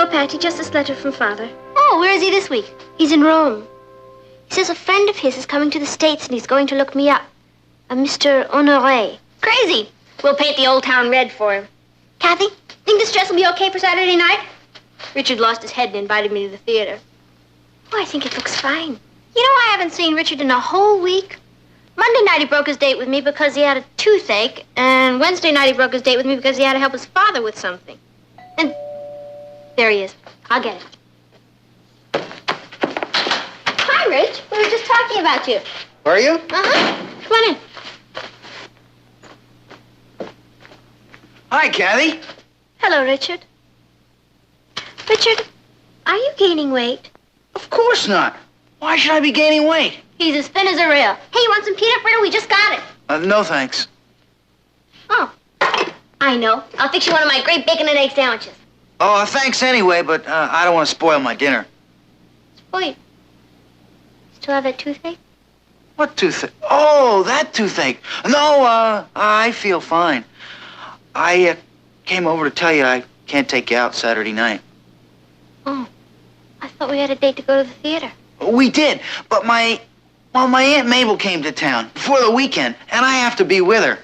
No, Patty, just this letter from Father. Oh, where is he this week? He's in Rome. He says a friend of his is coming to the States and he's going to look me up. A Mr. Honoré. Crazy. We'll paint the old town red for him. Kathy, think this dress will be okay for Saturday night? Richard lost his head and invited me to the theater. Oh, I think it looks fine. You know, I haven't seen Richard in a whole week. Monday night he broke his date with me because he had a toothache, and Wednesday night he broke his date with me because he had to help his father with something. And there he is. I'll get it. Hi, Rich. We were just talking about you. Were you? Uh-huh. Come on in. Hi, Kathy. Hello, Richard. Richard, are you gaining weight? Of course not. Why should I be gaining weight? He's as thin as a rail. Hey, you want some peanut brittle? We just got it. No, thanks. Oh, I know. I'll fix you one of my great bacon and egg sandwiches. Oh, thanks anyway, but I don't want to spoil my dinner. Wait. Still have that toothache? What toothache? Oh, that toothache. No, I feel fine. I came over to tell you I can't take you out Saturday night. Oh, I thought we had a date to go to the theater. We did, but my Aunt Mabel came to town before the weekend, and I have to be with her.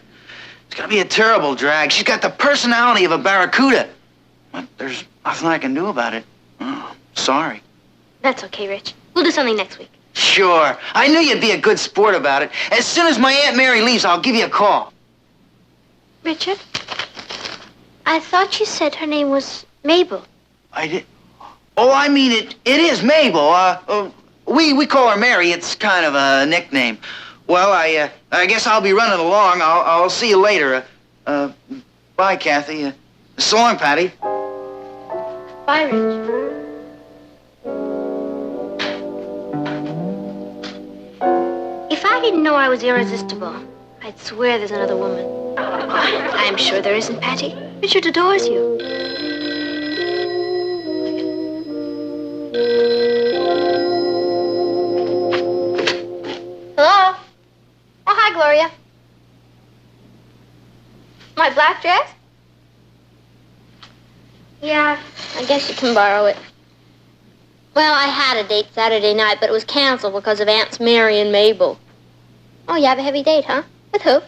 It's gonna be a terrible drag. She's got the personality of a barracuda. But there's nothing I can do about it. Oh, sorry. That's okay, Rich. We'll do something next week. Sure. I knew you'd be a good sport about it. As soon as my Aunt Mary leaves, I'll give you a call. Richard, I thought you said her name was Mabel. I did. Oh, I mean, it is Mabel. We call her Mary. It's kind of a nickname. Well, I guess I'll be running along. I'll see you later. Bye, Kathy. So long, Patty. Bye, Rich. If I didn't know I was irresistible, I'd swear there's another woman. I'm sure there isn't, Patty. Richard adores you. Hello? Oh, hi, Gloria. My black dress? Yeah, I guess you can borrow it. Well, I had a date Saturday night, but it was canceled because of Aunts Mary and Mabel. Oh, you have a heavy date, huh? With who?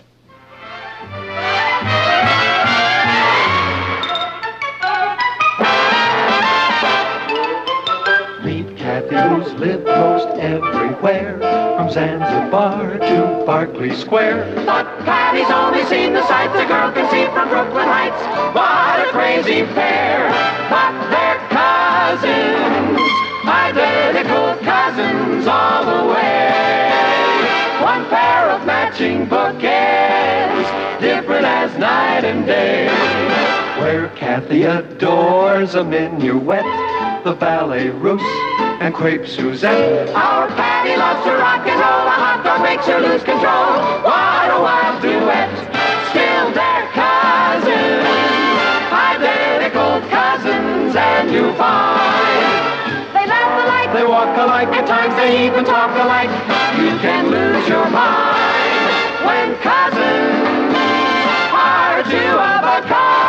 Meet Kathy, who's lived most everywhere, from Zanzibar to Berkeley Square. But Kathy's only seen the sights a girl can see from Brooklyn Heights. What a crazy pair! But they're cousins, identical cousins all the way. One pair of matching bouquets, different as night and day. Where Kathy adores a minuet, the ballet russe, and crepe Suzette. Our Patty loves to rock and roll, a hot dog makes her lose control. What a wild duet, still they're cousins, identical cousins, and you find they laugh alike, they walk alike, at times they even talk alike. You can lose your mind when cousins are two of a kind.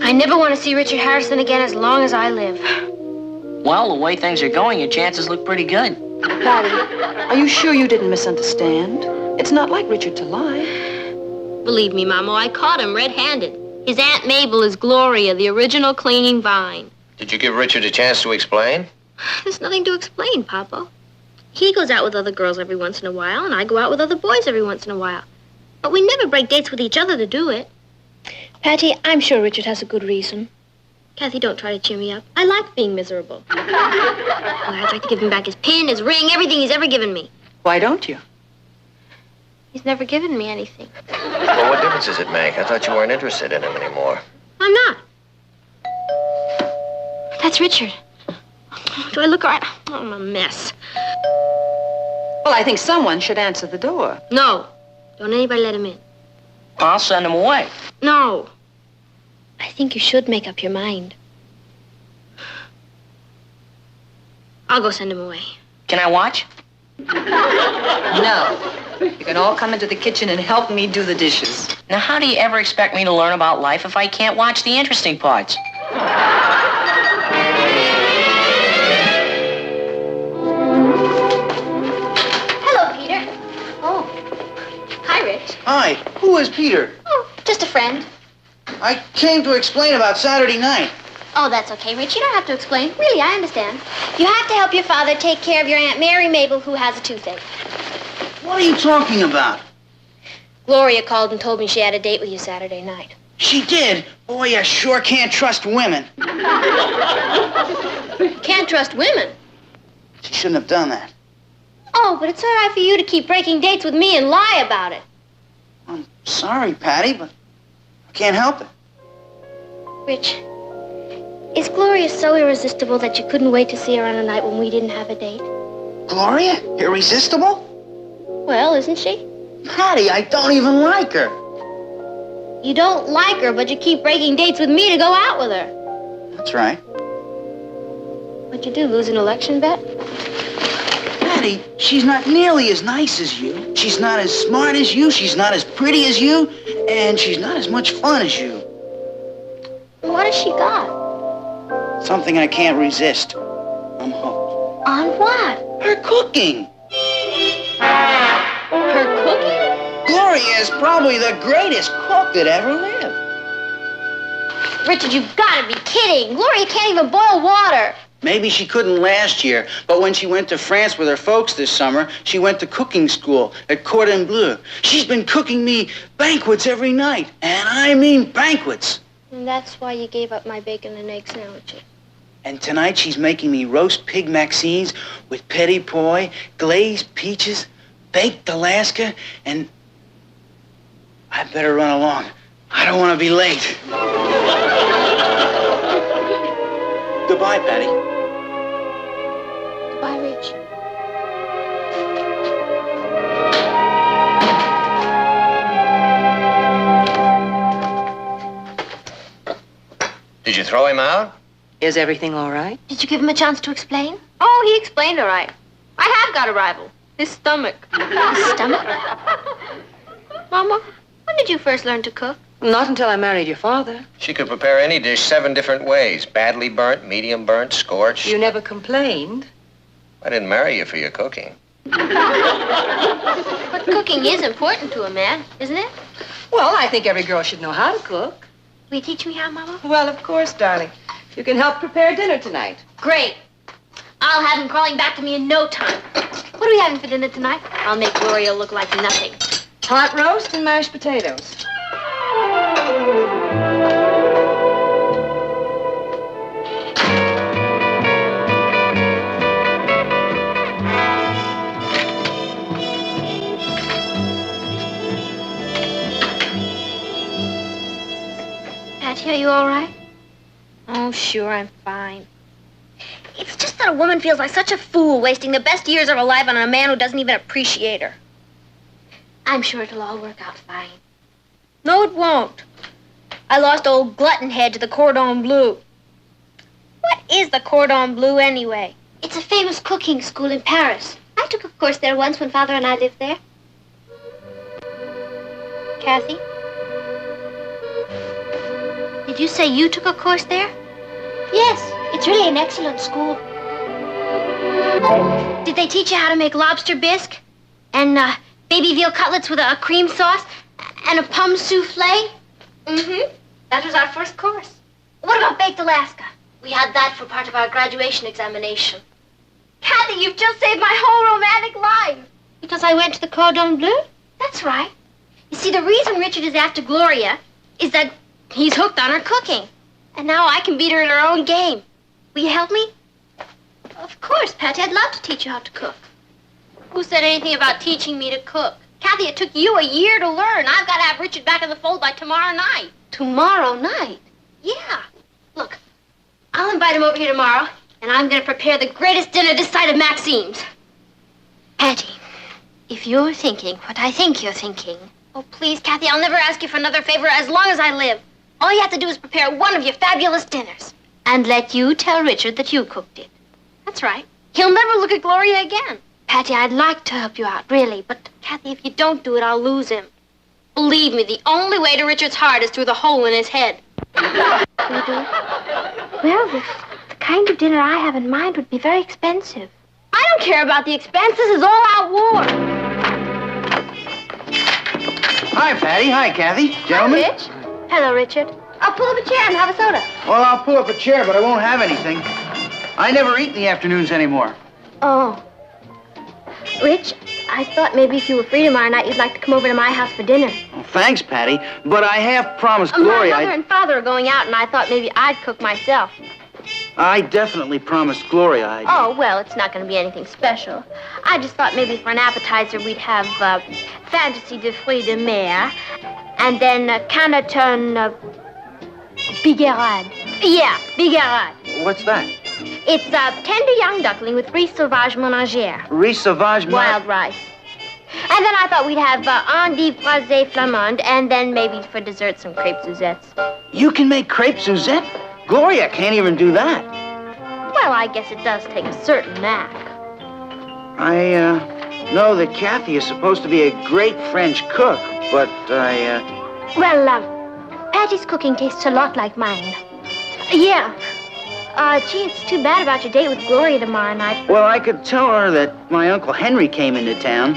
I never want to see Richard Harrison again as long as I live. Well, the way things are going, your chances look pretty good. Patty, are you sure you didn't misunderstand? It's not like Richard to lie. Believe me, Mamo, I caught him red-handed. His Aunt Mabel is Gloria, the original clinging vine. Did you give Richard a chance to explain? There's nothing to explain, Papa. He goes out with other girls every once in a while, and I go out with other boys every once in a while. But we never break dates with each other to do it. Patty, I'm sure Richard has a good reason. Kathy, don't try to cheer me up. I like being miserable. Well, I'd like to give him back his pin, his ring, everything he's ever given me. Why don't you? He's never given me anything. Well, what difference does it make? I thought you weren't interested in him anymore. I'm not. That's Richard. Do I look all right? Oh, I'm a mess. Well, I think someone should answer the door. No. Don't anybody let him in. I'll send him away. No. I think you should make up your mind. I'll go send him away. Can I watch? No. You can all come into the kitchen and help me do the dishes. Now, how do you ever expect me to learn about life if I can't watch the interesting parts? Hello, Peter. Oh. Hi, Rich. Hi, who is Peter? Oh, just a friend. I came to explain about Saturday night. Oh, that's okay, Rich. You don't have to explain. Really, I understand. You have to help your father take care of your Aunt Mary Mabel, who has a toothache. What are you talking about? Gloria called and told me she had a date with you Saturday night. She did. Boy, I sure can't trust women. Can't trust women. She shouldn't have done that. Oh, but it's all right for you to keep breaking dates with me and lie about it. I'm sorry, Patty, but I can't help it. Rich, is Gloria so irresistible that you couldn't wait to see her on a night when we didn't have a date? Gloria? Irresistible? Well, isn't she? Patty, I don't even like her. You don't like her, but you keep breaking dates with me to go out with her. That's right. What'd you do, lose an election bet? Patty, she's not nearly as nice as you. She's not as smart as you. She's not as pretty as you. And she's not as much fun as you. What has she got? Something I can't resist. I'm hooked. On what? Her cooking. Her cooking? Gloria is probably the greatest cook that ever lived. Richard, you've got to be kidding. Gloria can't even boil water. Maybe she couldn't last year, but when she went to France with her folks this summer, she went to cooking school at Cordon Bleu. She's been cooking me banquets every night, and I mean banquets. And that's why you gave up my bacon and egg sandwiches. And tonight she's making me roast pig Maxines with petit pois, glazed peaches, baked Alaska, and I better run along. I don't want to be late. Goodbye, Patty. Bye, Rich. Did you throw him out? Is everything all right? Did you give him a chance to explain? Oh, he explained all right. I have got a rival. His stomach. His stomach? Mama, when did you first learn to cook? Not until I married your father. She could prepare any dish 7 different ways. Badly burnt, medium burnt, scorched. You never complained. I didn't marry you for your cooking. But cooking is important to a man, isn't it? Well, I think every girl should know how to cook. Will you teach me how, Mama? Well, of course, darling. You can help prepare dinner tonight. Great. I'll have him crawling back to me in no time. What are we having for dinner tonight? I'll make Gloria look like nothing. Hot roast and mashed potatoes. Patty, are you all right? Oh, sure, I'm fine. It's just that a woman feels like such a fool wasting the best years of her life on a man who doesn't even appreciate her. I'm sure it'll all work out fine. No, it won't. I lost old Glutton Head to the Cordon Bleu. What is the Cordon Bleu, anyway? It's a famous cooking school in Paris. I took a course there once when Father and I lived there. Kathy? Did you say you took a course there? Yes, it's really an excellent school. Did they teach you how to make lobster bisque? And baby veal cutlets with a cream sauce? And a pomme souffle? Mm-hmm. That was our first course. What about baked Alaska? We had that for part of our graduation examination. Kathy, you've just saved my whole romantic life. Because I went to the Cordon Bleu? That's right. You see, the reason Richard is after Gloria is that he's hooked on her cooking. And now I can beat her in her own game. Will you help me? Of course, Patty. I'd love to teach you how to cook. Who said anything about teaching me to cook? Kathy, it took you a year to learn. I've got to have Richard back in the fold by tomorrow night. Tomorrow night? Yeah. Look, I'll invite him over here tomorrow, and I'm going to prepare the greatest dinner this side of Maxime's. Patty, if you're thinking what I think you're thinking... Oh, please, Kathy, I'll never ask you for another favor as long as I live. All you have to do is prepare one of your fabulous dinners. And let you tell Richard that you cooked it. That's right. He'll never look at Gloria again. Patty, I'd like to help you out, really. But, Kathy, if you don't do it, I'll lose him. Believe me, the only way to Richard's heart is through the hole in his head. You do? Well, the kind of dinner I have in mind would be very expensive. I don't care about the expense. This is all-out war. Hi, Patty. Hi, Kathy. Gentlemen. Hi, Rich. Hello, Richard. I'll pull up a chair and have a soda. Well, I'll pull up a chair, but I won't have anything. I never eat in the afternoons anymore. Oh. Rich, I thought maybe if you were free tomorrow night, you'd like to come over to my house for dinner. Well, thanks, Patty, but I have promised My Gloria. mother and father are going out, and I thought maybe I'd cook myself. I definitely promised Gloria I'd... Oh, well, it's not going to be anything special. I just thought maybe for an appetizer we'd have fantasy de fruits de mer, and then Canneton bigarade. Yeah, bigarade. What's that? It's tender young duckling with riz sauvage ménagère, Riz sauvage... wild rice. And then I thought we'd have endive braisée flamande, and then maybe for dessert some crêpes Suzettes. You can make crepe Suzette? Gloria can't even do that. Well, I guess it does take a certain knack. I know that Kathy is supposed to be a great French cook, but Well, Patty's cooking tastes a lot like mine. Yeah. Gee, it's too bad about your date with Gloria tomorrow night. Well, I could tell her that my Uncle Henry came into town.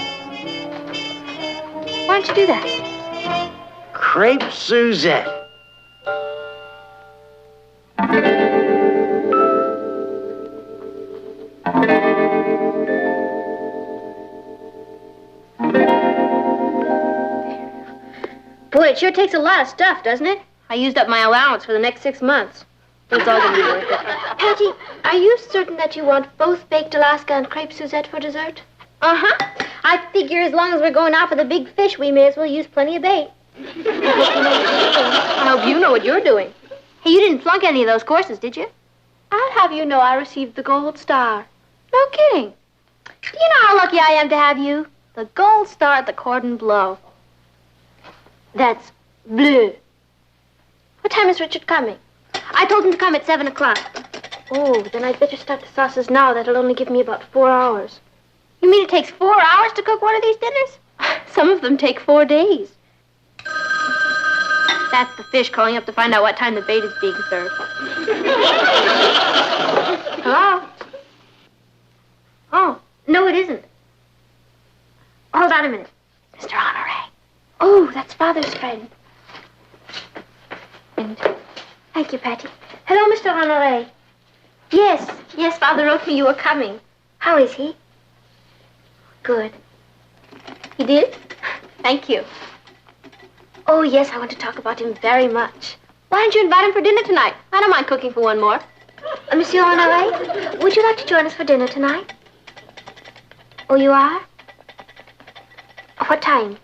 Why don't you do that? Crepe Suzette. Boy, it sure takes a lot of stuff, doesn't it? I used up my allowance for the next 6 months. It's all gonna be worth it. Patty, are you certain that you want both baked Alaska and crepe Suzette for dessert? Uh-huh. I figure as long as we're going out for the big fish, we may as well use plenty of bait. I hope you know what you're doing. Hey, you didn't flunk any of those courses, did you? I'll have you know I received the gold star. No kidding. Do you know how lucky I am to have you? The gold star at the cordon bleu. That's bleu. What time is Richard coming? I told him to come at 7 o'clock. Oh, then I'd better start the sauces now. That'll only give me about 4 hours. You mean it takes 4 hours to cook one of these dinners? Some of them take 4 days. That's the fish calling up to find out what time the bait is being served. Hello? Oh, no, it isn't. Hold on a minute. Mr. Honoré. Oh, that's Father's friend. And Thank you, Patty. hello, Mr. Honoré. Yes, Father wrote me you were coming. How is he? Good. He did? Thank you. Oh, yes, I want to talk about him very much. Why don't you invite him for dinner tonight? I don't mind cooking for one more. Monsieur Honoré, would you like to join us for dinner tonight? Oh, you are? What time?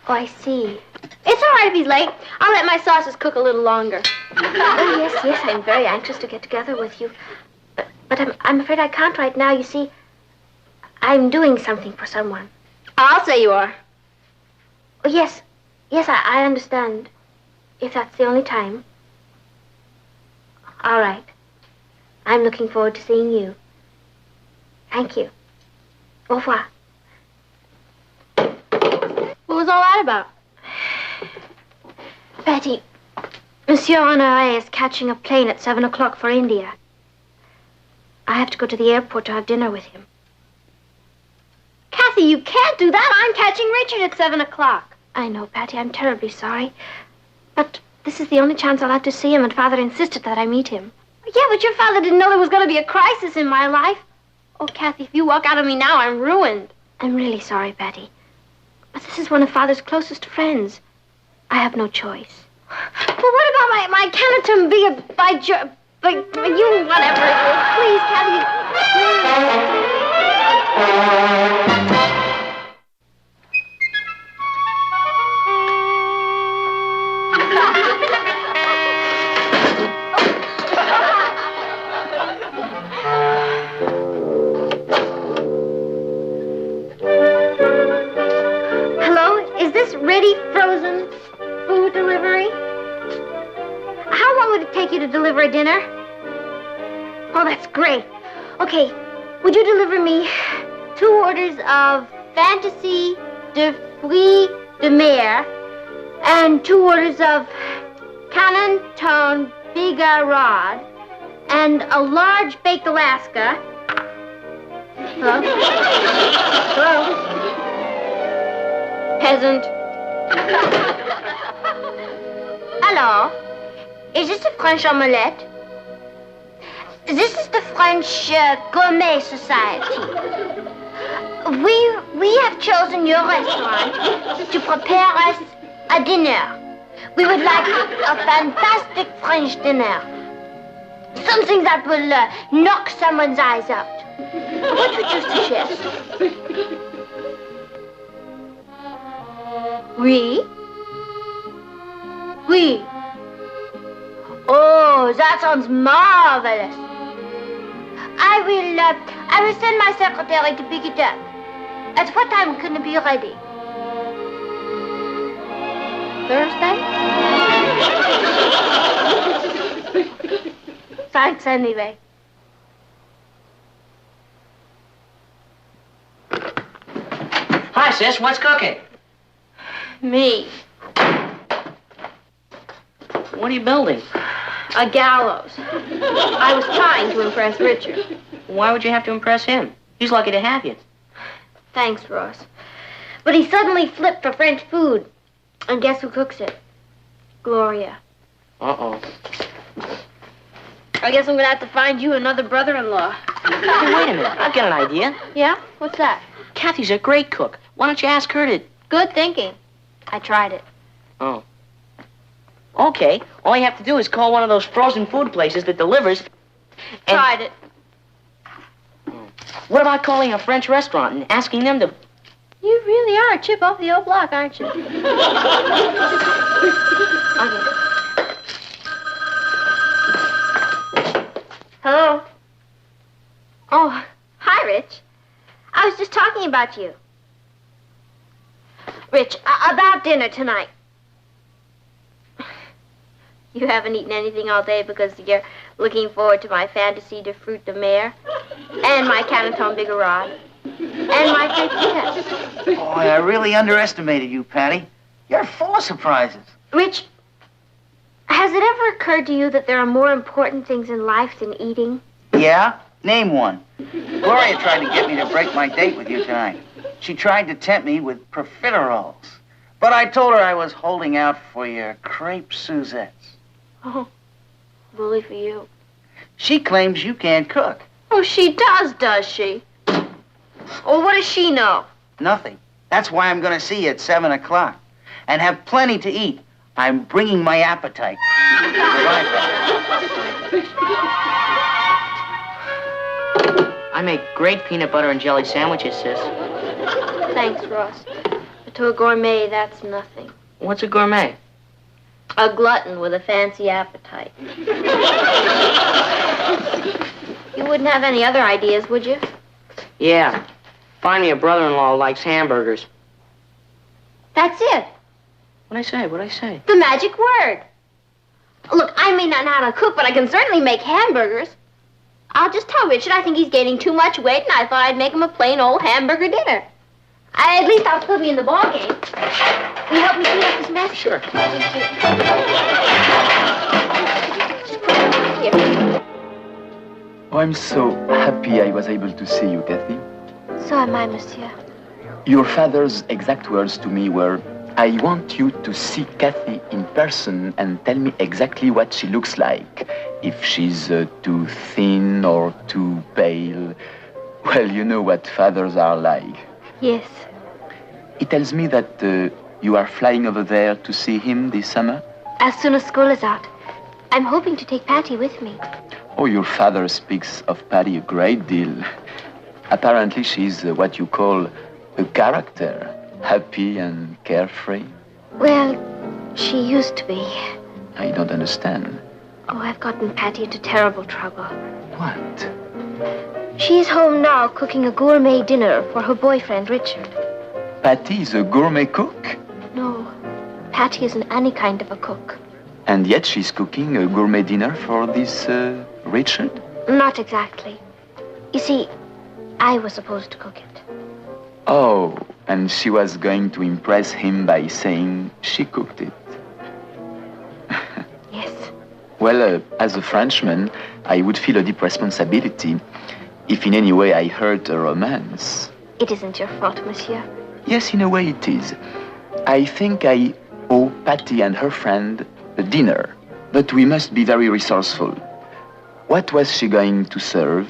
Oh, I see. It's all right if he's late. I'll let my sauces cook a little longer. Oh, yes, I'm very anxious to get together with you. But I'm afraid I can't right now. You see, I'm doing something for someone. I'll say you are. Oh, yes, I understand. If that's the only time. All right. I'm looking forward to seeing you. Thank you. Au revoir. What was all that about? Patty, Monsieur Honoré is catching a plane at 7 o'clock for India. I have to go to the airport to have dinner with him. Kathy, you can't do that. I'm catching Richard at 7 o'clock. I know, Patty. I'm terribly sorry. But this is the only chance I'll have to see him, and Father insisted that I meet him. Yeah, but your father didn't know there was going to be a crisis in my life. Oh, Kathy, if you walk out on me now, I'm ruined. I'm really sorry, Patty. But this is one of Father's closest friends. I have no choice. But what about my Canneton by you, whatever it is. Please, Kathy. Hello, is this ready frozen food delivery? How long would it take you to deliver a dinner? Oh, that's great. Okay, Would you deliver me 2 orders of Fantasy de Fruits de Mer and 2 orders of Canton Bigarade and a large baked Alaska? Hello? Hello? Peasant. Hello? Is this a French omelette? This is the French Gourmet Society. We have chosen your restaurant to prepare us a dinner. We would like a fantastic French dinner. Something that will knock someone's eyes out. What would you suggest? Oui? Oui. Oh, that sounds marvelous. I will send my secretary to pick it up. At what time can it be ready? Thursday? Thanks anyway. Hi, sis. What's cooking? Me. What are you building? A gallows. I was trying to impress Richard. Why would you have to impress him? He's lucky to have you. Thanks, Ross. But he suddenly flipped for French food. And guess who cooks it? Gloria. Uh-oh. I guess I'm gonna have to find you another brother-in-law. Hey, wait a minute. I've got an idea. Yeah? What's that? Kathy's a great cook. Why don't you ask her to... Good thinking. I tried it. Oh. Okay. All you have to do is call one of those frozen food places that delivers... and- Tried it. What about calling a French restaurant and asking them to... You really are a chip off the old block, aren't you? Okay. Hello? Oh, hi, Rich. I was just talking about you. Rich, about dinner tonight. You haven't eaten anything all day because you're looking forward to my Fantasy de Fruits de Mer and my Canton Bigarade and my fake Boy, I really underestimated you, Patty. You're full of surprises. Rich, has it ever occurred to you that there are more important things in life than eating? Yeah? Name one. Gloria tried to get me to break my date with you tonight. She tried to tempt me with profiteroles. But I told her I was holding out for your crepe Suzettes. Oh, bully for you. She claims you can't cook. Oh, she does she? Well, what does she know? Nothing. That's why I'm going to see you at 7 o'clock. And have plenty to eat. I'm bringing my appetite. Goodbye, Patty. I make great peanut butter and jelly sandwiches, sis. Thanks, Ross. But to a gourmet, that's nothing. What's a gourmet? A glutton with a fancy appetite. You wouldn't have any other ideas, would you? Yeah. Find me a brother-in-law who likes hamburgers. That's it. What'd I say? What'd I say? The magic word. Look, I may not know how to cook, but I can certainly make hamburgers. I'll just tell Richard I think he's gaining too much weight, and I thought I'd make him a plain old hamburger dinner. At least I'll still be in the ballgame. Will you help me clean up this mess? Sure. Here. Oh, I'm so happy I was able to see you, Kathy. So am I, monsieur. Your father's exact words to me were, I want you to see Kathy in person and tell me exactly what she looks like. If she's too thin or too pale. Well, you know what fathers are like. Yes. He tells me that you are flying over there to see him this summer. As soon as school is out. I'm hoping to take Patty with me. Oh, your father speaks of Patty a great deal. Apparently, she's what you call a character, happy and carefree. Well, she used to be. I don't understand. Oh, I've gotten Patty into terrible trouble. What? She's home now cooking a gourmet dinner for her boyfriend, Richard. Patty is a gourmet cook? No, Patty isn't any kind of a cook. And yet she's cooking a gourmet dinner for this Richard? Not exactly. You see, I was supposed to cook it. Oh, and she was going to impress him by saying she cooked it. Yes. Well, as a Frenchman, I would feel a deep responsibility if in any way I hurt a romance. It isn't your fault, monsieur. Yes, in a way it is. I think I owe Patty and her friend a dinner, but we must be very resourceful. What was she going to serve?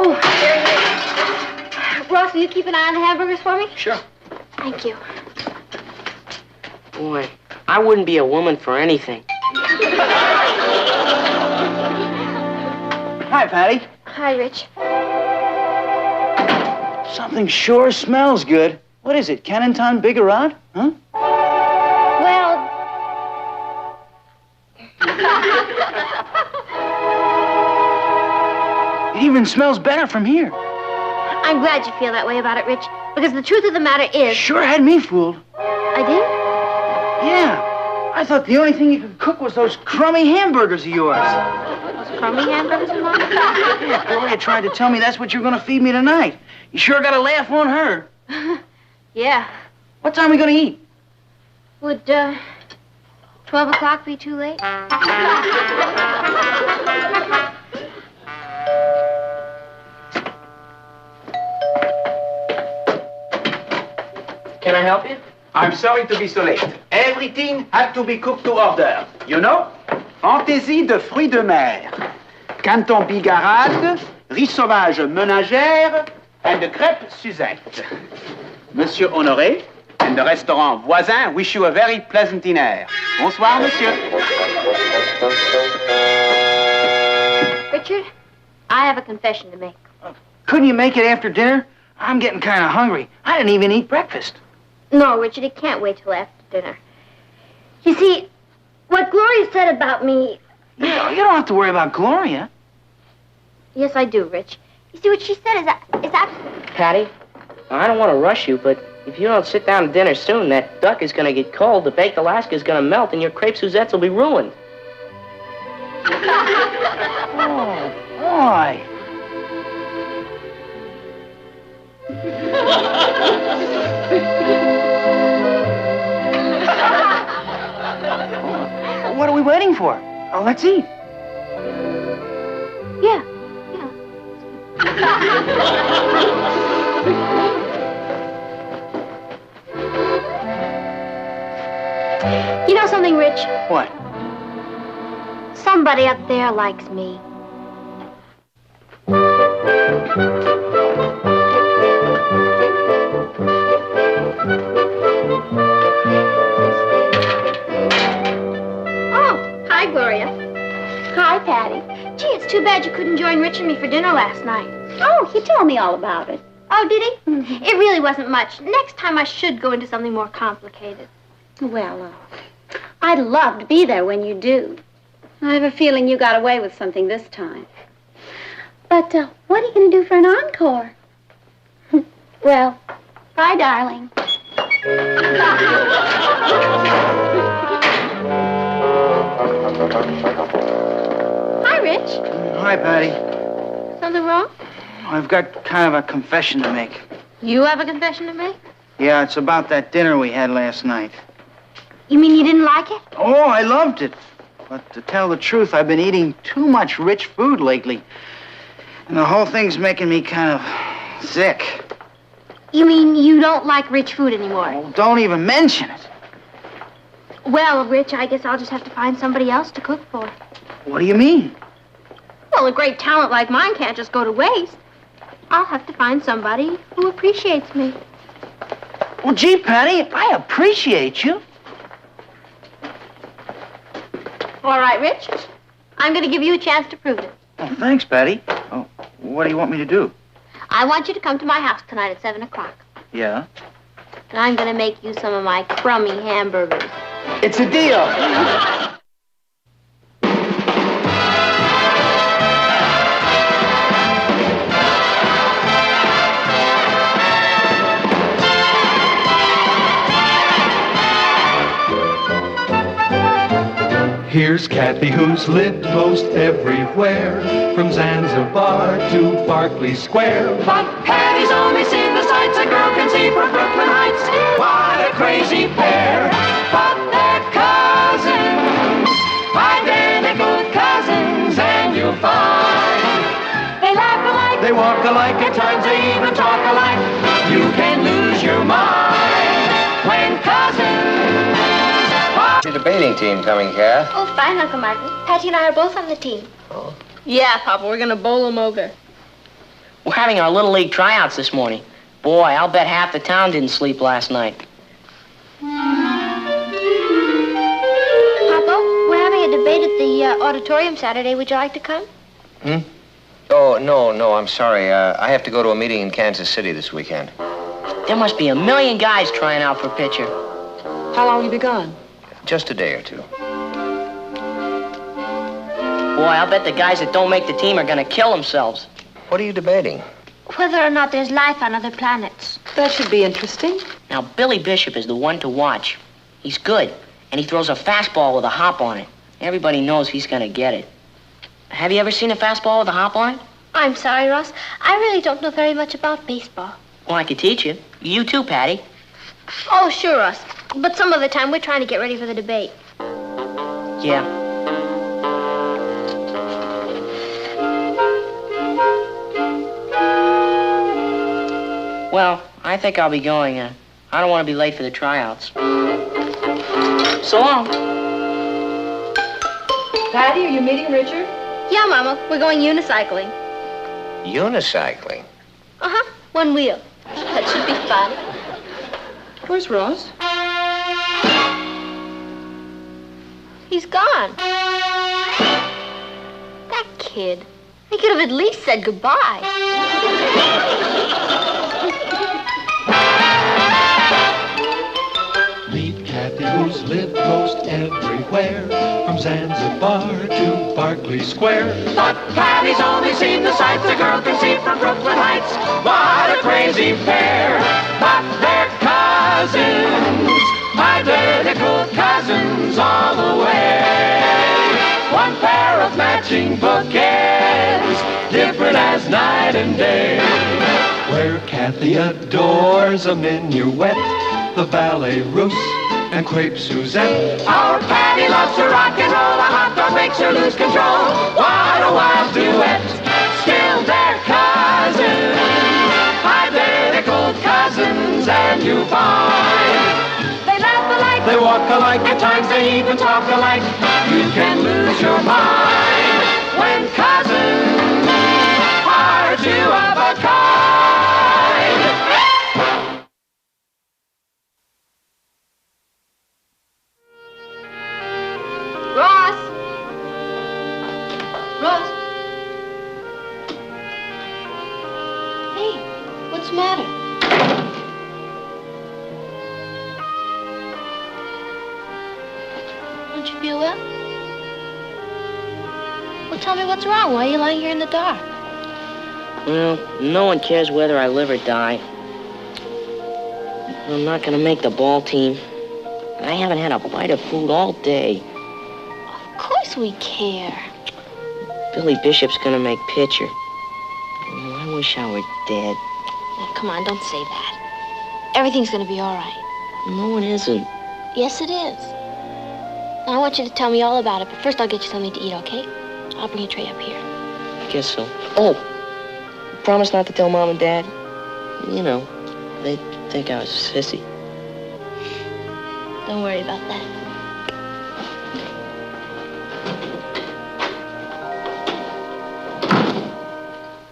Oh, there it is. Ross, will you keep an eye on the hamburgers for me? Sure. Thank you. Boy, I wouldn't be a woman for anything. Hi, Patty. Hi, Rich. Something sure smells good. What is it, Canton Bigarade? Huh? Well, It even smells better from here. I'm glad you feel that way about it, Rich, because the truth of the matter is... Sure had me fooled. I did? Yeah. I thought the only thing you could cook was those crummy hamburgers of yours. Crummy hamburgers, Mom? Yeah, Gloria tried to tell me that's what you're going to feed me tonight. You sure got a laugh on her. Yeah. What time are we going to eat? Would, 12 o'clock be too late? Can I help you? I'm sorry to be so late. Everything had to be cooked to order. You know? Fantaisie de fruits de mer, Canton Bigarade, riz sauvage ménagère, and the crêpe Suzette. Monsieur Honoré and the restaurant voisin wish you a very pleasant dinner. Bonsoir, monsieur. Richard, I have a confession to make. Couldn't you make it after dinner? I'm getting kind of hungry. I didn't even eat breakfast. No, Richard, it can't wait till after dinner. You see, what Gloria said about me... You don't have to worry about Gloria. Yes, I do, Rich. You see, what she said is absolutely... Patty, I don't want to rush you, but if you don't sit down to dinner soon, that duck is going to get cold, the baked Alaska is going to melt, and your crepe Suzettes will be ruined. Oh, boy. What are we waiting for? Oh, let's eat. Yeah. You know something, Rich? What? Somebody up there likes me. Oh, hi, Gloria. Hi, Patty. Gee, it's too bad you couldn't join Rich and me for dinner last night. Oh, he told me all about it. Oh, did he? It really wasn't much. Next time I should go into something more complicated. Well, I'd love to be there when you do. I have a feeling you got away with something this time. But what are you going to do for an encore? Well, bye, darling. Hi, Rich. Hi, Patty. Something wrong? I've got kind of a confession to make. You have a confession to make? Yeah, it's about that dinner we had last night. You mean you didn't like it? Oh, I loved it. But to tell the truth, I've been eating too much rich food lately. And the whole thing's making me kind of sick. You mean you don't like rich food anymore? Oh, don't even mention it. Well, Rich, I guess I'll just have to find somebody else to cook for. What do you mean? Well, a great talent like mine can't just go to waste. I'll have to find somebody who appreciates me. Well, gee, Patty, I appreciate you. All right, Rich. I'm going to give you a chance to prove it. Oh, thanks, Patty. Oh, what do you want me to do? I want you to come to my house tonight at 7 o'clock. Yeah? And I'm going to make you some of my crummy hamburgers. It's a deal. Here's Kathy, who's lived most everywhere, from Zanzibar to Berkeley Square. But Patty's only seen the sights a girl can see from Brooklyn Heights. What a crazy pair! But they're cousins, identical cousins, and you'll find they laugh alike, they walk alike, at times they even talk alike. You can lose your mind when cousins. Your debating team coming, Kath? Oh, fine, Uncle Martin. Patty and I are both on the team. Oh. Yeah, Papa, we're gonna bowl them over. We're having our Little League tryouts this morning. Boy, I'll bet half the town didn't sleep last night. Papa, we're having a debate at the auditorium Saturday. Would you like to come? Oh, no, I'm sorry. I have to go to a meeting in Kansas City this weekend. There must be 1 million guys trying out for pitcher. How long will you be gone? Just a day or two. Boy, I'll bet the guys that don't make the team are gonna kill themselves. What are you debating? Whether or not there's life on other planets. That should be interesting. Now, Billy Bishop is the one to watch. He's good, and he throws a fastball with a hop on it. Everybody knows he's gonna get it. Have you ever seen a fastball with a hop on it? I'm sorry, Ross. I really don't know very much about baseball. Well, I could teach you. You too, Patty. Oh, sure, Ross. But some other time, we're trying to get ready for the debate. Yeah. Well, I think I'll be going. I don't want to be late for the tryouts. So long. Patty, are you meeting Richard? Yeah, Mama. We're going unicycling. Unicycling? Uh-huh. One wheel. That should be fun. Where's Ross? He's gone. That kid. He could have at least said goodbye. Meet Kathy, who's lived most everywhere, from Zanzibar to Berkeley Square. But Patty's only seen the sights a girl can see from Brooklyn Heights. What a crazy pair! But they're cousins, identical cousins all the way. One pair of matching bookends, different as night and day. Where Kathy adores a minuet, the ballet russe, and crepe Suzette. Our Patty loves to rock and roll, a hot dog makes her lose control. What a wild duet, still they're cousins, identical cousins, and you find they laugh alike, they walk alike, at times they even talk alike. You can lose your mind when cousins are two of a kind. Ross! Ross! Hey, what's the matter? Don't you feel well? Well, tell me what's wrong. Why are you lying here in the dark? Well, no one cares whether I live or die. I'm not gonna make the ball team. I haven't had a bite of food all day. Of course we care. Billy Bishop's gonna make pitcher. Oh, I wish I were dead. Oh, come on, don't say that. Everything's gonna be all right. No, it isn't. Yes, it is. Now, I want you to tell me all about it, but first I'll get you something to eat, okay? I'll bring a tray up here. I guess so. Oh, promise not to tell Mom and Dad. You know, they'd think I was a sissy. Don't worry about that.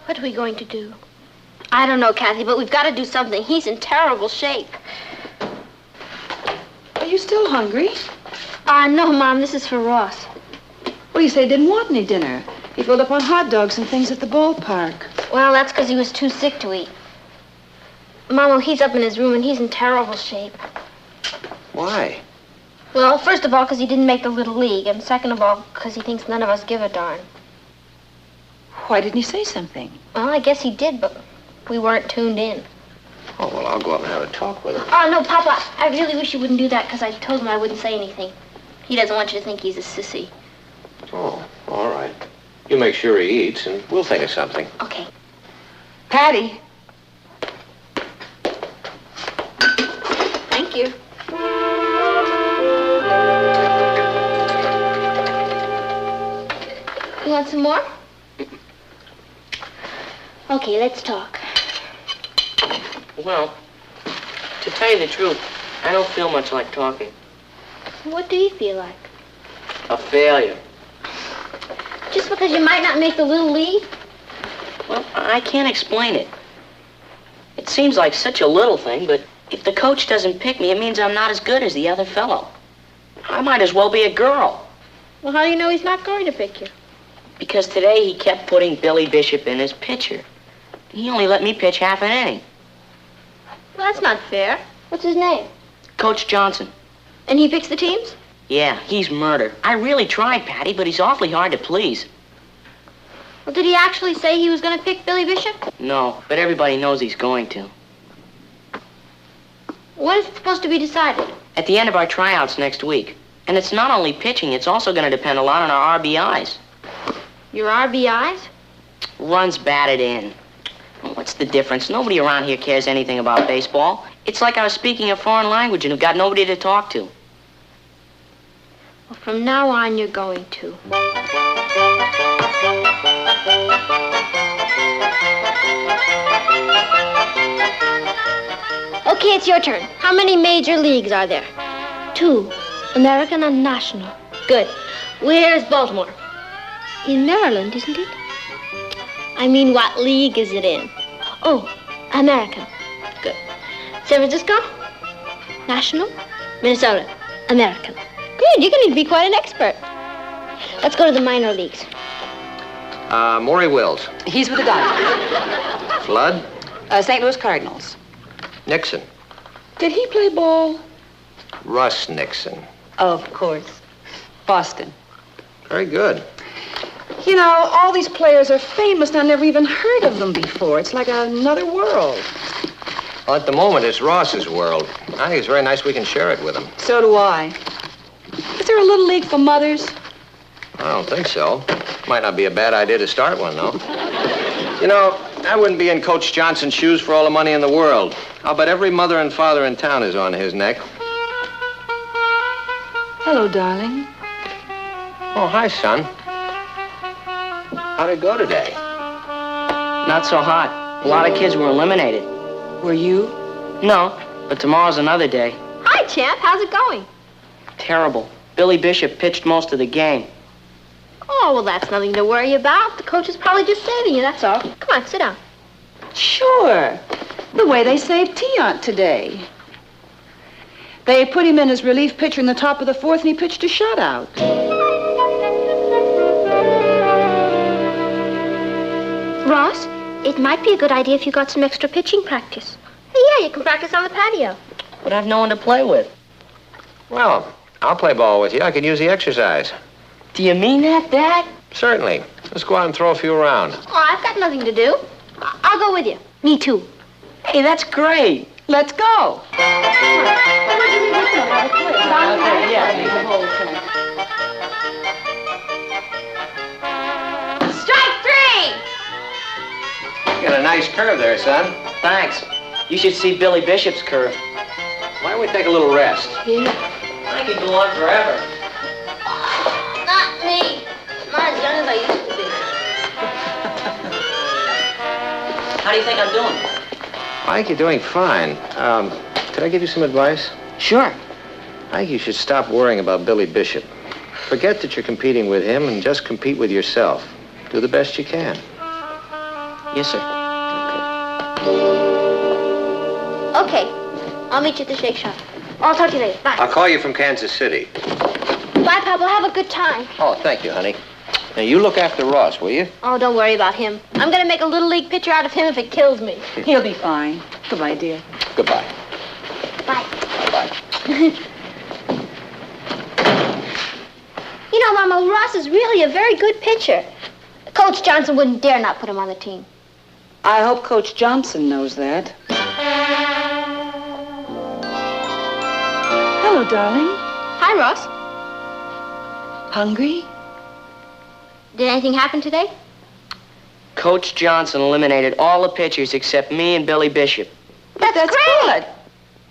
What are we going to do? I don't know, Kathy, but we've got to do something. He's in terrible shape. Are you still hungry? No, Mom, this is for Ross. Well, you said he didn't want any dinner. He filled up on hot dogs and things at the ballpark. Well, that's because he was too sick to eat. Mama, he's up in his room and he's in terrible shape. Why? Well, first of all, because he didn't make the Little League, and second of all, because he thinks none of us give a darn. Why didn't he say something? Well, I guess he did, but we weren't tuned in. Oh, well, I'll go up and have a talk with him. Oh, no, Papa, I really wish you wouldn't do that, because I told him I wouldn't say anything. He doesn't want you to think he's a sissy. Oh, all right. You make sure he eats, and we'll think of something. Okay. Patty. Thank you. You want some more? Okay, let's talk. Well, to tell you the truth, I don't feel much like talking. What do you feel like? A failure. Just because you might not make the Little League? Well, I can't explain it. It seems like such a little thing, but if the coach doesn't pick me, it means I'm not as good as the other fellow. I might as well be a girl. Well, how do you know he's not going to pick you? Because today he kept putting Billy Bishop in as pitcher. He only let me pitch half an inning. Well, that's not fair. What's his name? Coach Johnson. And he picks the teams? Yeah, he's murder. I really tried, Patty, but he's awfully hard to please. Well, did he actually say he was going to pick Billy Bishop? No, but everybody knows he's going to. When is it supposed to be decided? At the end of our tryouts next week. And it's not only pitching, it's also going to depend a lot on our RBIs. Your RBIs? Runs batted in. Well, what's the difference? Nobody around here cares anything about baseball. It's like I was speaking a foreign language and have got nobody to talk to. Well, from now on, you're going to. Okay, it's your turn. How many major leagues are there? 2. American and National. Good. Where's Baltimore? In Maryland, isn't it? I mean, what league is it in? Oh, American. Good. San Francisco? National? Minnesota? American. Good, you're going to be quite an expert. Let's go to the minor leagues. Maury Wills. He's with the Dodgers. Flood. St. Louis Cardinals. Nixon. Did he play ball? Russ Nixon. Of course. Boston. Very good. You know, all these players are famous. I never even heard of them before. It's like another world. Well, at the moment, it's Ross's world. I think it's very nice we can share it with him. So do I. Is there a little league for mothers? I don't think so. Might not be a bad idea to start one, though. You know, I wouldn't be in Coach Johnson's shoes for all the money in the world. I'll bet every mother and father in town is on his neck. Hello, darling. Oh, hi, son. How'd it go today? Not so hot. A lot of kids were eliminated. Were you? No, but tomorrow's another day. Hi, champ. How's it going? Terrible. Billy Bishop pitched most of the game. Oh, well, that's nothing to worry about. The coach is probably just saving you, that's all. Come on, sit down. Sure. The way they saved Tiant today. They put him in as relief pitcher in the top of the 4th, and he pitched a shutout. Ross, it might be a good idea if you got some extra pitching practice. Hey, yeah, you can practice on the patio. But I've no one to play with. Well, I'll play ball with you. I could use the exercise. Do you mean that, Dad? Certainly. Let's go out and throw a few around. Oh, I've got nothing to do. I'll go with you. Me too. Hey, that's great. Let's go. Strike 3! You got a nice curve there, son. Thanks. You should see Billy Bishop's curve. Why don't we take a little rest? Yeah. I could go on forever. Not me. Not as young as I used to be. How do you think I'm doing? I think you're doing fine. Could I give you some advice? Sure. I think you should stop worrying about Billy Bishop. Forget that you're competing with him and just compete with yourself. Do the best you can. Yes, sir. Okay. I'll meet you at the Shake Shack. I'll talk to you later. Bye. I'll call you from Kansas City. Bye, Pablo. Have a good time. Oh, thank you, honey. Now, you look after Ross, will you? Oh, don't worry about him. I'm going to make a little league pitcher out of him if it kills me. He'll be fine. Goodbye, dear. Goodbye. Bye. Bye. You know, Mama, Ross is really a very good pitcher. Coach Johnson wouldn't dare not put him on the team. I hope Coach Johnson knows that. Hello, darling. Hi, Ross. Hungry? Did anything happen today? Coach Johnson eliminated all the pitchers except me and Billy Bishop. That's good.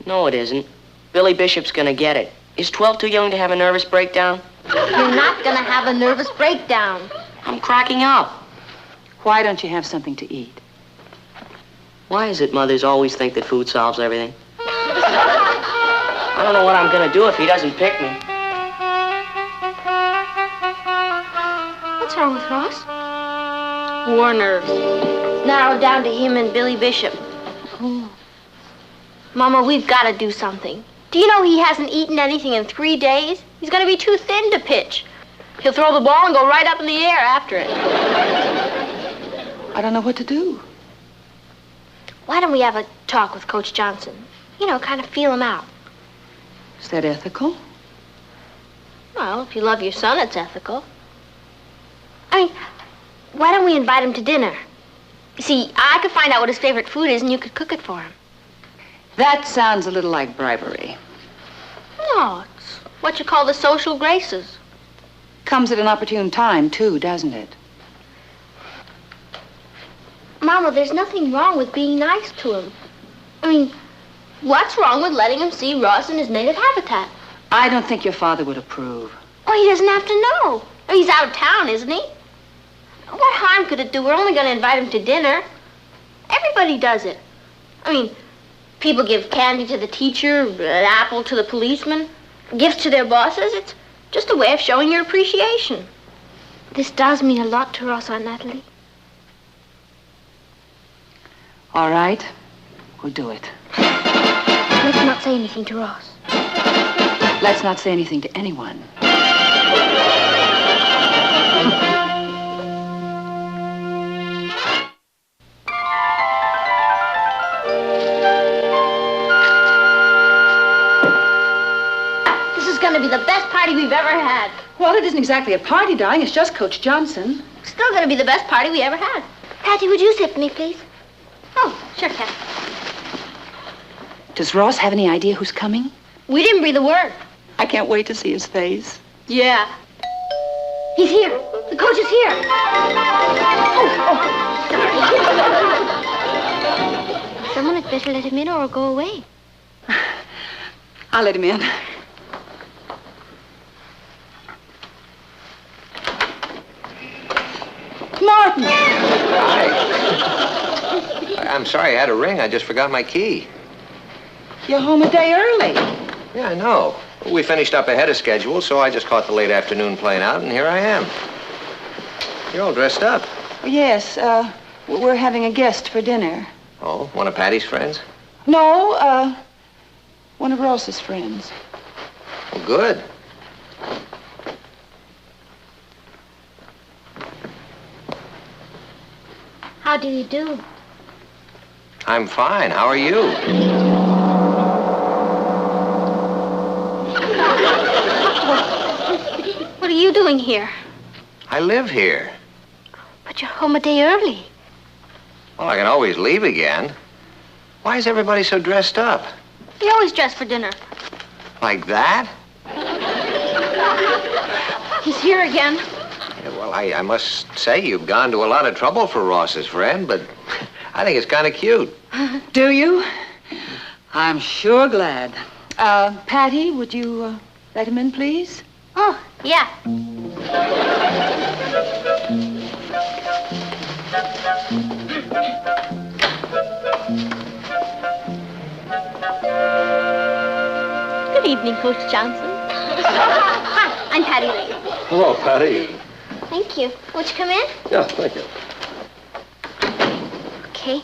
No, it isn't. Billy Bishop's gonna get it. Is 12 too young to have a nervous breakdown? You're not gonna have a nervous breakdown. I'm cracking up. Why don't you have something to eat? Why is it mothers always think that food solves everything? I don't know what I'm gonna do if he doesn't pick me. What's wrong with Ross? War nerves. Narrowed down to him and Billy Bishop. Mama, we've got to do something. Do you know he hasn't eaten anything in 3 days? He's going to be too thin to pitch. He'll throw the ball and go right up in the air after it. I don't know what to do. Why don't we have a talk with Coach Johnson? You know, kind of feel him out. Is that ethical? Well, if you love your son, it's ethical. I mean, why don't we invite him to dinner? You see, I could find out what his favorite food is and you could cook it for him. That sounds a little like bribery. No, it's what you call the social graces. Comes at an opportune time, too, doesn't it? Mama, there's nothing wrong with being nice to him. I mean, what's wrong with letting him see Ross in his native habitat? I don't think your father would approve. Well, he doesn't have to know. He's out of town, isn't he? What harm could it do? We're only going to invite him to dinner. Everybody does it. I mean, people give candy to the teacher, an apple to the policeman, gifts to their bosses. It's just a way of showing your appreciation. This does mean a lot to Ross, Aunt Natalie. All right, we'll do it. Let's not say anything to Ross. Let's not say anything to anyone. This is going to be the best party we've ever had. Well, it isn't exactly a party, darling. It's just Coach Johnson. Still going to be the best party we ever had. Patty, would you sit for me, please? Oh, sure, Cat. Does Ross have any idea who's coming? We didn't breathe a word. I can't wait to see his face. Yeah. He's here. The coach is here. Oh. Someone had better let him in or go away. I'll let him in. Martin! Hi. I'm sorry, I had a ring. I just forgot my key. You're home a day early. Yeah, I know. We finished up ahead of schedule, so I just caught the late afternoon plane out, and here I am. You're all dressed up. Yes, we're having a guest for dinner. Oh, one of Patty's friends? No, one of Ross's friends. Well, good. How do you do? I'm fine. How are you? What are you doing here? I live here. But you're home a day early. Well, I can always leave again. Why is everybody so dressed up? You always dress for dinner. Like that? He's here again. Yeah, well, I must say you've gone to a lot of trouble for Ross's friend, but I think it's kind of cute. Do you? I'm sure glad. Patty, would you let him in, please? Oh, yeah. Good evening, Coach Johnson. Hi, I'm Patty Lane. Hello, Patty. Thank you. Won't you come in? Yeah, thank you. Okay.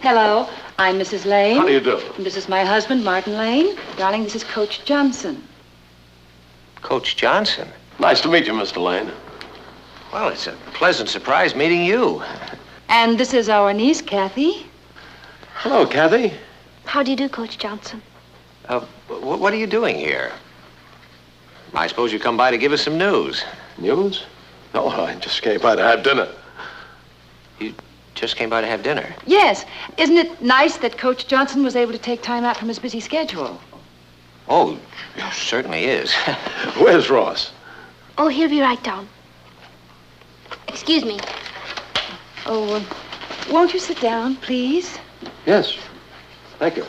Hello, I'm Mrs. Lane. How do you do? And this is my husband, Martin Lane. Darling, this is Coach Johnson. Coach Johnson? Nice to meet you, Mr. Lane. Well, it's a pleasant surprise meeting you. And this is our niece, Kathy. Hello, Kathy. How do you do, Coach Johnson? What are you doing here? I suppose you come by to give us some news. News? No, I just came by to have dinner. You just came by to have dinner? Yes. Isn't it nice that Coach Johnson was able to take time out from his busy schedule? Oh, certainly is. Where's Ross? Oh, he'll be right down. Excuse me. Oh, won't you sit down, please? Yes. Thank you.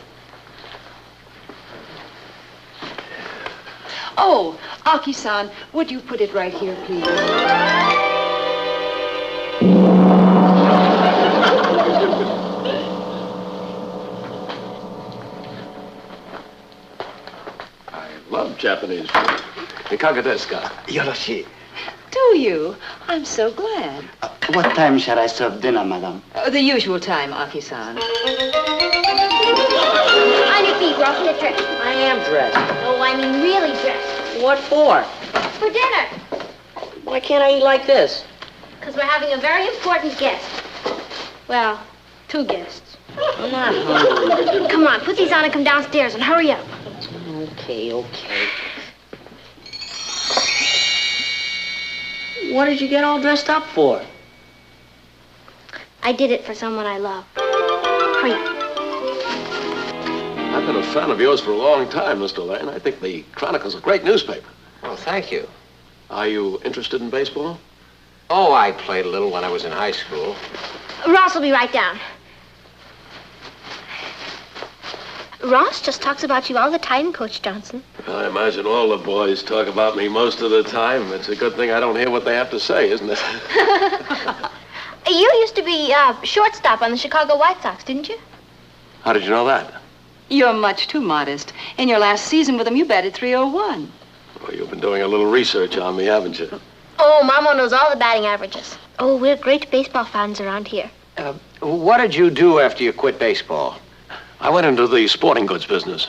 Oh, Aki-san, would you put it right here, please? I love Japanese food. Ikaga desu ka? Yoroshi. Do you? I'm so glad. What time shall I serve dinner, madam? The usual time, Aki-san. On your feet, Ross, get dressed. I am dressed. Oh, I mean really dressed. What for? For dinner. Why can't I eat like this? Because we're having a very important guest. Well, 2 guests. I'm not hungry. Come on, put these on and come downstairs and hurry up. Okay. What did you get all dressed up for? I did it for someone I love. Hurry up. I've been a fan of yours for a long time, Mr. Lane. I think the Chronicle's a great newspaper. Well, thank you. Are you interested in baseball? Oh, I played a little when I was in high school. Ross will be right down. Ross just talks about you all the time, Coach Johnson. I imagine all the boys talk about me most of the time. It's a good thing I don't hear what they have to say, isn't it? You used to be shortstop on the Chicago White Sox, didn't you? How did you know that? You're much too modest. In your last season with them, you batted .301. Well, you've been doing a little research on me, haven't you? Oh, Mama knows all the batting averages. Oh, we're great baseball fans around here. What did you do after you quit baseball? I went into the sporting goods business.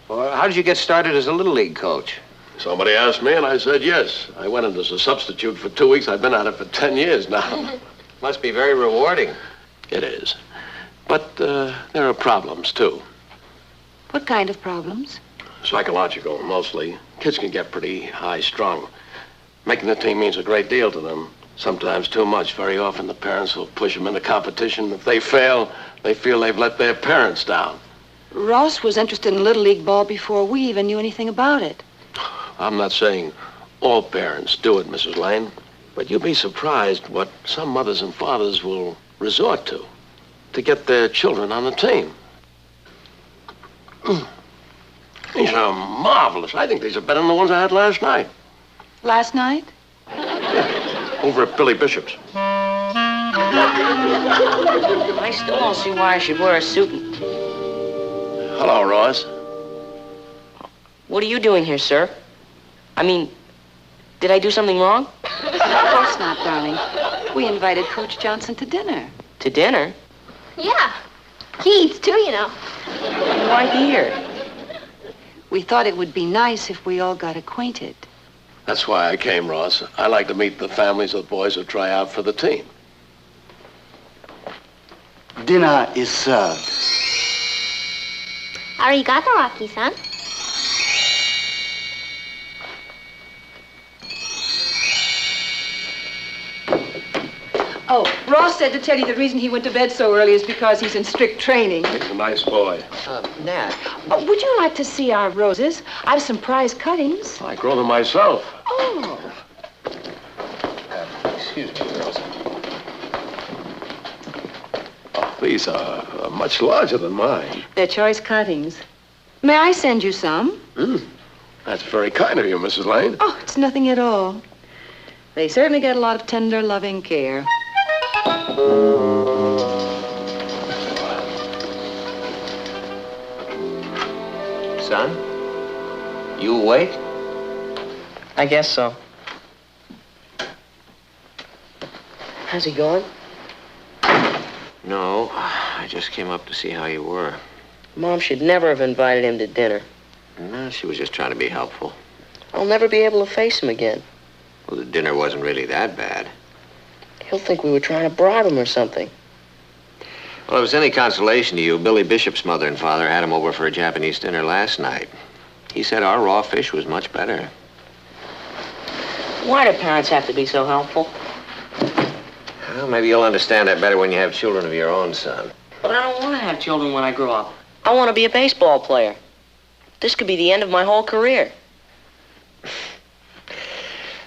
Well, how did you get started as a Little League coach? Somebody asked me, and I said yes. I went in as a substitute for 2 weeks. I've been at it for 10 years now. Must be very rewarding. It is. But there are problems, too. What kind of problems? Psychological, mostly. Kids can get pretty high-strung. Making the team means a great deal to them. Sometimes too much. Very often the parents will push them into competition. If they fail, they feel they've let their parents down. Ross was interested in Little League ball before we even knew anything about it. I'm not saying all parents do it, Mrs. Lane, but you'd be surprised what some mothers and fathers will resort to get their children on the team. These are marvelous. I think these are better than the ones I had last night. Last night? Over at Billy Bishop's. I still don't see why I should wear a suit. Hello, Ross. What are you doing here, sir? I mean, did I do something wrong? Of course not, darling. We invited Coach Johnson to dinner. To dinner? Yeah. He eats too, you know. Why here? We thought it would be nice if we all got acquainted. That's why I came, Ross. I like to meet the families of the boys who try out for the team. Dinner is served. Arigato, Aki-san. Oh, Ross said to tell you the reason he went to bed so early is because he's in strict training. He's a nice boy. Nat. Would you like to see our roses? I've some prize cuttings. I grow them myself. Oh. Excuse me, Rosa. Oh, these are much larger than mine. They're choice cuttings. May I send you some? That's very kind of you, Mrs. Lane. Oh, it's nothing at all. They certainly get a lot of tender, loving care. Son, you awake? I guess so. How's he going? No, I just came up to see how you were. Mom should never have invited him to dinner. No, she was just trying to be helpful. I'll never be able to face him again. Well, the dinner wasn't really that bad. He'll think we were trying to bribe him or something. Well, if it's any consolation to you, Billy Bishop's mother and father had him over for a Japanese dinner last night. He said our raw fish was much better. Why do parents have to be so helpful? Well, maybe you'll understand that better when you have children of your own, son. But I don't want to have children when I grow up. I want to be a baseball player. This could be the end of my whole career.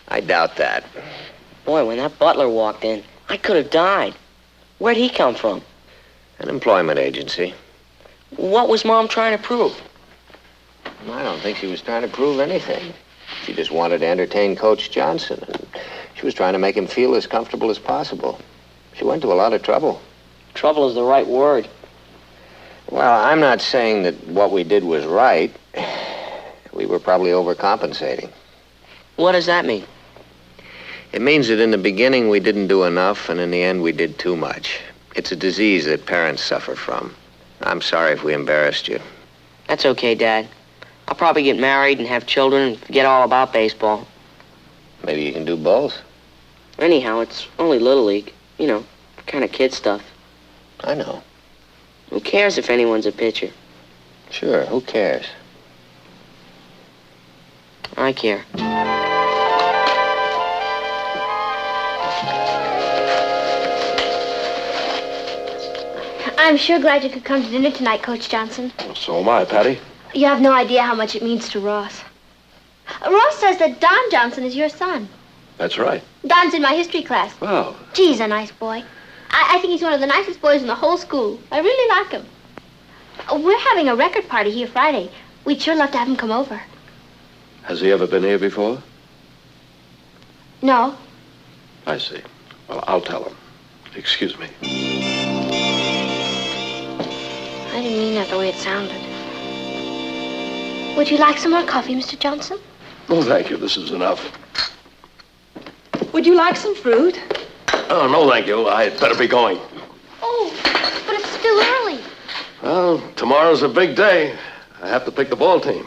I doubt that. Boy, when that butler walked in, I could have died. Where'd he come from? An employment agency. What was Mom trying to prove? I don't think she was trying to prove anything. She just wanted to entertain Coach Johnson, and she was trying to make him feel as comfortable as possible. She went to a lot of trouble. Trouble is the right word. Well, I'm not saying that what we did was right. We were probably overcompensating. What does that mean? It means that in the beginning we didn't do enough, and in the end we did too much. It's a disease that parents suffer from. I'm sorry if we embarrassed you. That's okay, Dad. I'll probably get married and have children and forget all about baseball. Maybe you can do both. Anyhow, it's only Little League. You know, kind of kid stuff. I know. Who cares if anyone's a pitcher? Sure, who cares? I care. I'm sure glad you could come to dinner tonight, Coach Johnson. So am I, Patty. You have no idea how much it means to Ross. Ross says that Don Johnson is your son. That's right. Don's in my history class. Oh, Gee, he's a nice boy. I think he's one of the nicest boys in the whole school. I really like him. We're having a record party here Friday. We'd sure love to have him come over. has he ever been here before? No. I see. Well, I'll tell him. Excuse me. I didn't mean that the way it sounded. Would you like some more coffee, Mr. Johnson? Oh, thank you. This is enough. Would you like some fruit? Oh, no, thank you. I'd better be going. Oh, but it's still early. Well, tomorrow's a big day. I have to pick the ball team.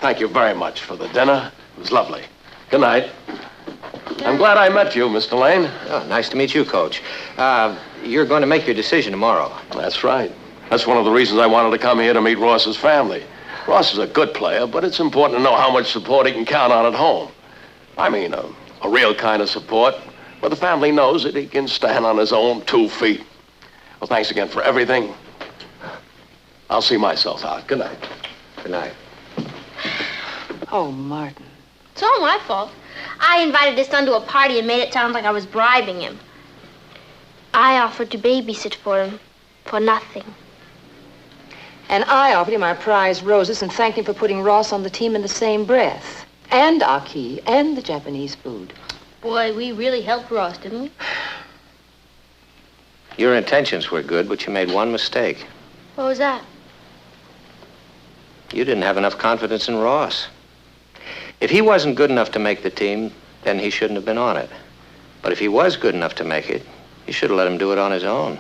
Thank you very much for the dinner. It was lovely. Good night. I'm glad I met you, Mr. Lane. Oh, nice to meet you, Coach. You're going to make your decision tomorrow. That's right. That's one of the reasons I wanted to come here to meet Ross's family. Ross is a good player, but it's important to know how much support he can count on at home. I mean, a real kind of support, where the family knows that he can stand on his own 2 feet. Well, thanks again for everything. I'll see myself out. Good night. Good night. Oh, Martin. It's all my fault. I invited his son to a party and made it sound like I was bribing him. I offered to babysit for him for nothing. And I offered him our prize roses and thanked him for putting Ross on the team in the same breath. And Aki, and the Japanese food. Boy, we really helped Ross, didn't we? Your intentions were good, but you made one mistake. What was that? You didn't have enough confidence in Ross. If he wasn't good enough to make the team, then he shouldn't have been on it. But if he was good enough to make it, you should have let him do it on his own.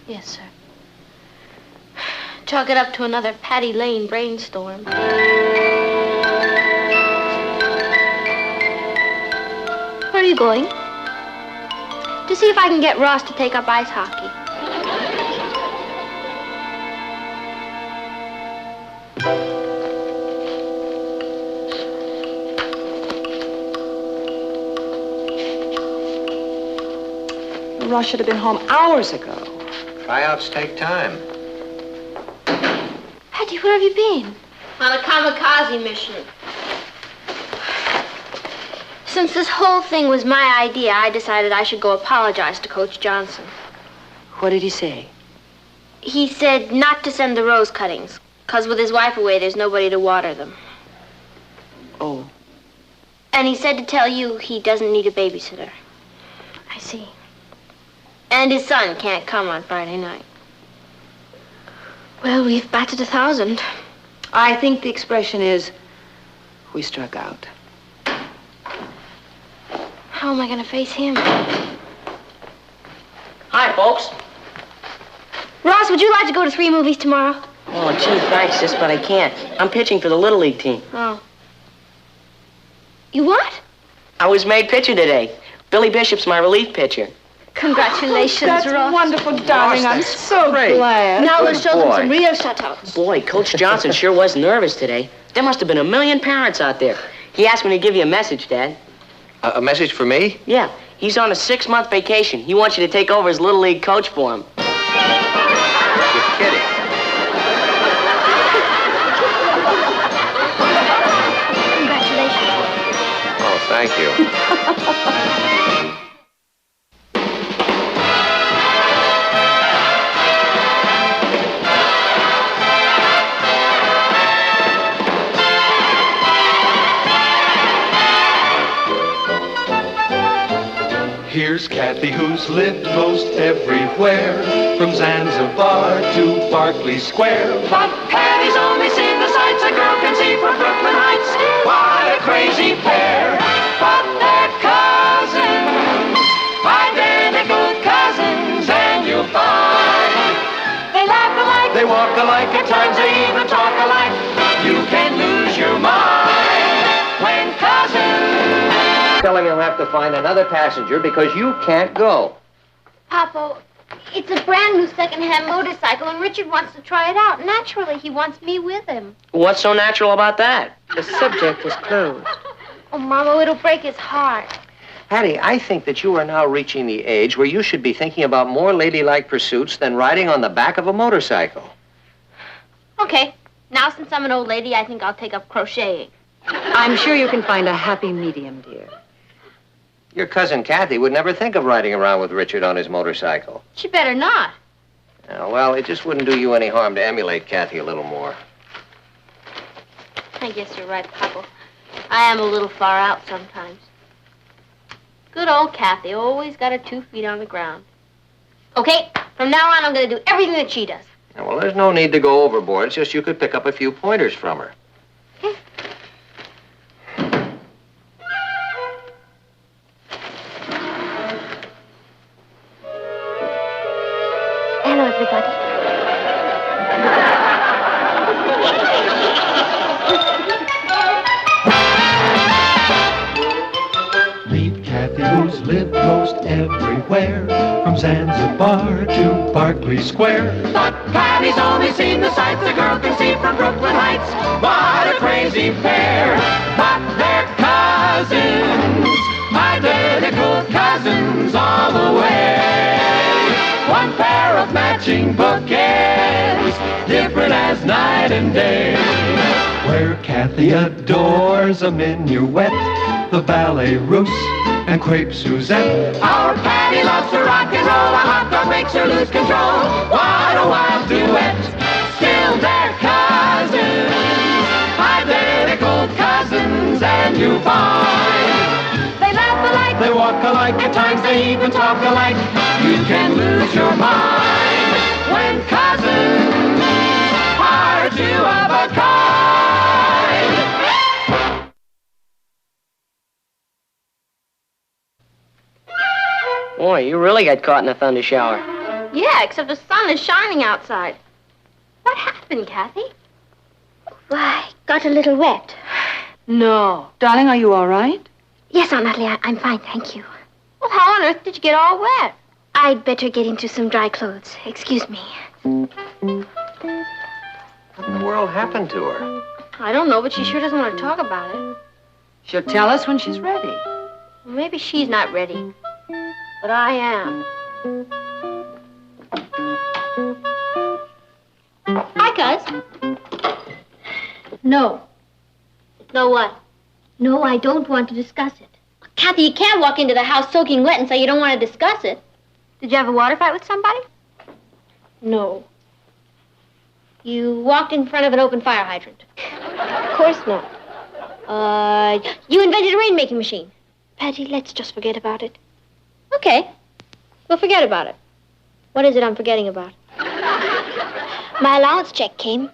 Yes, sir. Chalk it up to another Patty Lane brainstorm. Where are you going? To see if I can get Ross to take up ice hockey. Ross should have been home hours ago. Tryouts take time. Patty, where have you been? On a kamikaze mission. Since this whole thing was my idea, I decided I should go apologize to Coach Johnson. What did he say? He said not to send the rose cuttings, 'cause with his wife away, there's nobody to water them. Oh. And he said to tell you he doesn't need a babysitter. I see. And his son can't come on Friday night. Well, we've batted 1,000. I think the expression is, we struck out. How am I going to face him? Hi, folks. Ross, would you like to go to 3 movies tomorrow? Oh, gee, thanks, sis, but I can't. I'm pitching for the Little League team. Oh. You what? I was made pitcher today. Billy Bishop's my relief pitcher. Congratulations, That's Ross. wonderful, darling. I'm so glad. Now we'll show them boy. some real shutouts. Boy, Coach Johnson sure was nervous today. There must have been 1,000,000 parents out there. He asked me to give you a message, Dad. A message for me? Yeah, he's on a 6-month vacation. He wants you to take over as Little League coach for him. You're kidding. Here's Kathy, who's lived most everywhere, from Zanzibar to Berkeley Square. But Patty's only seen the sights a girl can see from Brooklyn Heights. What a crazy pair. But they're cousins, identical cousins, and you'll find they laugh alike, they walk alike, at times they even talk alike. You can lose your mind when cousins. Tell him he'll have to find another passenger because you can't go. Papa, it's a brand new second-hand motorcycle, and Richard wants to try it out. Naturally, he wants me with him. What's so natural about that? The subject is closed. Oh, Mama, it'll break his heart. Hattie, I think that you are now reaching the age where you should be thinking about more ladylike pursuits than riding on the back of a motorcycle. Okay, now since I'm an old lady, I think I'll take up crocheting. I'm sure you can find a happy medium, dear. Your cousin Kathy would never think of riding around with Richard on his motorcycle. She better not. Well, it just wouldn't do you any harm to emulate Kathy a little more. I guess you're right, Papa. I am a little far out sometimes. Good old Kathy, always got her 2 feet on the ground. Okay, from now on, I'm going to do everything that she does. Well, there's no need to go overboard. It's just you could pick up a few pointers from her. Hello, everybody. Meet Kathy, who's lived most everywhere, from Zanzibar to Berkeley Square. But Patty's only seen the sights a girl can see from Brooklyn Heights. What a crazy pair. But they're cousins, identical cousins all the way. One pair of matching bouquets, different as night and day. Where Kathy adores a minuet, the ballet russe, and crepe Suzette. Our Patty loves to rock and roll, a hot dog makes her lose control. What a wild duet, still they're cousins, identical cousins, and you find they laugh alike, they walk alike, at times they even talk alike. You can lose your mind when cousins are two of a kind. Boy, you really got caught in a thunder shower. Yeah, except the sun is shining outside. What happened, Kathy? Well, I got a little wet. No. Darling, are you all right? Yes, Aunt Natalie, I'm fine, thank you. Well, how on earth did you get all wet? I'd better get into some dry clothes. Excuse me. What in the world happened to her? I don't know, but she sure doesn't want to talk about it. She'll tell us when she's ready. Well, maybe she's not ready, but I am. Hi, Cuz. No. No what? No, I don't want to discuss it. Kathy, you can't walk into the house soaking wet and say you don't want to discuss it. Did you have a water fight with somebody? No. You walked in front of an open fire hydrant? Of course not. You invented a rainmaking machine? Patty, let's just forget about it. Okay. We'll forget about it. What is it I'm forgetting about? My allowance check came.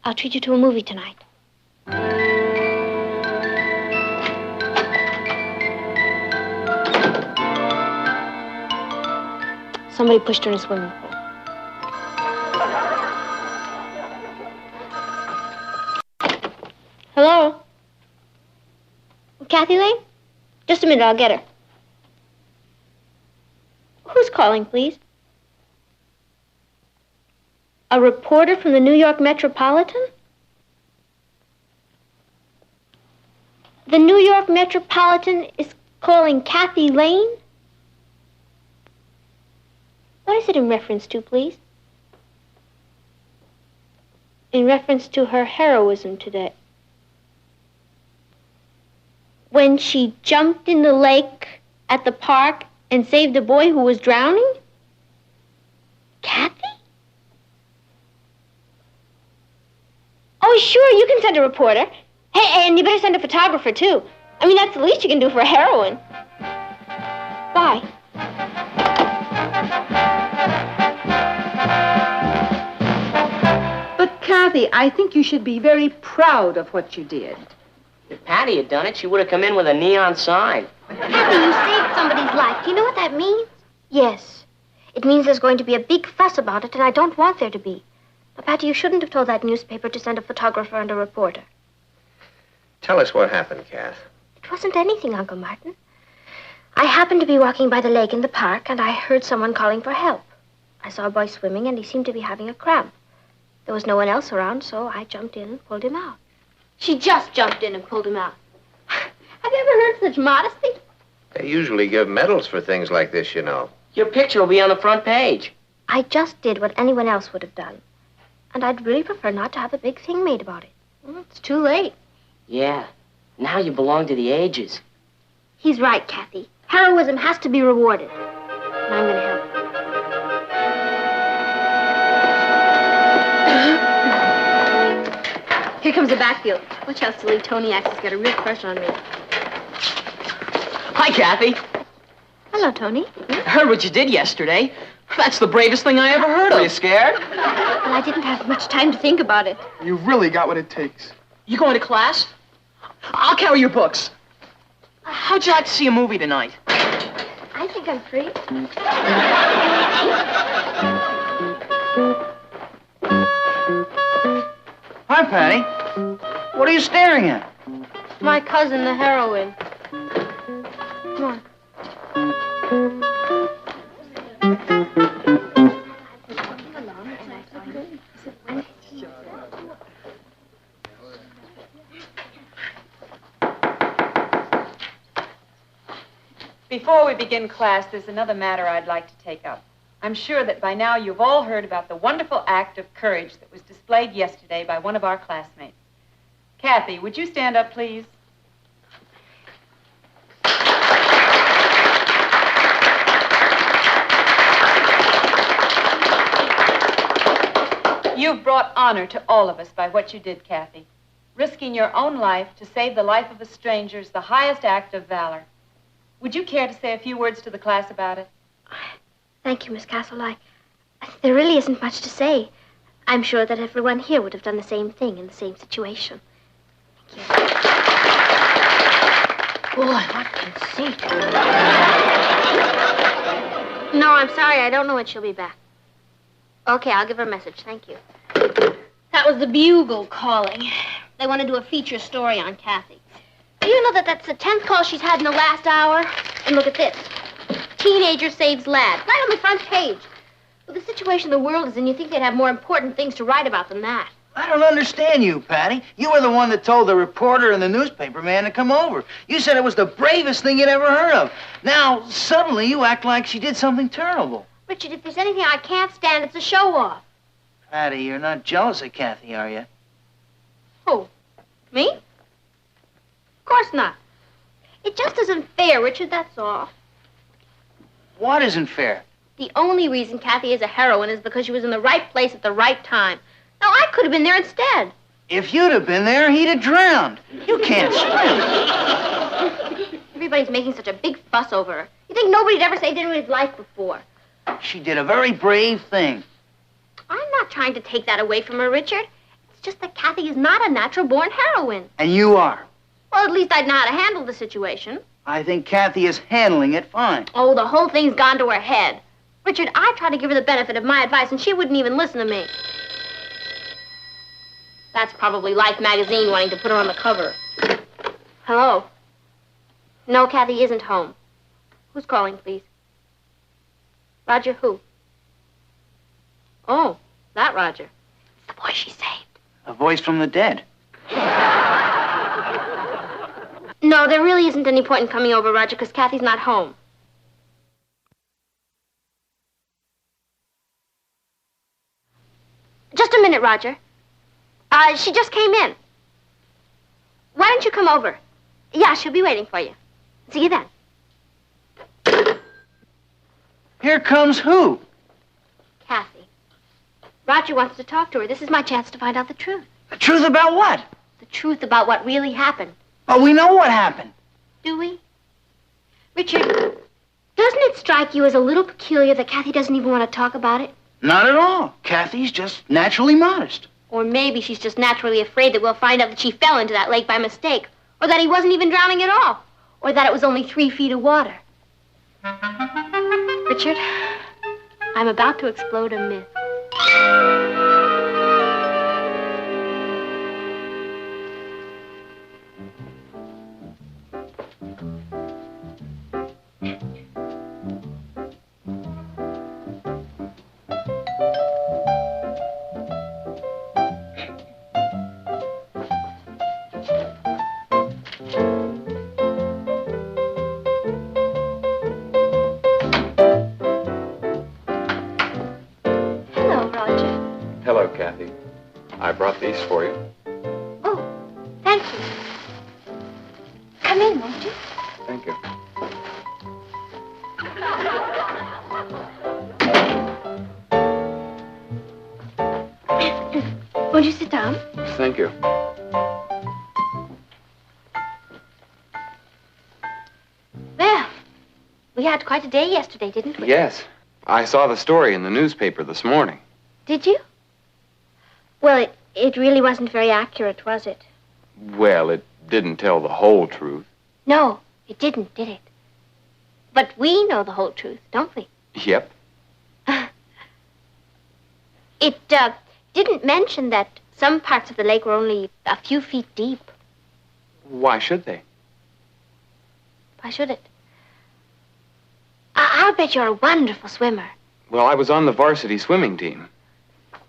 I'll treat you to a movie tonight. Somebody pushed her in a swimming pool. Hello? Kathy Lane? Just a minute, I'll get her. Who's calling, please? A reporter from the New York Metropolitan? The New York Metropolitan is calling Kathy Lane? What is it in reference to, please? In reference to her heroism today. When she jumped in the lake at the park and saved a boy who was drowning? Kathy? Oh, sure, you can send a reporter. Hey, and you better send a photographer, too. I mean, that's the least you can do for a heroine. Bye. But, Kathy, I think you should be very proud of what you did. If Patty had done it, she would have come in with a neon sign. Kathy, you saved somebody's life. Do you know what that means? Yes. It means there's going to be a big fuss about it, and I don't want there to be. Now, Patty, you shouldn't have told that newspaper to send a photographer and a reporter. Tell us what happened, Kath. It wasn't anything, Uncle Martin. I happened to be walking by the lake in the park, and I heard someone calling for help. I saw a boy swimming, and he seemed to be having a cramp. There was no one else around, so I jumped in and pulled him out. She just jumped in and pulled him out. Have you ever heard such modesty? They usually give medals for things like this, you know. Your picture will be on the front page. I just did what anyone else would have done. And I'd really prefer not to have a big thing made about it. It's too late. Yeah. Now you belong to the ages. He's right, Kathy. Heroism has to be rewarded. And I'm going to help. Here comes the backfield. Watch how silly Tony acts. He's got a real crush on me. Hi, Kathy. Hello, Tony. Heard what you did yesterday. That's the bravest thing I ever heard of. Are you scared? Well, I didn't have much time to think about it. You've really got what it takes. You going to class? I'll carry your books. How'd you like to see a movie tonight? I think I'm free. Hi, Patty. What are you staring at? My cousin, the heroine. Come on. Before we begin class, there's another matter I'd like to take up. I'm sure that by now you've all heard about the wonderful act of courage that was displayed yesterday by one of our classmates. Kathy, would you stand up, please? You've brought honor to all of us by what you did, Kathy. Risking your own life to save the life of a stranger is the highest act of valor. Would you care to say a few words to the class about it? Thank you, Miss Castle. There really isn't much to say. I'm sure that everyone here would have done the same thing in the same situation. Thank you. Boy, what conceit. No, I'm sorry. I don't know when she'll be back. Okay, I'll give her a message. Thank you. That was the Bugle calling. They want to do a feature story on Kathy. Do you know that that's the 10th call she's had in the last hour? And look at this. Teenager saves lad. Right on the front page. With the situation the world is in, you think they'd have more important things to write about than that. I don't understand you, Patty. You were the one that told the reporter and the newspaper man to come over. You said it was the bravest thing you'd ever heard of. Now, suddenly you act like she did something terrible. Richard, if there's anything I can't stand, it's a show-off. Patty, you're not jealous of Kathy, are you? Who? Me? Of course not. It just isn't fair, Richard, that's all. What isn't fair? The only reason Kathy is a heroine is because she was in the right place at the right time. Now, I could have been there instead. If you'd have been there, he'd have drowned. You can't swim. Everybody's making such a big fuss over her. You think nobody'd ever saved anybody's life before. She did a very brave thing. I'm not trying to take that away from her, Richard. It's just that Kathy is not a natural-born heroine. And you are. Well, at least I'd know how to handle the situation. I think Kathy is handling it fine. Oh, the whole thing's gone to her head. Richard, I tried to give her the benefit of my advice, and she wouldn't even listen to me. That's probably Life magazine wanting to put her on the cover. Hello? No, Kathy isn't home. Who's calling, please? Roger who? Oh, that Roger. It's the boy she saved. A voice from the dead. No, there really isn't any point in coming over, Roger, because Kathy's not home. Just a minute, Roger. She just came in. Why don't you come over? Yeah, she'll be waiting for you. See you then. Here comes who? Kathy. Roger wants to talk to her. This is my chance to find out the truth. The truth about what? The truth about what really happened. Oh, we know what happened. Do we? Richard, Doesn't it strike you as a little peculiar that Kathy doesn't even want to talk about it? Not at all. Kathy's just naturally modest. Or maybe she's just naturally afraid that we'll find out that she fell into that lake by mistake. Or that he wasn't even drowning at all. Or that it was only 3 feet of water. Richard, I'm about to explode a myth. Hello, Roger. Hello, Kathy. I brought these for you. Oh, thank you. Come in, won't you? Thank you. Won't you sit down? Thank you. Well, we had quite a day yesterday, didn't we? Yes. I saw the story in the newspaper this morning. Did you? Well, it really wasn't very accurate, was it? Well, it didn't tell the whole truth. No, it didn't, did it? But we know the whole truth, don't we? Yep. It didn't mention that some parts of the lake were only a few feet deep. Why should they? Why should it? I'll bet you're a wonderful swimmer. Well, I was on the varsity swimming team.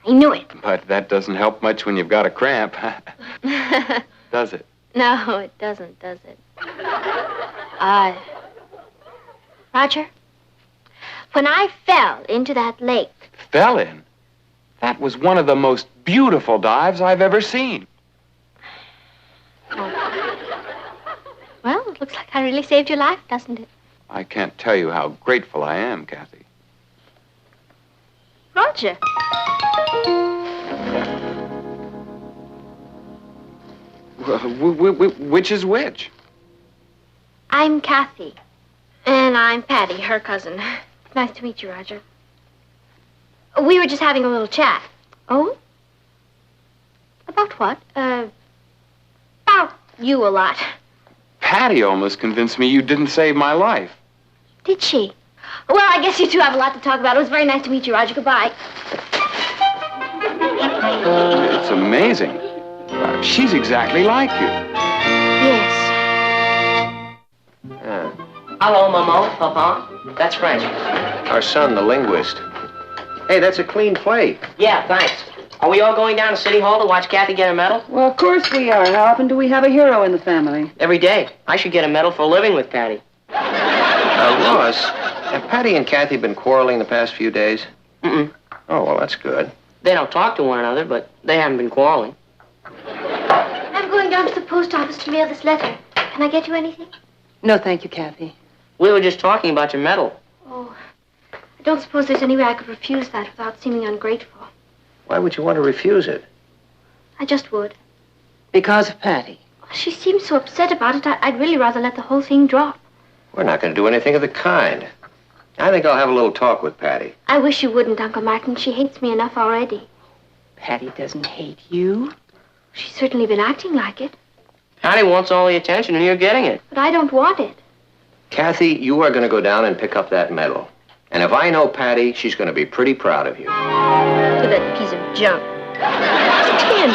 I knew it. But that doesn't help much when you've got a cramp. Does it? No, it doesn't, does it? Roger, when I fell into that lake... Fell in? That was one of the most beautiful dives I've ever seen. Oh. Well, it looks like I really saved your life, doesn't it? I can't tell you how grateful I am, Kathy. Roger. Which is which? I'm Kathy. And I'm Patty, her cousin. Nice to meet you, Roger. We were just having a little chat. Oh? About what? About you a lot. Patty almost convinced me you didn't save my life. Did she? Well, I guess you two have a lot to talk about. It was very nice to meet you, Roger. Goodbye. It's amazing. She's exactly like you. Yes. Hello, Maman, Papa. That's French. Our son, the linguist. Hey, that's a clean plate. Yeah, thanks. Are we all going down to City Hall to watch Kathy get a medal? Well, of course we are. How often do we have a hero in the family? Every day. I should get a medal for living with Patty. Lois, have Patty and Kathy been quarreling the past few days? Mm-mm. Oh, well, that's good. They don't talk to one another, but they haven't been quarreling. I'm going down to the post office to mail this letter. Can I get you anything? No, thank you, Kathy. We were just talking about your medal. Oh, I don't suppose there's any way I could refuse that without seeming ungrateful. Why would you want to refuse it? I just would. Because of Patty. She seems so upset about it, I'd really rather let the whole thing drop. We're not going to do anything of the kind. I think I'll have a little talk with Patty. I wish you wouldn't, Uncle Martin. She hates me enough already. Patty doesn't hate you. She's certainly been acting like it, Patty wants all the attention, and you're getting it. but I don't want it. Kathy, you are going to go down and pick up that medal. And if I know Patty, she's going to be pretty proud of you. Look at that piece of junk. It's tin.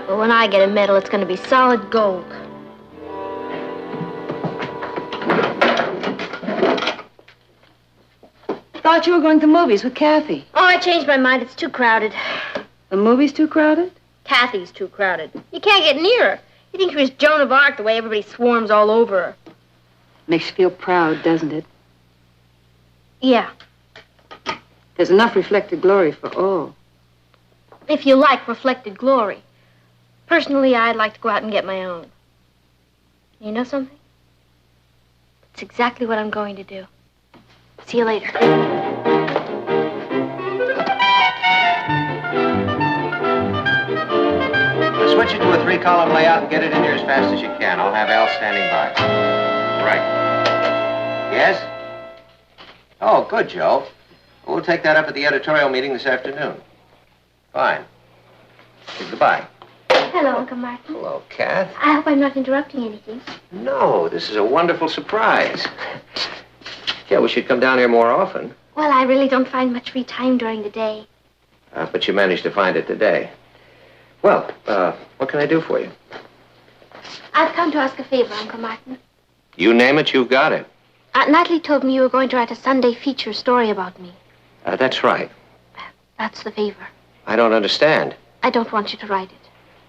But when I get a medal, it's going to be solid gold. Thought you were going to the movies with Kathy. Oh, I changed my mind. It's too crowded. The movie's too crowded? Kathy's too crowded. You can't get near her. You think she was Joan of Arc the way everybody swarms all over her. Makes you feel proud, doesn't it? Yeah. There's enough reflected glory for all. If you like reflected glory. Personally, I'd like to go out and get my own. You know something? It's exactly what I'm going to do. See you later. Switch it to a 3-column layout and get it in here as fast as you can. I'll have Al standing by. Right. Yes? Oh, good, Joe. We'll take that up at the editorial meeting this afternoon. Fine. Goodbye. Hello, Uncle Martin. Hello, Kath. I hope I'm not interrupting anything. No, this is a wonderful surprise. Yeah, we should come down here more often. Well, I really don't find much free time during the day. But you managed to find it today. Well, what can I do for you? I've come to ask a favor, Uncle Martin. You name it, you've got it. Natalie told me you were going to write a Sunday feature story about me. That's right. That's the favor. I don't understand. I don't want you to write it.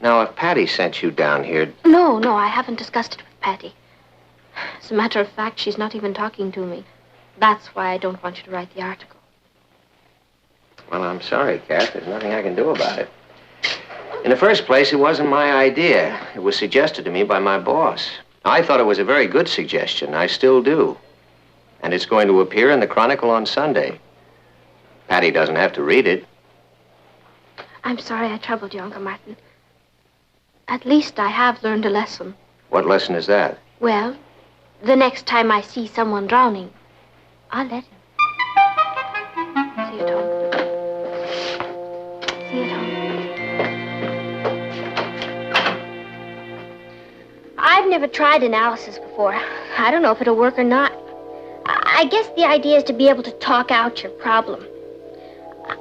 Now, if Patty sent you down here... No, I haven't discussed it with Patty. As a matter of fact, she's not even talking to me. That's why I don't want you to write the article. Well, I'm sorry, Kath. There's nothing I can do about it. In the first place, it wasn't my idea. It was suggested to me by my boss. I thought it was a very good suggestion. I still do. And it's going to appear in the Chronicle on Sunday. Patty doesn't have to read it. I'm sorry I troubled you, Uncle Martin. At least I have learned a lesson. What lesson is that? Well, the next time I see someone drowning, I'll let him. See you, Tom. See you, Tom. I've never tried analysis before. I don't know if it'll work or not. I guess the idea is to be able to talk out your problem.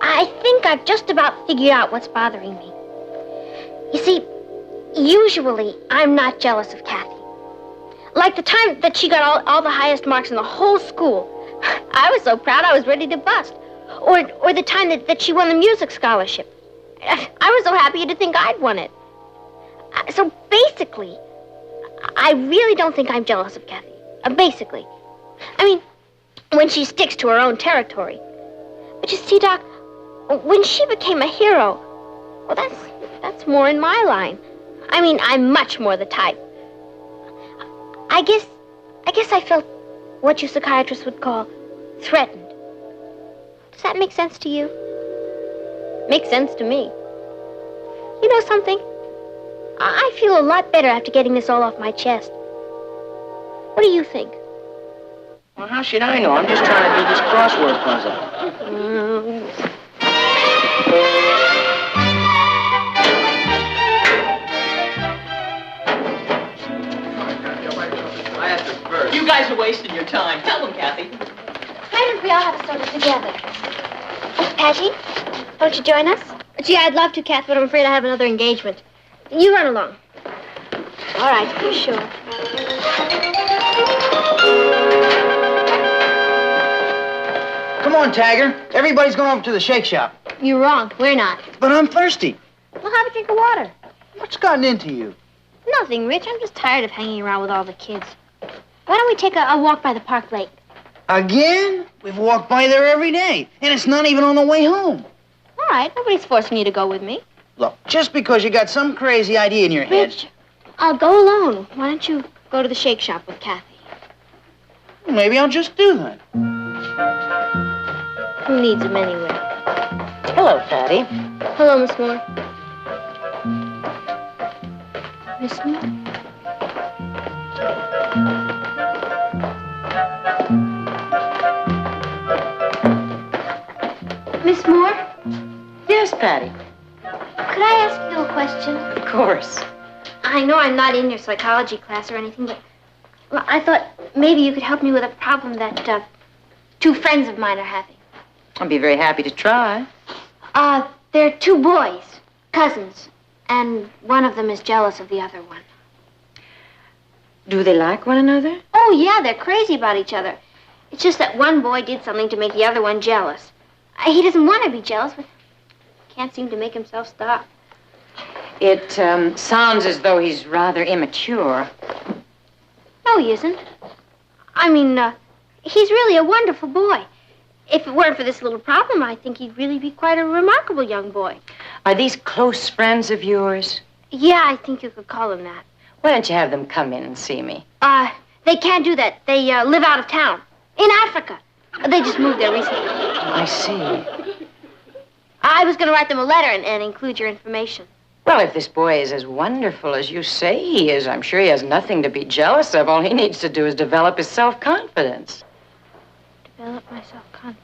I think I've just about figured out what's bothering me. You see, usually I'm not jealous of Kathy. Like the time that she got all the highest marks in the whole school. I was so proud I was ready to bust. Or the time that she won the music scholarship. I was so happy to think I'd won it. So basically, I really don't think I'm jealous of Kathy. Basically. I mean, when she sticks to her own territory. But you see, Doc, when she became a hero, well, that's more in my line. I mean, I'm much more the type. I guess I felt what you psychiatrists would call threatened. Does that make sense to you? Makes sense to me. You know something? I feel a lot better after getting this all off my chest. What do you think? Well, how should I know? I'm just trying to do this crossword puzzle. You guys are wasting your time. Tell them, Kathy. Why don't we all have a soda together? Patty, won't you join us? Gee, I'd love to, Kath, but I'm afraid I have another engagement. You run along. All right, for sure. Come on, Tagger. Everybody's going over to the shake shop. You're wrong. We're not. But I'm thirsty. Well, have a drink of water. What's gotten into you? Nothing, Rich. I'm just tired of hanging around with all the kids. Why don't we take a walk by the park lake? Again? We've walked by there every day, and it's not even on the way home. All right, nobody's forcing you to go with me. Look, just because you got some crazy idea in your head... Rich, I'll go alone. Why don't you go to the shake shop with Kathy? Maybe I'll just do that. Who needs him anyway? Hello, Patty. Hello, Miss Moore. Miss Moore? Miss Moore? Yes, Patty. Could I ask you a question? Of course. I know I'm not in your psychology class or anything, but well, I thought maybe you could help me with a problem that two friends of mine are having. I'll be very happy to try. They're two boys, cousins, and one of them is jealous of the other one. Do they like one another? Oh, yeah, they're crazy about each other. It's just that one boy did something to make the other one jealous. He doesn't want to be jealous, but can't seem to make himself stop. It sounds as though he's rather immature. No, he isn't. I mean, he's really a wonderful boy. If it weren't for this little problem, I think he'd really be quite a remarkable young boy. Are these close friends of yours? Yeah, I think you could call him that. Why don't you have them come in and see me? They can't do that. They live out of town. In Africa. They just moved there recently. I see. I was going to write them a letter and include your information. Well, if this boy is as wonderful as you say he is, I'm sure he has nothing to be jealous of. All he needs to do is develop his self-confidence. develop my self-confidence.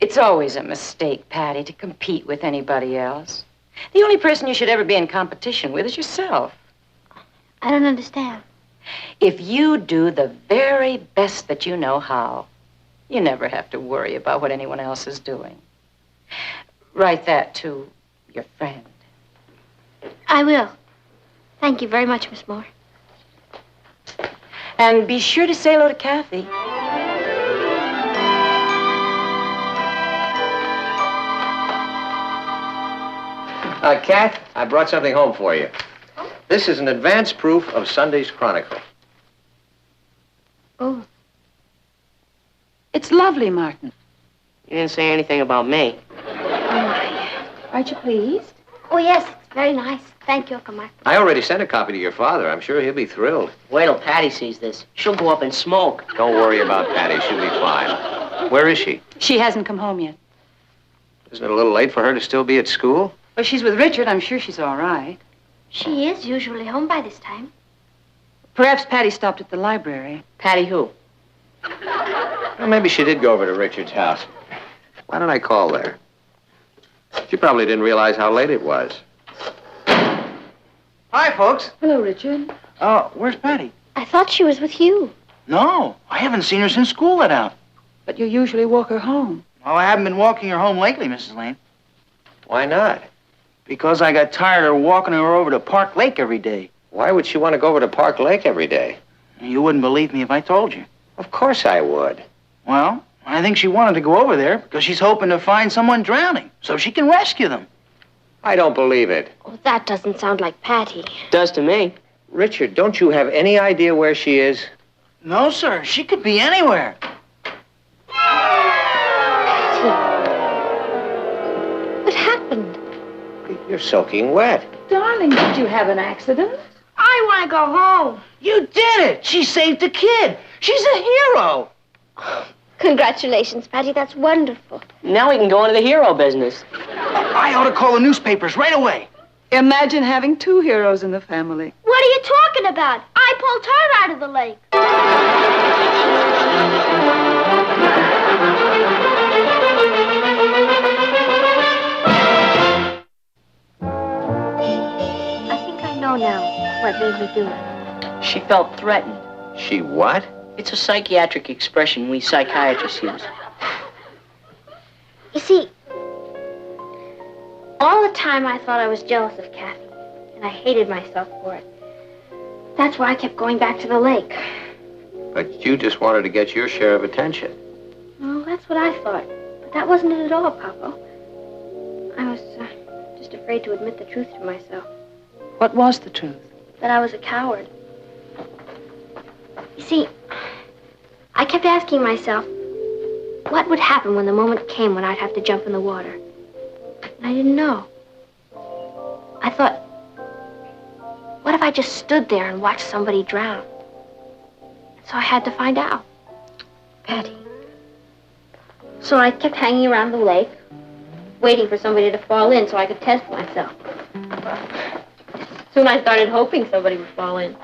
It's always a mistake, Patty, to compete with anybody else. The only person you should ever be in competition with is yourself. I don't understand. If you do the very best that you know how, you never have to worry about what anyone else is doing. Write that to your friend. I will. Thank you very much, Miss Moore. And be sure to say hello to Kathy. Kath, I brought something home for you. This is an advance proof of Sunday's Chronicle. Oh. It's lovely, Martin. You didn't say anything about me. Aren't you pleased? Oh, yes, it's very nice. Thank you, Uncle Martin. I already sent a copy to your father. I'm sure he'll be thrilled. Wait till Patty sees this. She'll go up and smoke. Don't worry about Patty. She'll be fine. Where is she? She hasn't come home yet. Isn't it a little late for her to still be at school? Well, she's with Richard. I'm sure she's all right. She is usually home by this time. Perhaps Patty stopped at the library. Patty who? Well, maybe she did go over to Richard's house. Why don't I call there? She probably didn't realize how late it was. Hi, folks. Hello, Richard. Where's Patty? I thought she was with you. No, I haven't seen her since school let out. But you usually walk her home. Well, I haven't been walking her home lately, Mrs. Lane. Why not? Because I got tired of walking her over to Park Lake every day. Why would she want to go over to Park Lake every day? You wouldn't believe me if I told you. Of course I would. Well, I think she wanted to go over there because she's hoping to find someone drowning so she can rescue them. I don't believe it. Oh, that doesn't sound like Patty. Does to me. Richard, don't you have any idea where she is? No, sir. She could be anywhere. What happened? You're soaking wet. Darling, did you have an accident? I want to go home. You did it! She saved a kid! She's a hero! Congratulations, Patty. That's wonderful. Now we can go into the hero business. I ought to call the newspapers right away. Imagine having two heroes in the family. What are you talking about? I pulled her out of the lake. I think I know now what made me do it. She felt threatened. She what? It's a psychiatric expression we psychiatrists use. You see, all the time I thought I was jealous of Kathy, and I hated myself for it. That's why I kept going back to the lake. But you just wanted to get your share of attention. Well, that's what I thought. But that wasn't it at all, Papa. I was just afraid to admit the truth to myself. What was the truth? That I was a coward. You see, I kept asking myself, what would happen when the moment came when I'd have to jump in the water? And I didn't know. I thought, what if I just stood there and watched somebody drown? So I had to find out. Patty. So I kept hanging around the lake, waiting for somebody to fall in so I could test myself. Soon I started hoping somebody would fall in.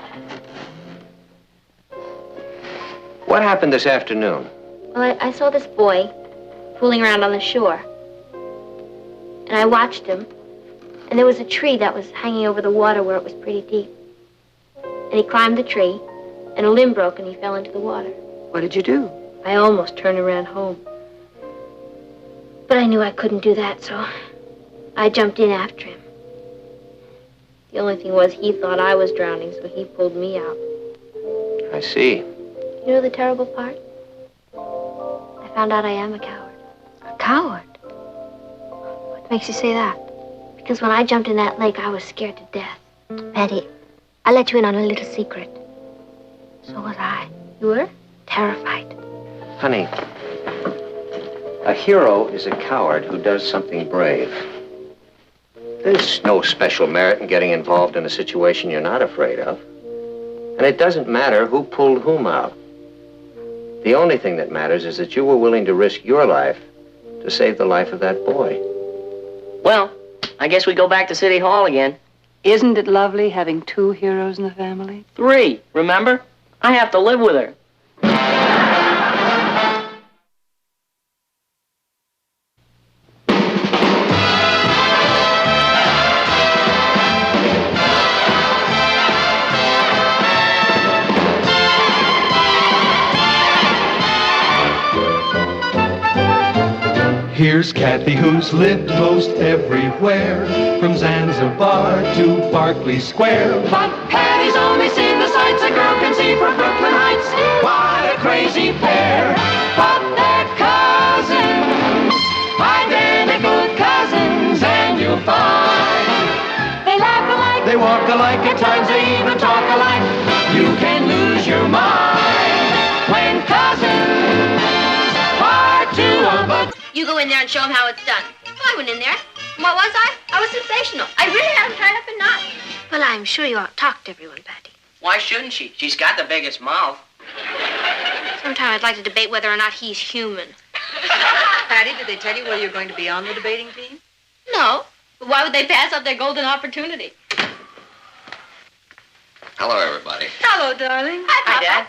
What happened this afternoon? Well, I saw this boy fooling around on the shore. And I watched him. And there was a tree that was hanging over the water where it was pretty deep. And he climbed the tree, and a limb broke, and he fell into the water. What did you do? I almost turned and ran home. But I knew I couldn't do that, so I jumped in after him. The only thing was he thought I was drowning, so he pulled me out. I see. You know the terrible part? I found out I am a coward. A coward? What makes you say that? Because when I jumped in that lake, I was scared to death. Patty, I let you in on a little secret. So was I. You were? Terrified. Honey, a hero is a coward who does something brave. There's no special merit in getting involved in a situation you're not afraid of. And it doesn't matter who pulled whom out. The only thing that matters is that you were willing to risk your life to save the life of that boy. Well, I guess we go back to City Hall again. Isn't it lovely having two heroes in the family? 3, remember? I have to live with her. Here's Kathy, who's lived most everywhere, from Zanzibar to Berkeley Square. But Patty's only seen the sights a girl can see from Brooklyn Heights. What a crazy pair, but they're cousins, identical cousins, and you'll find they laugh alike, They walk alike, at times they even talk alike. You can lose your mind when cousins are two of a... You go in there and show him how it's done. Well, I went in there. What was I? I was sensational. I really had him tied up in knots. Well, I'm sure you out-talked everyone, Patty. Why shouldn't she? She's got the biggest mouth. Sometime I'd like to debate whether or not he's human. Patty, did they tell you whether you're going to be on the debating team? No. But why would they pass up their golden opportunity? Hello, everybody. Hello, darling. Hi,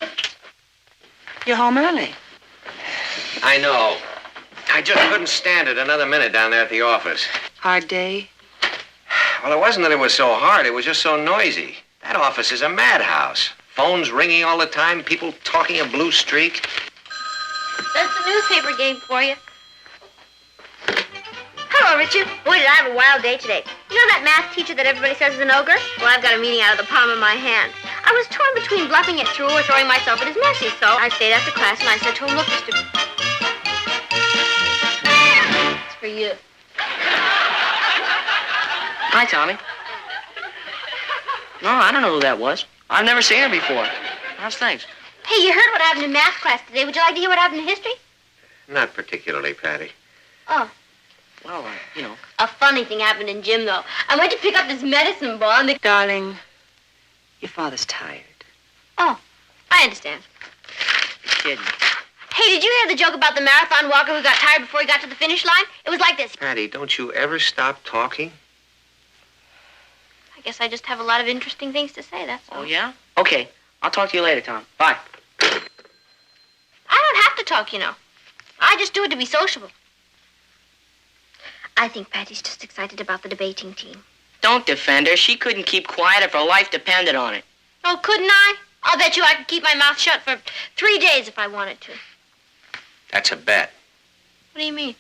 Papa. You're home early. I know. I just couldn't stand it another minute down there at the office. Hard day? Well, it wasn't that it was so hard. It was just so noisy. That office is a madhouse. Phones ringing all the time, people talking a blue streak. That's the newspaper game for you. Hello, Richard. Boy, did I have a wild day today. You know that math teacher that everybody says is an ogre? Well, I've got a meeting out of the palm of my hand. I was torn between bluffing it through or throwing myself at his mercy, so I stayed after class and I said to him, look, Mr. It's for you. Hi, Tommy. No, I don't know who that was. I've never seen her before. How's things? Hey, you heard what happened in math class today. Would you like to hear what happened in history? Not particularly, Patty. Oh. Well, you know. A funny thing happened in gym, though. I went to pick up this medicine ball and the... Darling, your father's tired. Oh, I understand. You're kidding. Hey, did you hear the joke about the marathon walker who got tired before he got to the finish line? It was like this. Patty, don't you ever stop talking? I guess I just have a lot of interesting things to say, that's all. Oh, yeah? Okay. I'll talk to you later, Tom. Bye. I don't have to talk, you know. I just do it to be sociable. I think Patty's just excited about the debating team. Don't defend her. She couldn't keep quiet if her life depended on it. Oh, couldn't I? I'll bet you I could keep my mouth shut for 3 days if I wanted to. That's a bet. What do you mean?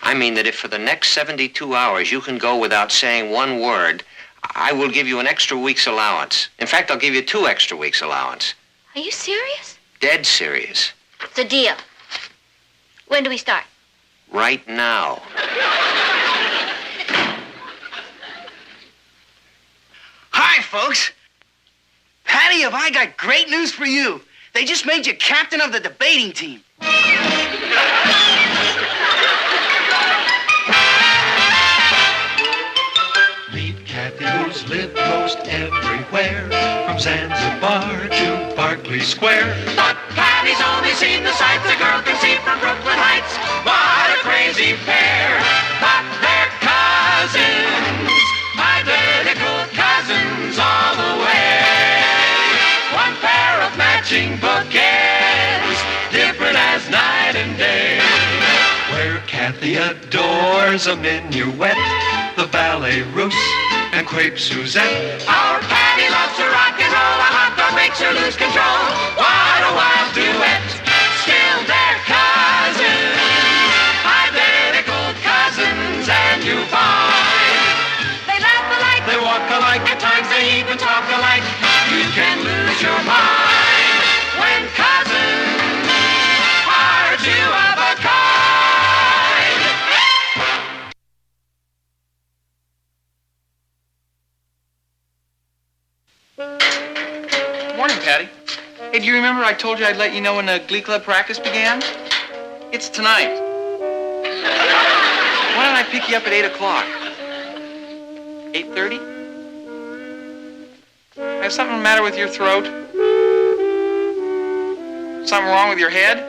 I mean that if for the next 72 hours you can go without saying one word, I will give you an extra week's allowance. In fact, I'll give you 2 extra weeks' allowance. Are you serious? Dead serious. It's a deal. When do we start? Right now. Hi, folks. Patty, have I got great news for you. They just made you captain of the debating team. Meet Kathy, who's lived most everywhere, from Zanzibar to Berkeley Square. But Patty's only seen the sights a girl can see from Brooklyn Heights. What a crazy pair, but they're cousins, identical cousins all the way. One pair of matching bookends, different as night and day. Where Kathy adores a minuet, the ballet russe, and crepe Suzette. Our Patty loves to rock and roll, a hot dog makes her lose control. What a wild duet, still they're cousins, identical cousins, and you find they laugh alike, They walk alike, at times they even talk alike. You can lose your mind when cousins are two of a kind. Morning, Patty. Hey, do you remember I told you I'd let you know when the Glee Club practice began? It's tonight. Why don't I pick you up at 8 o'clock? 8:30? Has something the matter with your throat? Something wrong with your head?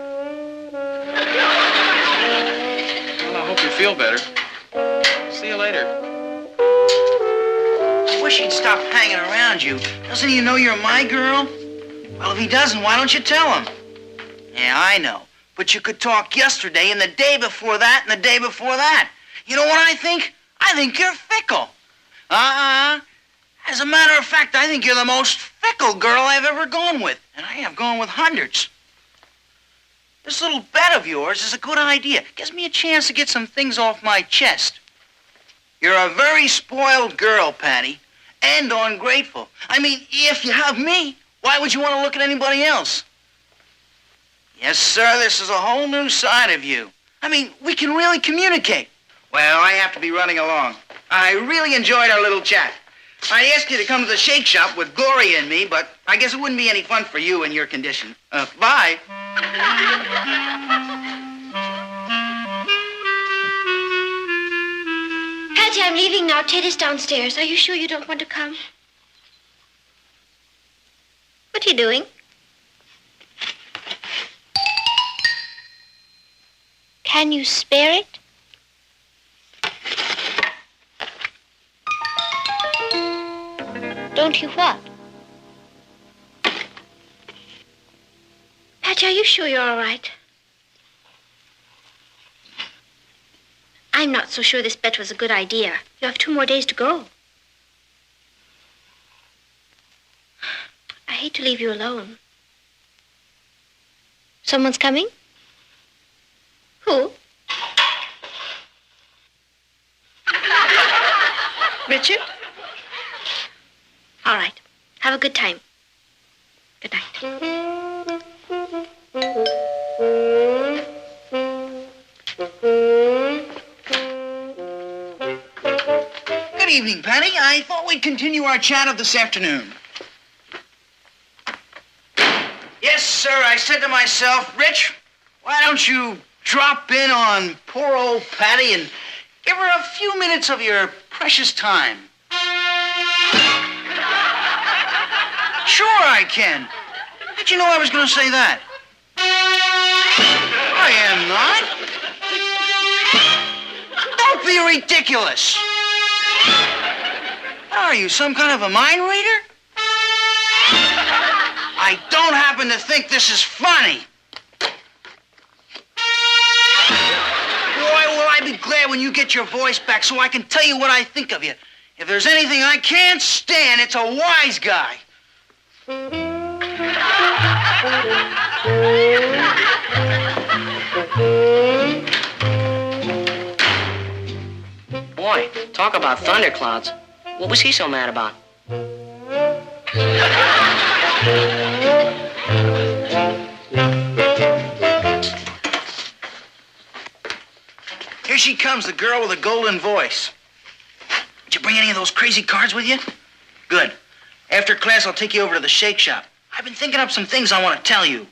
Well, I hope you feel better. See you later. I wish he'd stop hanging around you. Doesn't he know you're my girl? Well, if he doesn't, why don't you tell him? Yeah, I know. But you could talk yesterday and the day before that and the day before that. You know what I think? I think you're fickle. As a matter of fact, I think you're the most fickle girl I've ever gone with. And I have gone with hundreds. This little bet of yours is a good idea. Gives me a chance to get some things off my chest. You're a very spoiled girl, Patty, and ungrateful. I mean, if you have me, why would you want to look at anybody else? Yes, sir, this is a whole new side of you. I mean, we can really communicate. Well, I have to be running along. I really enjoyed our little chat. I asked you to come to the shake shop with Gloria and me, but I guess it wouldn't be any fun for you in your condition. Bye. Patty, I'm leaving now. Ted is downstairs. Are you sure you don't want to come? What are you doing? Can you spare it? Don't you what? Patty, are you sure you're all right? I'm not so sure this bet was a good idea. You have 2 more days to go. I hate to leave you alone. Someone's coming? Who? Richard? All right. Have a good time. Good night. Good evening, Patty. I thought we'd continue our chat of this afternoon. Yes, sir, I said to myself, Rich, why don't you drop in on poor old Patty and give her a few minutes of your precious time? Sure I can. Did you know I was going to say that? I am not. Don't be ridiculous. Are you, some kind of a mind reader? I don't happen to think this is funny. Boy, will I be glad when you get your voice back so I can tell you what I think of you. If there's anything I can't stand, it's a wise guy. Boy, talk about thunderclouds. What was he so mad about? Here she comes, the girl with the golden voice. Did you bring any of those crazy cards with you? Good. After class, I'll take you over to the shake shop. I've been thinking up some things I want to tell you.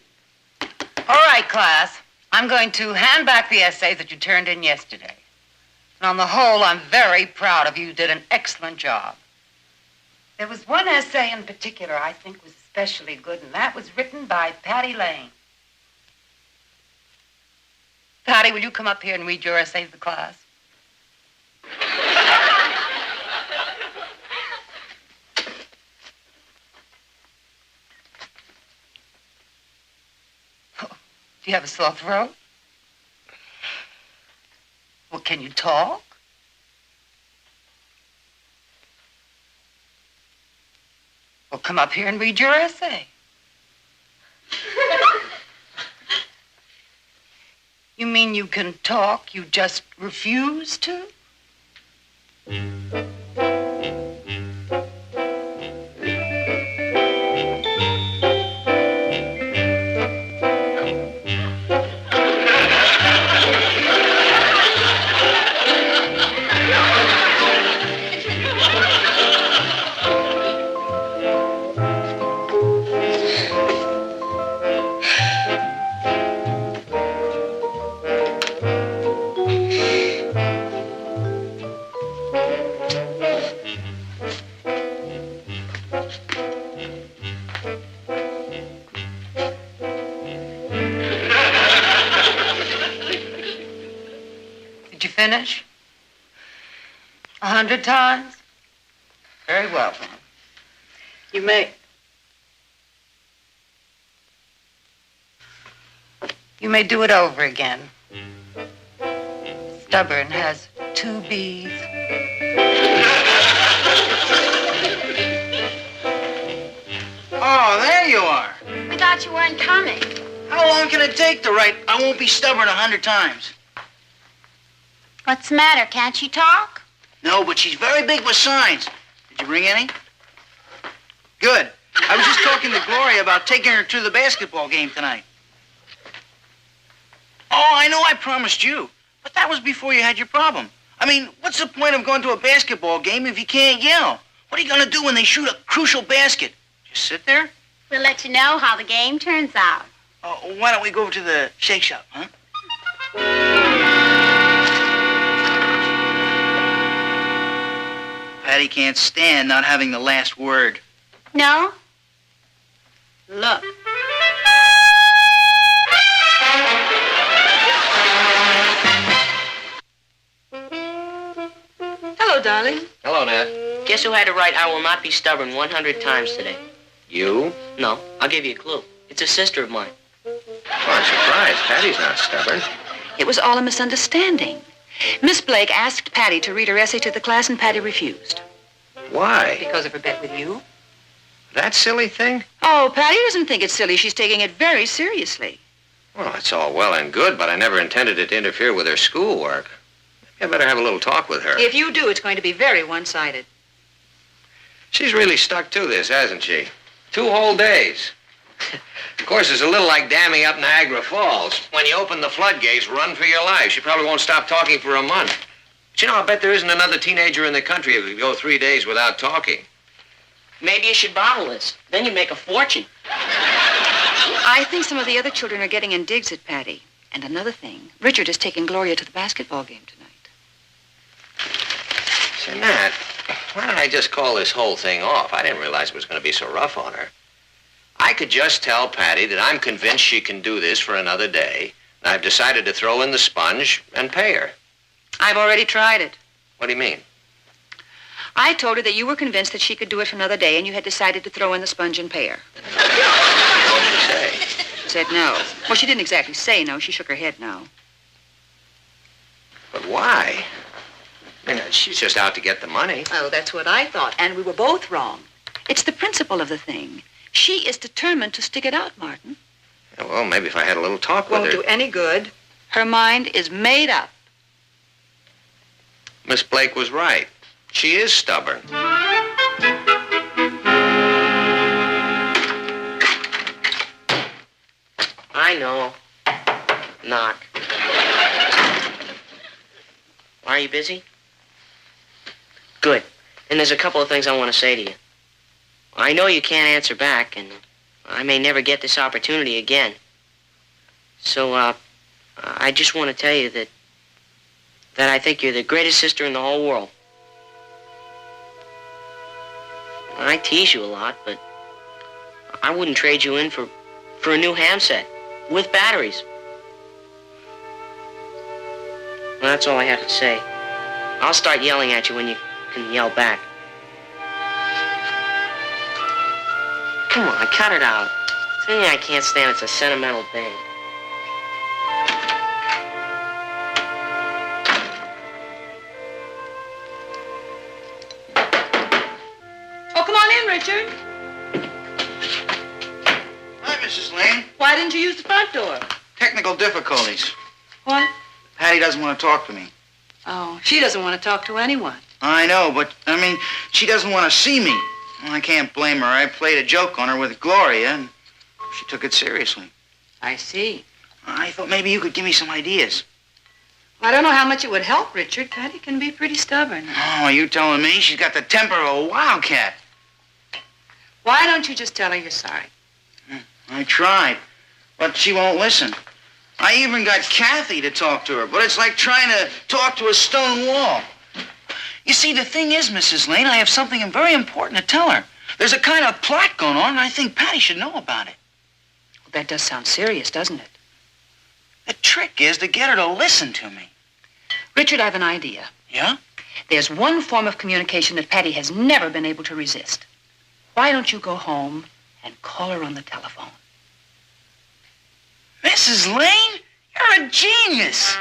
All right, class. I'm going to hand back the essays that you turned in yesterday. And on the whole, I'm very proud of you. You did an excellent job. There was one essay in particular I think was especially good, and that was written by Patty Lane. Patty, will you come up here and read your essay to the class? Do you have a sore throat? Well, can you talk? Well, come up here and read your essay. You mean you can talk, you just refuse to? Finish? 100 times? Very well, then. You may do it over again. Stubborn has 2 B's. Oh, there you are. We thought you weren't coming. How long can it take to write I won't be stubborn 100 times? What's the matter? Can't she talk? No, but she's very big with signs. Did you bring any? Good. I was just talking to Gloria about taking her to the basketball game tonight. Oh, I know I promised you, but that was before you had your problem. I mean, what's the point of going to a basketball game if you can't yell? What are you going to do when they shoot a crucial basket? Just sit there? We'll let you know how the game turns out. Why don't we go over to the shake shop, huh? Patty can't stand not having the last word. No? Look. Hello, darling. Hello, Ned. Guess who had to write I will not be stubborn 100 times today? You? No, I'll give you a clue. It's a sister of mine. Oh, I'm surprised. Patty's not stubborn. It was all a misunderstanding. Miss Blake asked Patty to read her essay to the class, and Patty refused. Why? Because of her bet with you. That silly thing? Oh, Patty doesn't think it's silly. She's taking it very seriously. Well, it's all well and good, but I never intended it to interfere with her schoolwork. Maybe I better have a little talk with her. If you do, it's going to be very one-sided. She's really stuck to this, hasn't she? 2 whole days. Of course, it's a little like damming up Niagara Falls. When you open the floodgates, run for your life. She probably won't stop talking for a month. But you know, I bet there isn't another teenager in the country who could go 3 days without talking. Maybe you should bottle this. Then you'd make a fortune. I think some of the other children are getting in digs at Patty. And another thing, Richard is taking Gloria to the basketball game tonight. Say, Nat, why don't I just call this whole thing off? I didn't realize it was going to be so rough on her. I could just tell Patty that I'm convinced she can do this for another day. And I've decided to throw in the sponge and pay her. I've already tried it. What do you mean? I told her that you were convinced that she could do it for another day, and you had decided to throw in the sponge and pay her. What did she say? She said no. Well, she didn't exactly say no. She shook her head no. But why? I mean, she's just out to get the money. Oh, that's what I thought, and we were both wrong. It's the principle of the thing. She is determined to stick it out, Martin. Yeah, well, maybe if I had a little talk with her. Won't do any good. Her mind is made up. Miss Blake was right. She is stubborn. I know. Knock. Are you busy? Good. And there's a couple of things I want to say to you. I know you can't answer back, and I may never get this opportunity again. So, I just want to tell you that I think you're the greatest sister in the whole world. I tease you a lot, but I wouldn't trade you in for a new ham set with batteries. Well, that's all I have to say. I'll start yelling at you when you can yell back. Come on, cut it out. It's anything I can't stand. It's a sentimental thing. Oh, come on in, Richard. Hi, Mrs. Lane. Why didn't you use the front door? Technical difficulties. What? Patty doesn't want to talk to me. Oh, she doesn't want to talk to anyone. I know, but, I mean, she doesn't want to see me. Well, I can't blame her. I played a joke on her with Gloria, and she took it seriously. I see. I thought maybe you could give me some ideas. I don't know how much it would help, Richard. Patty can be pretty stubborn. Oh, you telling me? She's got the temper of a wildcat. Why don't you just tell her you're sorry? I tried, but she won't listen. I even got Kathy to talk to her, but it's like trying to talk to a stone wall. You see, the thing is, Mrs. Lane, I have something very important to tell her. There's a kind of plot going on, and I think Patty should know about it. Well, that does sound serious, doesn't it? The trick is to get her to listen to me. Richard, I have an idea. Yeah? There's one form of communication that Patty has never been able to resist. Why don't you go home and call her on the telephone? Mrs. Lane, you're a genius.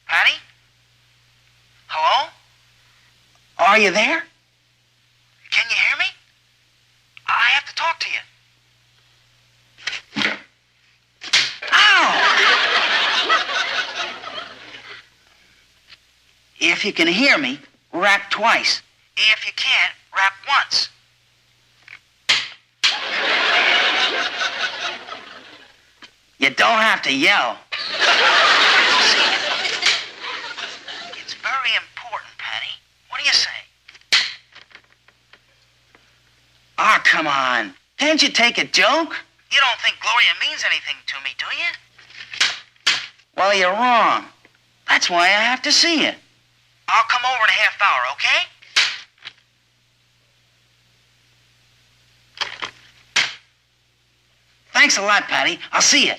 Patty? Hello? Are you there? Can you hear If you can hear me, rap twice. If you can't, rap once. You don't have to yell. It's very important, Patty. What do you say? Oh, come on. Can't you take a joke? You don't think Gloria means anything to me, do you? Well, you're wrong. That's why I have to see you. I'll come over in a half hour, okay? Thanks a lot, Patty. I'll see you.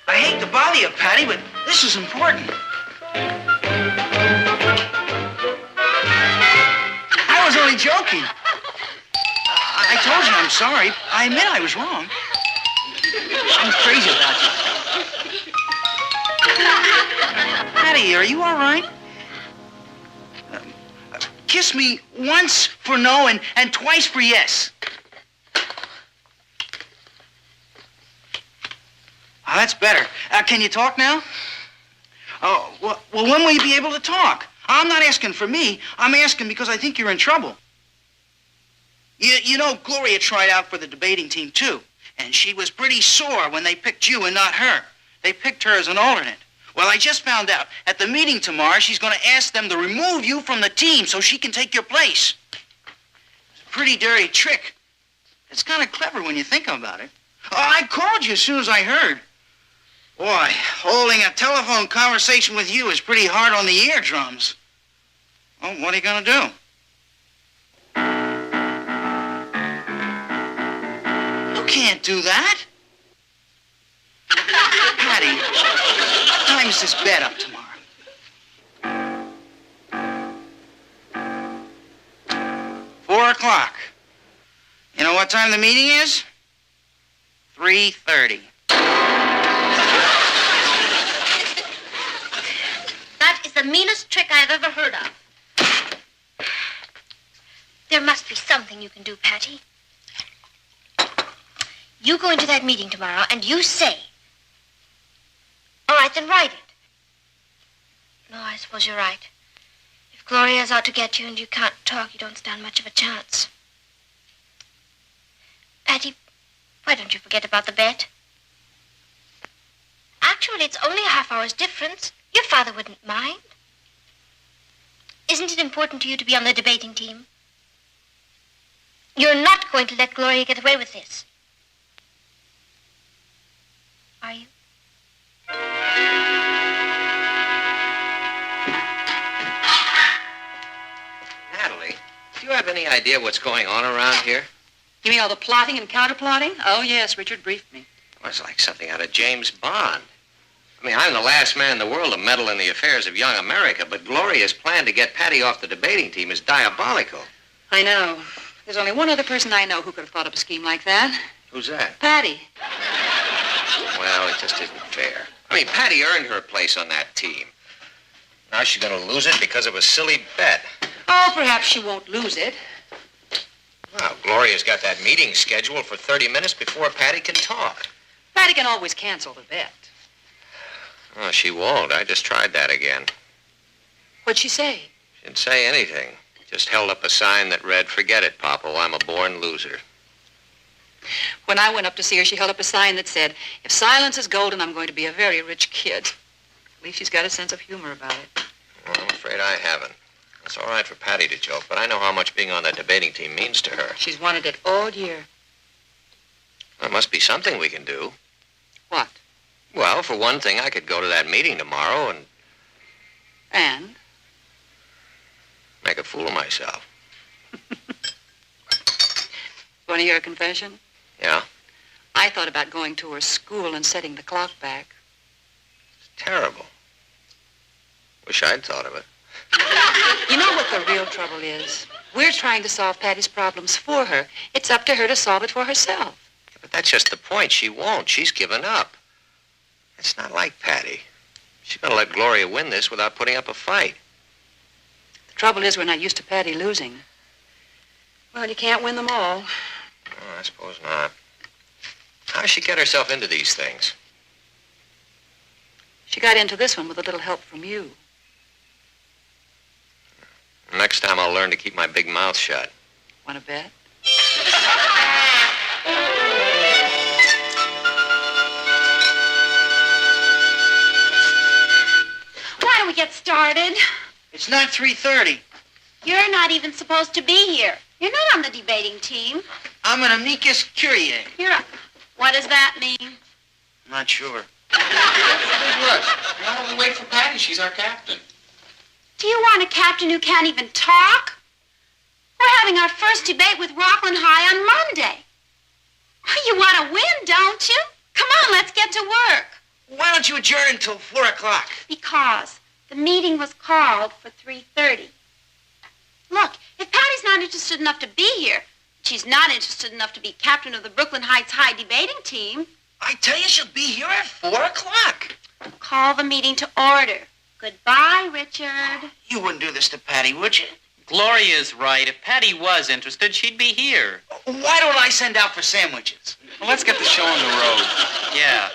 I hate to bother you, Patty, but this is important. I was only joking. I told you I'm sorry. I admit I was wrong. I'm crazy about you. Patty, are you all right? Kiss me once for no and twice for yes. Oh, that's better. Can you talk now? Oh, well, when will you be able to talk? I'm not asking for me. I'm asking because I think you're in trouble. You know, Gloria tried out for the debating team, too. And she was pretty sore when they picked you and not her. They picked her as an alternate. Well, I just found out. At the meeting tomorrow, she's going to ask them to remove you from the team so she can take your place. It's a pretty dirty trick. It's kind of clever when you think about it. Oh, I called you as soon as I heard. Boy, holding a telephone conversation with you is pretty hard on the eardrums. Well, what are you going to do? You can't do that. Patty, what time is this bed up tomorrow? 4 o'clock. You know what time the meeting is? 3:30. That is the meanest trick I've ever heard of. There must be something you can do, Patty. You go into that meeting tomorrow and you say. All right, then write it. No, I suppose you're right. If Gloria's out to get you and you can't talk, you don't stand much of a chance. Patty, why don't you forget about the bet? Actually, it's only a half hour's difference. Your father wouldn't mind. Isn't it important to you to be on the debating team? You're not going to let Gloria get away with this. Are you? Natalie, do you have any idea what's going on around here? You mean all the plotting and counterplotting? Oh, yes, Richard briefed me. Well, it's like something out of James Bond. I mean, I'm the last man in the world to meddle in the affairs of young America, but Gloria's plan to get Patty off the debating team is diabolical. I know. There's only one other person I know who could have thought up a scheme like that. Who's that? Patty. Well, it just isn't fair. I mean, Patty earned her place on that team. Now she's going to lose it because of a silly bet. Oh, perhaps she won't lose it. Well, Gloria's got that meeting scheduled for 30 minutes before Patty can talk. Patty can always cancel the bet. Oh, she won't. I just tried that again. What'd she say? She didn't say anything. Just held up a sign that read, "Forget it, Popple. I'm a born loser." When I went up to see her, she held up a sign that said, "If silence is golden, I'm going to be a very rich kid." At least she's got a sense of humor about it. Well, I'm afraid I haven't. It's all right for Patty to joke, but I know how much being on that debating team means to her. She's wanted it all year. There must be something we can do. What? Well, for one thing, I could go to that meeting tomorrow and And? make a fool of myself. Want to hear a confession? Yeah? I thought about going to her school and setting the clock back. It's terrible. Wish I'd thought of it. You know what the real trouble is? We're trying to solve Patty's problems for her. It's up to her to solve it for herself. But that's just the point. She won't. She's given up. It's not like Patty. She's going to let Gloria win this without putting up a fight. The trouble is we're not used to Patty losing. Well, you can't win them all. Oh, I suppose not. How does she get herself into these things? She got into this one with a little help from you. Next time I'll learn to keep my big mouth shut. Want to bet? Why don't we get started? It's not 3:30. You're not even supposed to be here. You're not on the debating team. I'm an amicus curiae. What does that mean? I'm not sure. Why don't we wait for Patty? She's our captain. Do you want a captain who can't even talk? We're having our first debate with Rockland High on Monday. You want to win, don't you? Come on, let's get to work. Why don't you adjourn until 4 o'clock? Because the meeting was called for 3:30. Look, if Patty's not interested enough to be here, she's not interested enough to be captain of the Brooklyn Heights High debating team. I tell you, she'll be here at 4 o'clock. Call the meeting to order. Goodbye, Richard. You wouldn't do this to Patty, would you? Gloria's right. If Patty was interested, she'd be here. Why don't I send out for sandwiches? Well, let's get the show on the road. Yeah.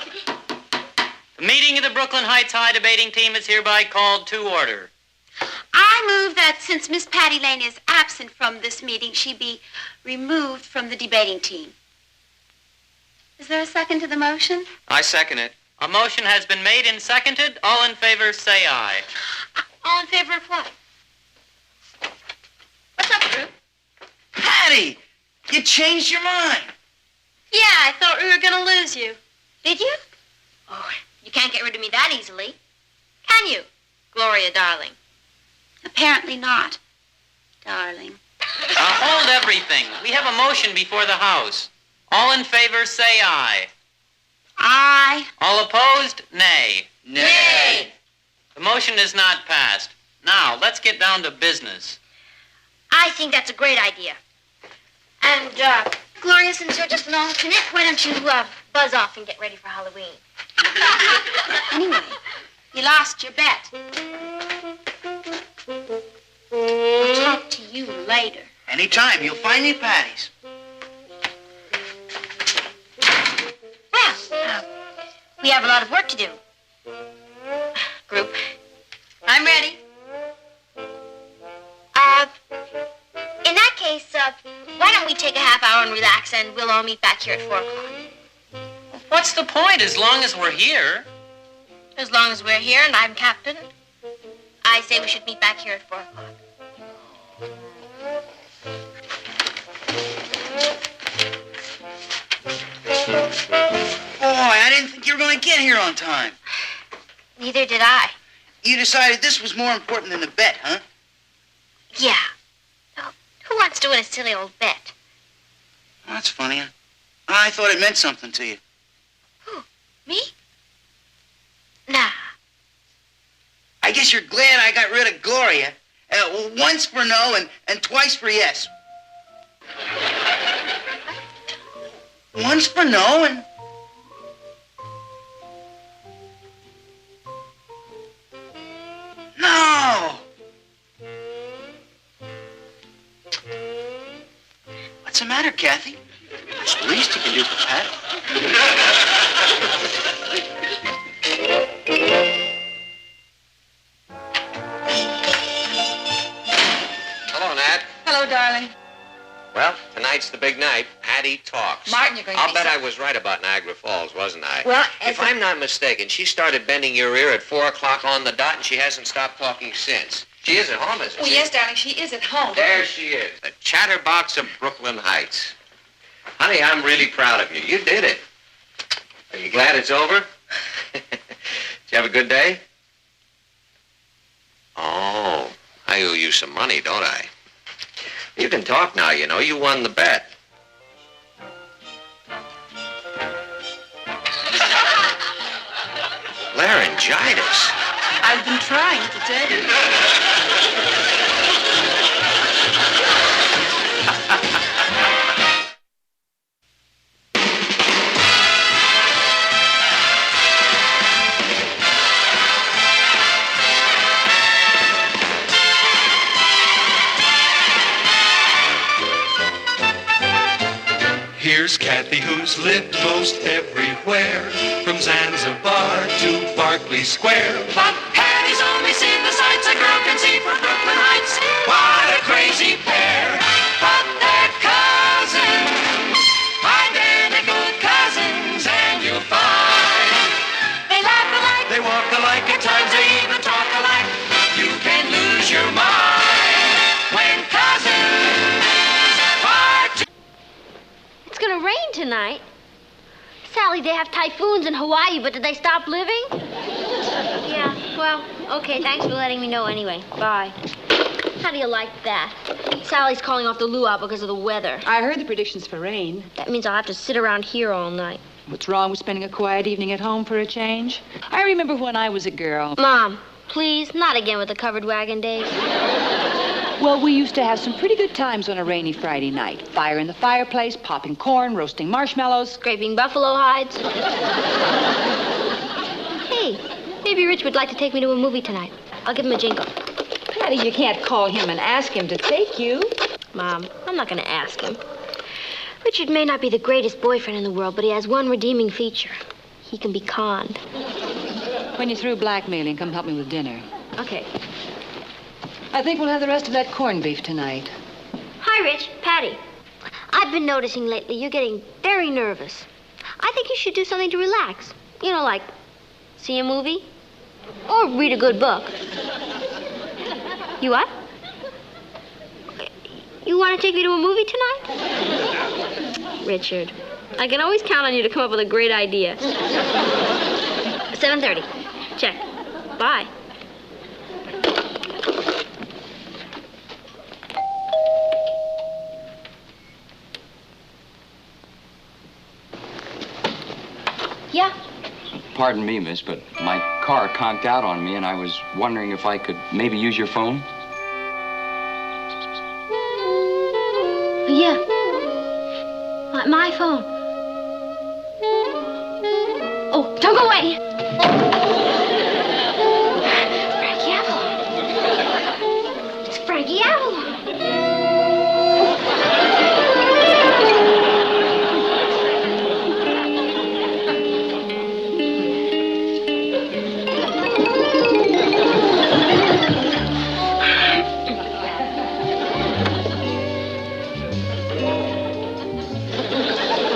The meeting of the Brooklyn Heights High debating team is hereby called to order. I move that since Miss Patty Lane is absent from this meeting, she be removed from the debating team. Is there a second to the motion? I second it. A motion has been made and seconded. All in favor, say aye. All in favor of what? What's up, group? Patty, you changed your mind. Yeah, I thought we were going to lose you. Did you? Oh, you can't get rid of me that easily. Can you, Gloria, darling? Apparently not, darling. Hold everything. We have a motion before the House. All in favor, say aye. Aye. All opposed, nay. Nay. The motion is not passed. Now, let's get down to business. I think that's a great idea. And, Gloria, since you're just an alternate, why don't you, buzz off and get ready for Halloween? Anyway, you lost your bet. I'll talk to you later. Anytime, you'll find me at Patty's. Well, we have a lot of work to do. Group, I'm ready. In that case, why don't we take a half hour and relax, and we'll all meet back here at 4 o'clock. What's the point as long as we're here? As long as we're here and I'm captain, I say we should meet back here at 4 o'clock. Boy, I didn't think you were going to get here on time. Neither did I. You decided this was more important than the bet, huh? Yeah. Oh, who wants to win a silly old bet? Well, that's funny. I thought it meant something to you. Who? Me? Nah. I guess you're glad I got rid of Gloria. Once for no and twice for yes. Once for no and... No! What's the matter, Kathy? That's the least you can do for Patty. Hello, Nat. Hello, darling. Well, tonight's the big night. Patty talks. Martin, you're going to I'll be bet so- I was right about Niagara Falls, wasn't I? Well, if I'm not mistaken, she started bending your ear at 4 o'clock on the dot, and she hasn't stopped talking since. She is at home, isn't Oh, she? yes, darling, she is at home. There she is, the chatterbox of Brooklyn Heights. Honey, I'm really proud of you. You did it. Are you glad it's over? Did you have a good day? Oh, I owe you some money, don't I? You can talk now, you know. You won the bet. Laryngitis. I've been trying to tell you. Here's Kathy, who's lived most everywhere, from Zanzibar to Berkeley Square. But Patty's only seen the sights a girl can see from Brooklyn Heights. What a crazy pair! But they're cousins, identical cousins, and you'll find they laugh alike, They walk alike, at times they even talk alike. You can lose your mind when cousins are two. It's gonna rain tonight. Sally, they have typhoons in Hawaii, but did they stop living? Yeah, well, okay, thanks for letting me know anyway. Bye. How do you like that? Sally's calling off the luau because of the weather. I heard the predictions for rain. That means I'll have to sit around here all night. What's wrong with spending a quiet evening at home for a change? I remember when I was a girl. Mom, please, not again with the covered wagon days. Well, we used to have some pretty good times on a rainy Friday night. Fire in the fireplace, popping corn, roasting marshmallows. Scraping buffalo hides. Hey, maybe Rich would like to take me to a movie tonight. I'll give him a jingle. Patty, you can't call him and ask him to take you. Mom, I'm not going to ask him. Richard may not be the greatest boyfriend in the world, but he has one redeeming feature. He can be conned. When you're through blackmailing, come help me with dinner. Okay. I think we'll have the rest of that corned beef tonight. Hi, Rich. Patty. I've been noticing lately you're getting very nervous. I think you should do something to relax. You know, like see a movie or read a good book. You what? You want to take me to a movie tonight? Richard, I can always count on you to come up with a great idea. 7:30. Check. Bye. Yeah. Pardon me, miss, but my car conked out on me, and I was wondering if I could maybe use your phone. Yeah. My phone. Oh, don't go away. Frankie Avalon. It's Frankie Avalon.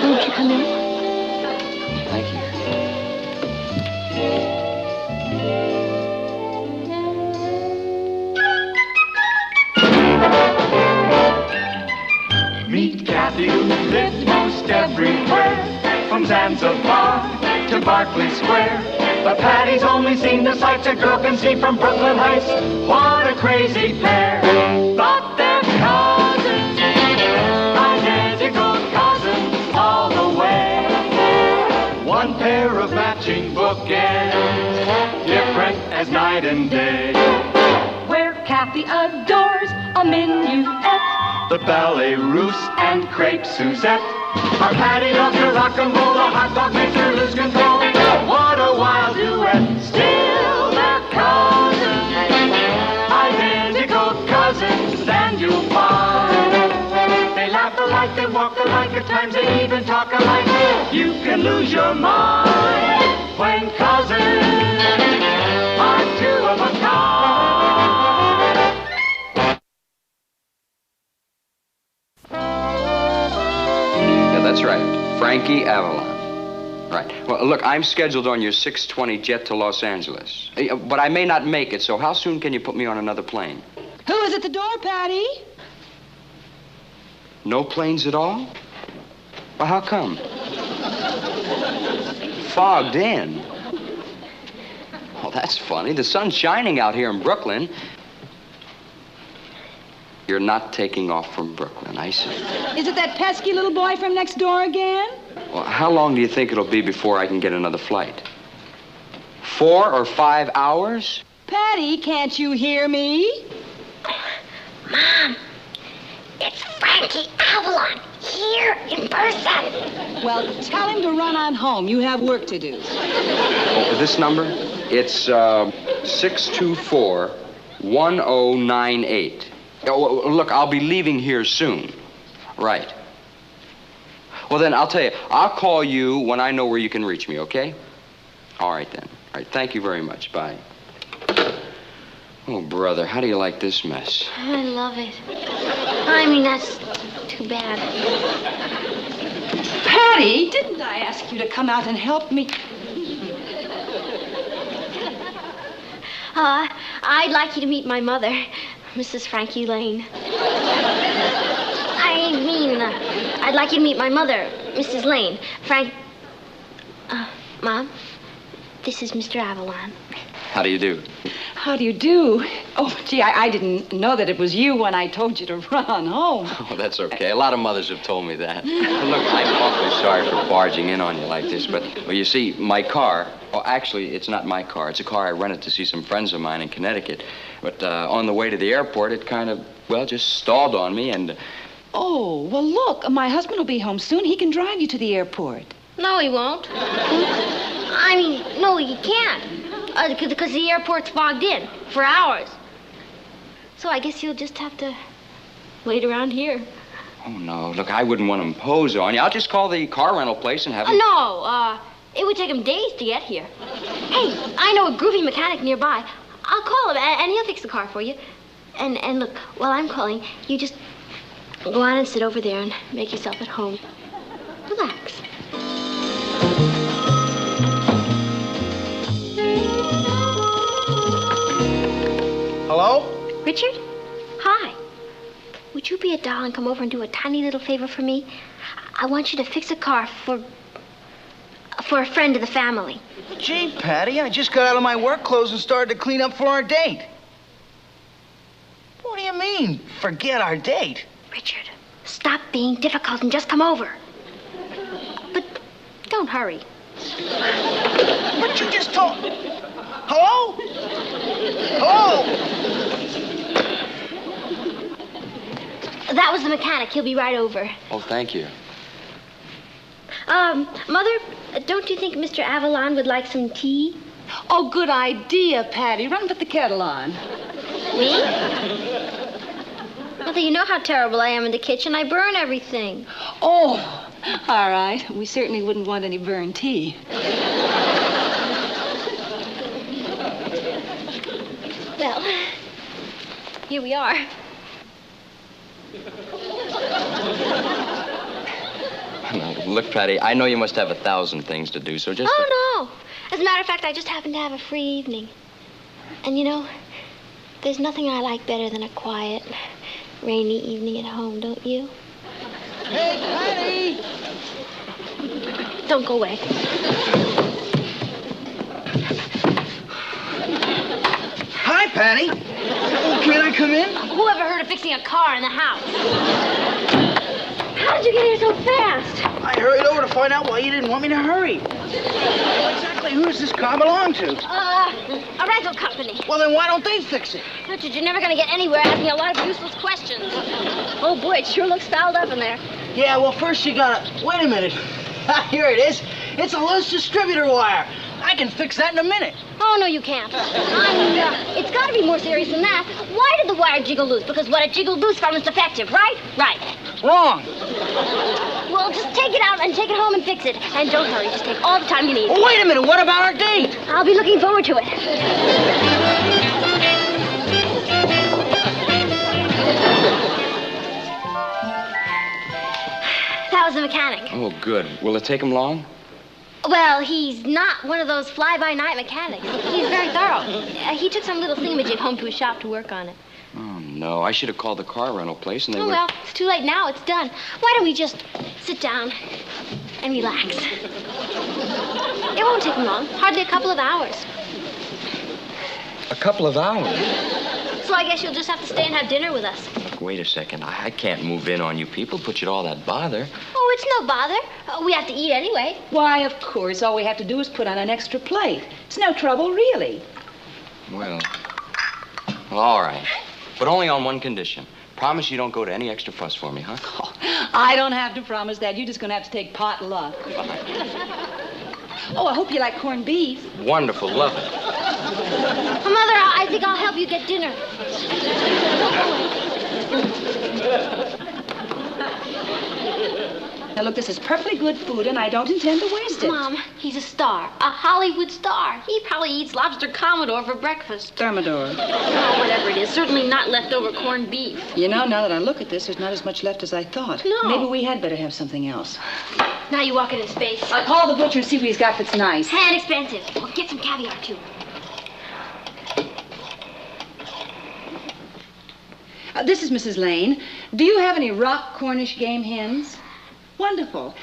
Won't you come in? Thank you. Meet Kathy, who lived most everywhere, from Zanzibar to Berkeley Square. But Patty's only seen the sights a girl can see from Brooklyn Heights. What a crazy pair! But they're cousins, identical cousins all the way. One pair of matching bookends, different as night and day. Where Kathy adores a minuet, The ballet russe and crepe Suzette. Our Patty loves her rock and roll, the hot dog makes her lose control. What a wild duet! Still they're cousins, identical cousins, and you'll find they laugh alike, they walk alike, at times they even talk alike. You can lose your mind when cousins are two of a kind. Yeah, that's right. Frankie Avalon. Right. Well, look, I'm scheduled on your 6:20 jet to Los Angeles. But I may not make it, so how soon can you put me on another plane? Who is at the door, Patty? No planes at all? Well, how come? Fogged in. Well, that's funny. The sun's shining out here in Brooklyn. You're not taking off from Brooklyn, I see. Is it that pesky little boy from next door again? Well, how long do you think it'll be before I can get another flight? 4 or 5 hours? Patty, can't you hear me? Mom, it's Frankie Avalon here in person. Well, tell him to run on home. You have work to do. Oh, this number? It's 624-1098. Oh, look, I'll be leaving here soon. Right. Well, then, I'll tell you. I'll call you when I know where you can reach me, okay? All right, then. All right, thank you very much. Bye. Oh, brother, how do you like this mess? I love it. I mean, that's too bad. Patty, didn't I ask you to come out and help me? I'd like you to meet my mother, Mrs. Frankie Lane. I'd like you to meet my mother, Mrs. Lane. Mom, this is Mr. Avalon. How do you do? How do you do? Oh, gee, I didn't know that it was you when I told you to run home. Oh, that's okay. A lot of mothers have told me that. Look, I'm awfully sorry for barging in on you like this, but, well, you see, my car, well, actually, it's not my car. It's a car I rented to see some friends of mine in Connecticut. But on the way to the airport, it kind of, well, just stalled on me and... Oh, well, look, my husband will be home soon. He can drive you to the airport. No, he won't. I mean, no, he can't. Because the airport's fogged in for hours. So I guess you'll just have to wait around here. Oh, no. Look, I wouldn't want to impose on you. I'll just call the car rental place and have him... No, it would take him days to get here. Hey, I know a groovy mechanic nearby. I'll call him, and he'll fix the car for you. And look, while I'm calling, you just go on and sit over there and make yourself at home. Relax. Hello? Richard? Hi. Would you be a doll and come over and do a tiny little favor for me? I want you to fix a car for a friend of the family. Gee, Patty, I just got out of my work clothes and started to clean up for our date. What do you mean, forget our date? Richard, stop being difficult and just come over. But don't hurry. But you just told... Hello? Hello? That was the mechanic. He'll be right over. Oh, thank you. Mother, don't you think Mr. Avalon would like some tea? Oh, good idea, Patty. Run and put the kettle on. Me? Mother, you know how terrible I am in the kitchen. I burn everything. Oh, all right. We certainly wouldn't want any burned tea. Well, here we are. Now, look, Patty, I know you must have 1,000 things to do, so just... Oh, no. As a matter of fact, I just happen to have a free evening. And, you know, there's nothing I like better than a quiet, rainy evening at home, don't you? Hey, Patty! Don't go away. Hi, Patty. Oh, can I come in? Whoever heard of fixing a car in the house? How did you get here so fast? I hurried over to find out why you didn't want me to hurry. Well, exactly who does this car belong to? A rental company. Well, then why don't they fix it? Richard, you're never going to get anywhere asking a lot of useless questions. Oh, boy, it sure looks fouled up in there. Yeah, well, first you gotta... Wait a minute. Here it is. It's a loose distributor wire. I can fix that in a minute. Oh, no, you can't. It's got to be more serious than that. Why did the wire jiggle loose? Because what it jiggled loose from is defective, right? Right. Wrong. Well, just take it out and take it home and fix it. And don't hurry. Just take all the time you need. Oh, wait a minute. What about our date? I'll be looking forward to it. That was the mechanic. Oh, good. Will it take him long? Well, he's not one of those fly-by-night mechanics. He's very thorough. He took some little thingamajig home to his shop to work on it. Oh, no. I should have called the car rental place and they Oh, would... well, it's too late now. It's done. Why don't we just sit down and relax? It won't take him long. Hardly a couple of hours. A couple of hours? So I guess you'll just have to stay and have dinner with us. Look, wait a second. I can't move in on you people, put you to all that bother. Oh, it's no bother. We have to eat anyway. Why, of course. All we have to do is put on an extra plate. It's no trouble, really. Well, all right. But only on one condition. Promise you don't go to any extra fuss for me, huh? Oh, I don't have to promise that. You're just going to have to take pot luck. Oh, I hope you like corned beef. Wonderful. Love it. Mother, I think I'll help you get dinner. Now, look, this is perfectly good food, and I don't intend to waste it. Mom, he's a star. A Hollywood star. He probably eats lobster Commodore for breakfast. Thermidor. Oh, whatever it is. Certainly not leftover corned beef. You know, now that I look at this, there's not as much left as I thought. No. Maybe we had better have something else. Now you walk in his face. I'll call the butcher and see what he's got that's nice. And expensive. Well, get some caviar, too. This is Mrs. Lane. Do you have any rock Cornish game hens? Wonderful.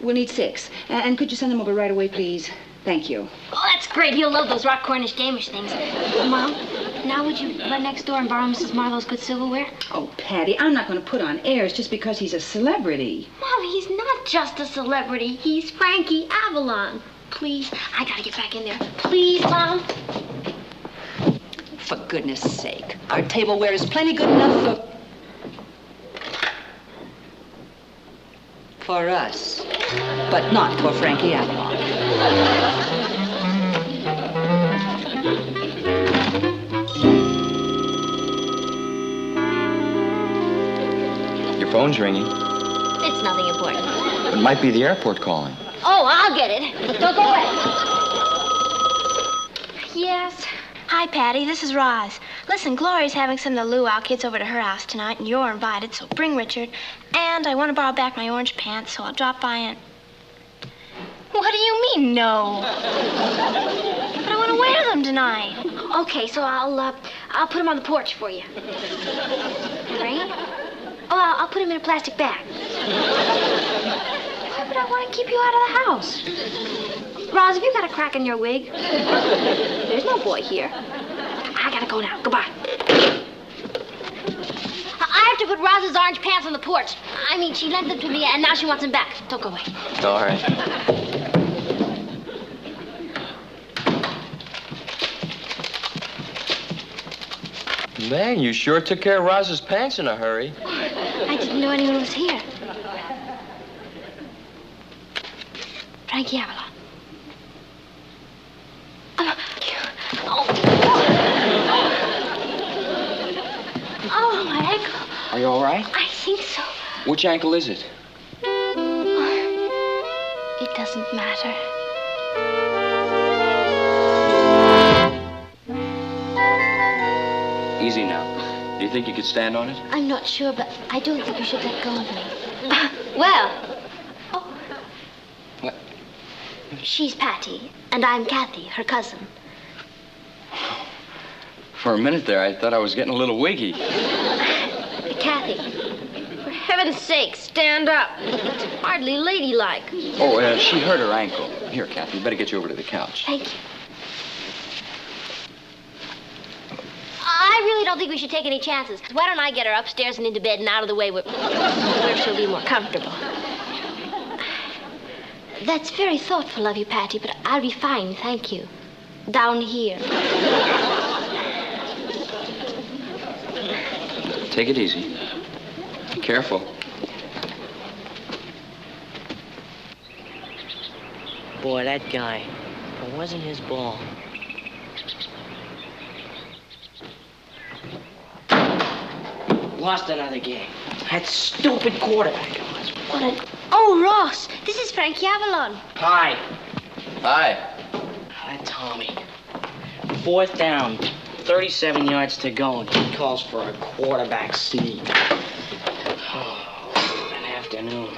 We'll need 6. And could you send them over right away, please? Thank you. Oh, that's great. He'll love those rock Cornish gamish things. Mom, now would you run next door and borrow Mrs. Marlowe's good silverware? Oh, Patty, I'm not going to put on airs just because he's a celebrity. Mom, he's not just a celebrity. He's Frankie Avalon. Please, I gotta get back in there. Please, Mom. For goodness sake. Our tableware is plenty good enough for us, but not for Frankie Avalon. Your phone's ringing. It's nothing important. It might be the airport calling. Oh, I'll get it. But don't go away. Yes. Hi, Patty. This is Roz. Listen, Gloria's having some of the luau kids over to her house tonight, and you're invited, so bring Richard. And I want to borrow back my orange pants, so I'll drop by and... What do you mean, no? But I want to wear them tonight. Okay, so I'll put them on the porch for you. Right? Oh, I'll put them in a plastic bag. Why would I want to keep you out of the house? Roz, have you got a crack in your wig? There's no boy here. I gotta go now. Goodbye. I have to put Roz's orange pants on the porch. I mean, she lent them to me, and now she wants them back. Don't go away. All right. Man, you sure took care of Roz's pants in a hurry. I didn't know anyone was here. Frankie Avalon. Oh, my ankle. Are you all right? I think so. Which ankle is it? It doesn't matter. Easy now. Do you think you could stand on it? I'm not sure, but I don't think you should let go of me. Well. Oh. What? She's Patty, and I'm Kathy, her cousin. For a minute there, I thought I was getting a little wiggy. Kathy, for heaven's sake, stand up. It's hardly ladylike. Oh, she hurt her ankle. Here, Kathy, better get you over to the couch. Thank you. I really don't think we should take any chances. Why don't I get her upstairs and into bed and out of the way where she'll be more comfortable? That's very thoughtful of you, Patty, but I'll be fine, thank you. Down here. Take it easy. Careful. Boy, that guy. If it wasn't his ball. Lost another game. That stupid quarterback. What an... Oh, Ross, this is Frankie Avalon. Hi. Hi. Hi, Tommy. 4th down, 37 yards to go, and he calls for a quarterback sneak. Oh, an afternoon.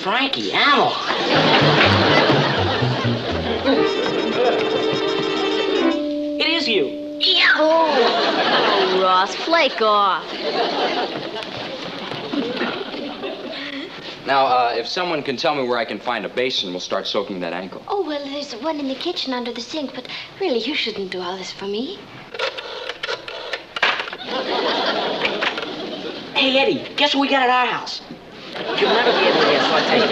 Frankie Avalon. It is you. Yeah. Oh, Ross, flake off. Now, if someone can tell me where I can find a basin, we'll start soaking that ankle. Oh, well, there's one in the kitchen under the sink, but really, you shouldn't do all this for me. Hey, Eddie, guess what we got at our house? You'll never be able to guess, so I tell you.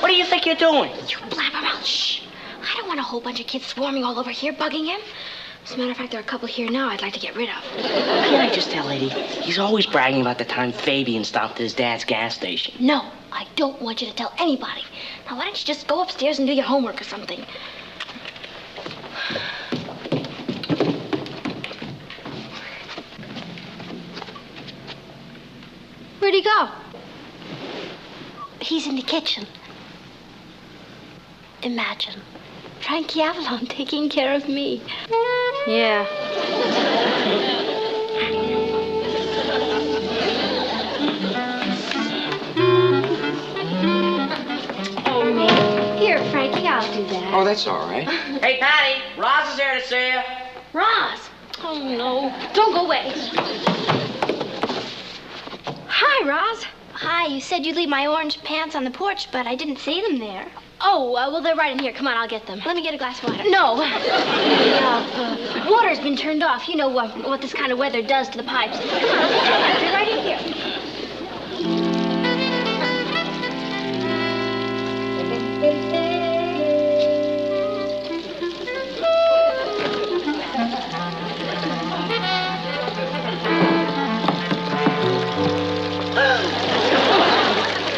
What do you think you're doing? You blabbermouth, shh. I don't want a whole bunch of kids swarming all over here bugging him. As a matter of fact, there are a couple here now I'd like to get rid of. Can't I just tell Eddie? He's always bragging about the time Fabian stopped at his dad's gas station. No, I don't want you to tell anybody. Now, why don't you just go upstairs and do your homework or something? Where'd he go? He's in the kitchen. Imagine. Frankie Avalon taking care of me. Yeah. Oh, me. Here, Frankie, I'll do that. Oh, that's all right. Hey, Patty, Roz is there to see you. Roz! Oh, no. Don't go away. Hi, Roz. Hi, you said you'd leave my orange pants on the porch, but I didn't see them there. Oh, well, they're right in here. Come on, I'll get them. Let me get a glass of water. No. The water's been turned off. You know what this kind of weather does to the pipes. Come on, they're right in here.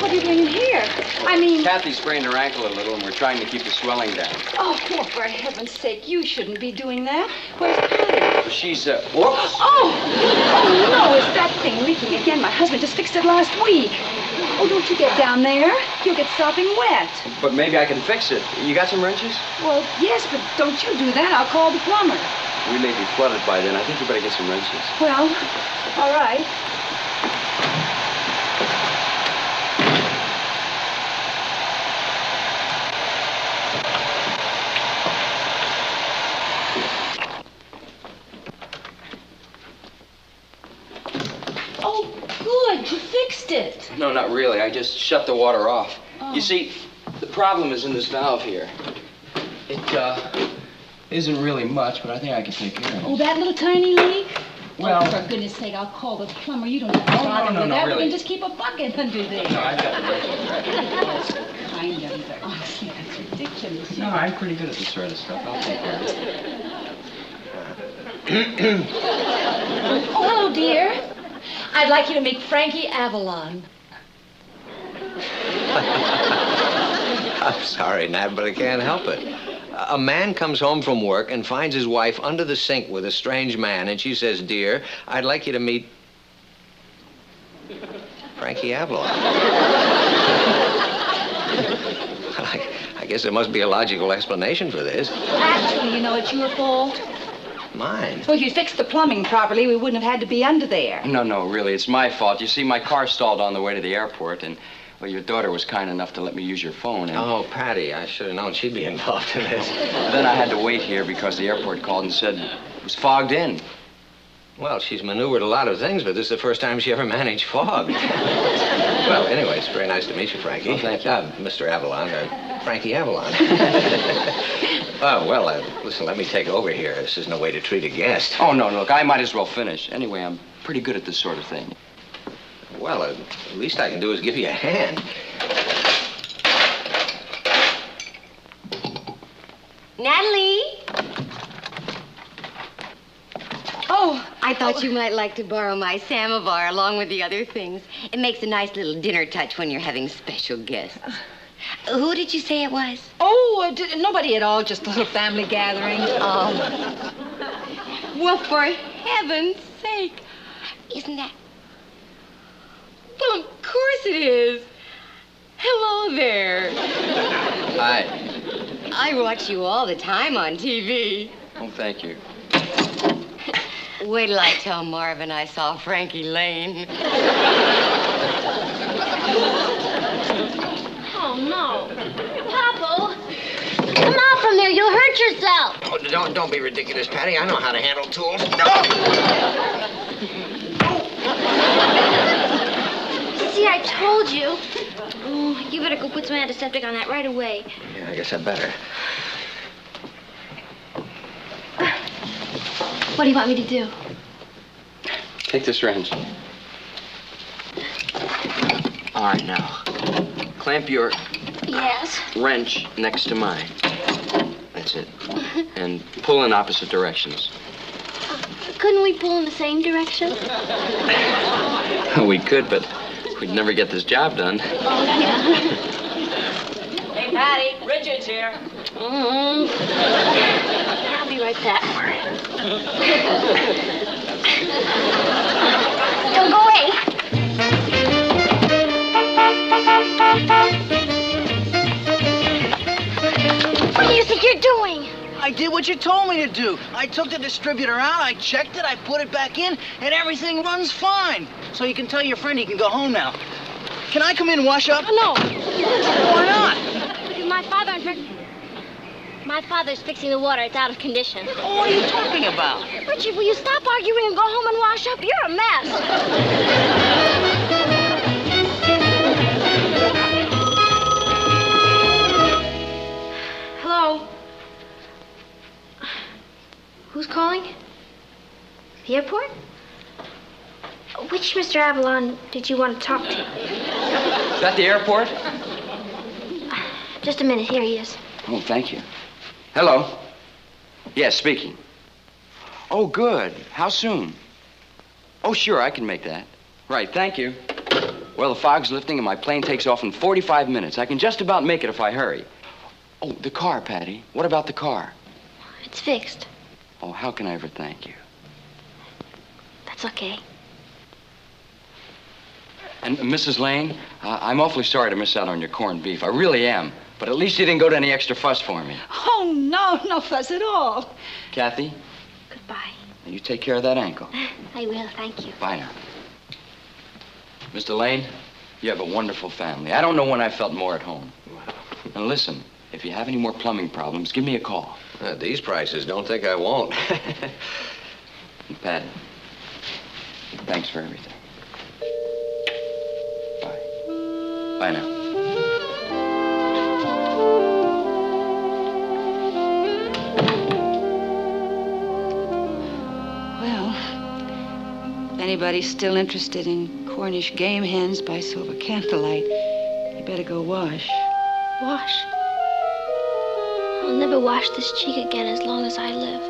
What are you doing in here? I mean... Kathy sprained her ankle a little, and we're trying to keep the swelling down. Oh, well, for heaven's sake, you shouldn't be doing that. Where's Patty? She's, whoops. Oh, no, it's that thing leaking again. My husband just fixed it last week. Oh, don't you get down there. You'll get sopping wet. But maybe I can fix it. You got some wrenches? Well, yes, but don't you do that. I'll call the plumber. We may be flooded by then. I think you better get some wrenches. Well, all right. Oh, good. You fixed it. No, not really. I just shut the water off. Oh. You see, the problem is in this valve here. It, isn't really much, but I think I can take care of it. Oh, that little tiny leak? Well- Oh, for goodness sake, I'll call the plumber. You don't have to bother no, with that. really. We can just keep a bucket under there. No, I've got the wrenches right. That's kind of you. Oh, see, that's ridiculous. No, I'm pretty good at this sort of stuff. I'll take care of it. Oh, hello, dear. I'd like you to meet Frankie Avalon. I'm sorry, Nat, but I can't help it. A man comes home from work and finds his wife under the sink with a strange man, and she says, "Dear, I'd like you to meet Frankie Avalon." I guess there must be a logical explanation for this. Actually, you know, it's your fault. Mine? Well, if you'd fixed the plumbing properly, we wouldn't have had to be under there. No, really, it's my fault. You see, my car stalled on the way to the airport, and, well, your daughter was kind enough to let me use your phone, and... Oh, Patty, I should have known she'd be involved in this. Then I had to wait here because the airport called and said it was fogged in. Well, she's maneuvered a lot of things, but this is the first time she ever managed fog. Well, anyway, it's very nice to meet you, Frankie. Oh, thank you. Mr. Avalon, Frankie Avalon. Oh, well, listen, let me take over here. This isn't a way to treat a guest. Oh, no, look, I might as well finish. Anyway, I'm pretty good at this sort of thing. Well, the least I can do is give you a hand. Natalie? Oh, I thought you might like to borrow my samovar along with the other things. It makes a nice little dinner touch when you're having special guests. Who did you say it was? Oh, nobody at all, just a little family gathering. Oh. Well, for heaven's sake. Isn't that... Well, of course it is. Hello there. Hi. I watch you all the time on TV. Oh, thank you. Wait till I tell Marvin I saw Frankie Lane. Oh, no. Papa, come out from there. You'll hurt yourself. Oh, don't be ridiculous, Patty. I know how to handle tools. See, I told you. Oh, you better go put some antiseptic on that right away. Yeah, I guess I better. What do you want me to do? Take this wrench. All right, now. Clamp your Yes. wrench next to mine. That's it. And pull in opposite directions. Couldn't we pull in the same direction? We could, but we'd never get this job done. Oh, yeah. Hey, Patty, Richard's here. I'll be right back. Don't go away. you're doing? I did what you told me to do. I took the distributor out, I checked it, I put it back in, and everything runs fine. So you can tell your friend he can go home now. Can I come in and wash up? No. Why not? Because my father's fixing the water. It's out of condition. Oh, what are you talking about? Richard, will you stop arguing and go home and wash up? You're a mess. Hello? Who's calling? The airport? Which Mr. Avalon did you want to talk to? Is that the airport? Just a minute. Here he is. Oh, thank you. Hello? Yes, speaking. Oh, good. How soon? Oh, sure, I can make that. Right, thank you. Well, the fog's lifting and my plane takes off in 45 minutes. I can just about make it if I hurry. Oh, the car, Patty. What about the car? It's fixed. Oh, how can I ever thank you? That's okay. And Mrs. Lane, I'm awfully sorry to miss out on your corned beef. I really am. But at least you didn't go to any extra fuss for me. Oh, no fuss at all. Kathy, Goodbye. you take care of that ankle. I will. Thank you. Bye now. Mr. Lane, you have a wonderful family. I don't know when I felt more at home. And listen, if you have any more plumbing problems, give me a call. At these prices, don't think I won't. And Patty, thanks for everything. Bye. Bye now. Well, if anybody's still interested in Cornish game hens by silver candlelight, you better go wash. Wash? I'll never wash this cheek again as long as I live.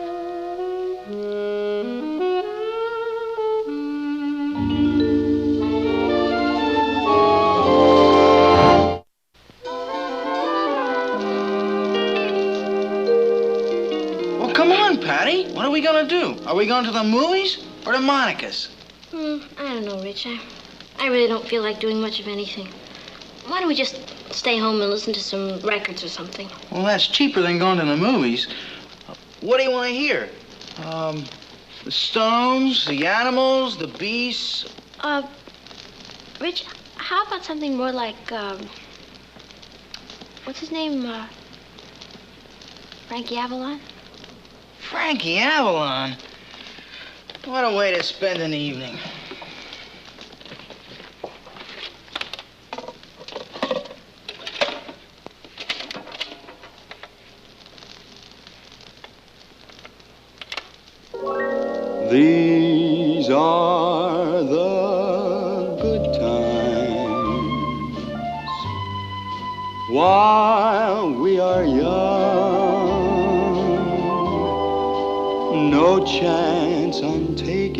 Well, come on, Patty. What are we gonna do? Are we going to the movies or to Monica's? I don't know, Rich. I really don't feel like doing much of anything. Why don't we just stay home and listen to some records or something? Well, that's cheaper than going to the movies. What do you want to hear? The Stones, the Animals, the Beasts. Rich, how about something more like, what's his name? Frankie Avalon? Frankie Avalon? What a way to spend an evening. These are the good times while we are young, no chance untaken,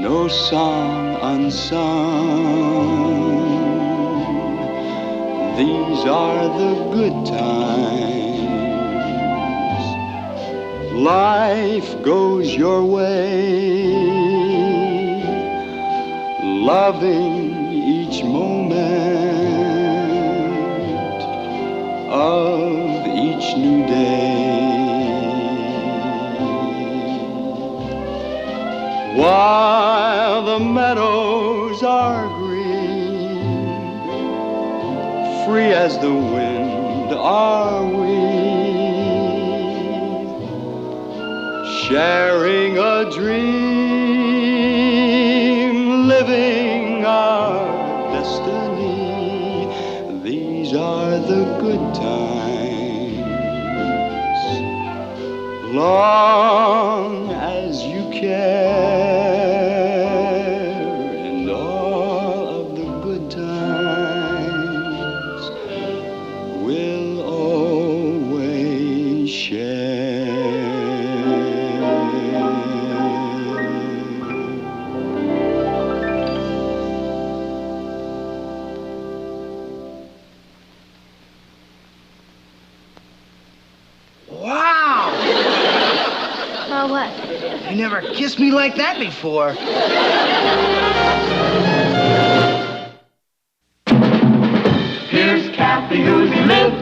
no song unsung. These are the good times. Life goes your way, loving each moment of each new day. While the meadows are green, free as the wind are we, sharing a dream, living our destiny. These are the good times, long as you care, and all of the good times we'll always share. Well, what? You never kissed me like that before. Here's Kathy who's lived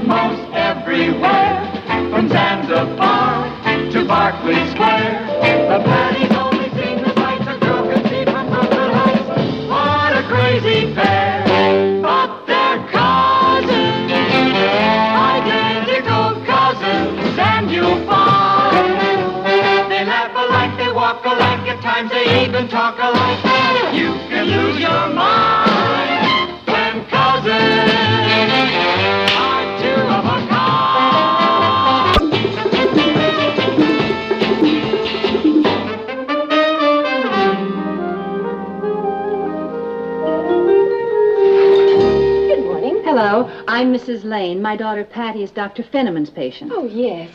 walk alike, at times they even talk alike. You can lose your mind when cousins are two of a Good morning. Hello, I'm Mrs. Lane. My daughter Patty is Dr. Fenneman's patient. Oh, yes.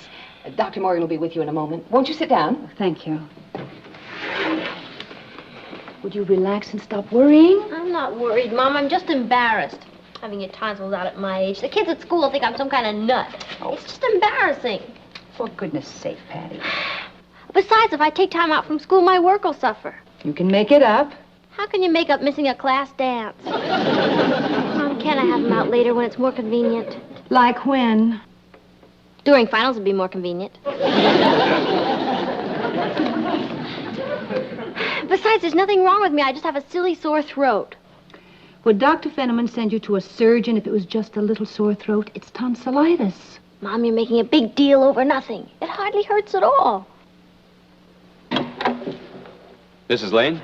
Dr. Morgan will be with you in a moment. Won't you sit down? Thank you. Would you relax and stop worrying? I'm not worried, Mom. I'm just embarrassed. Having your tonsils out at my age. The kids at school think I'm some kind of nut. It's just embarrassing. For goodness sake, Patty. Besides, if I take time out from school, my work will suffer. You can make it up. How can you make up missing a class dance? Mom, can't I have them out later when it's more convenient? Like when? During finals would be more convenient. Besides, there's nothing wrong with me. I just have a silly sore throat. Would Dr. Fenneman send you to a surgeon if it was just a little sore throat? It's tonsillitis. Mom, you're making a big deal over nothing. It hardly hurts at all. Mrs. Lane?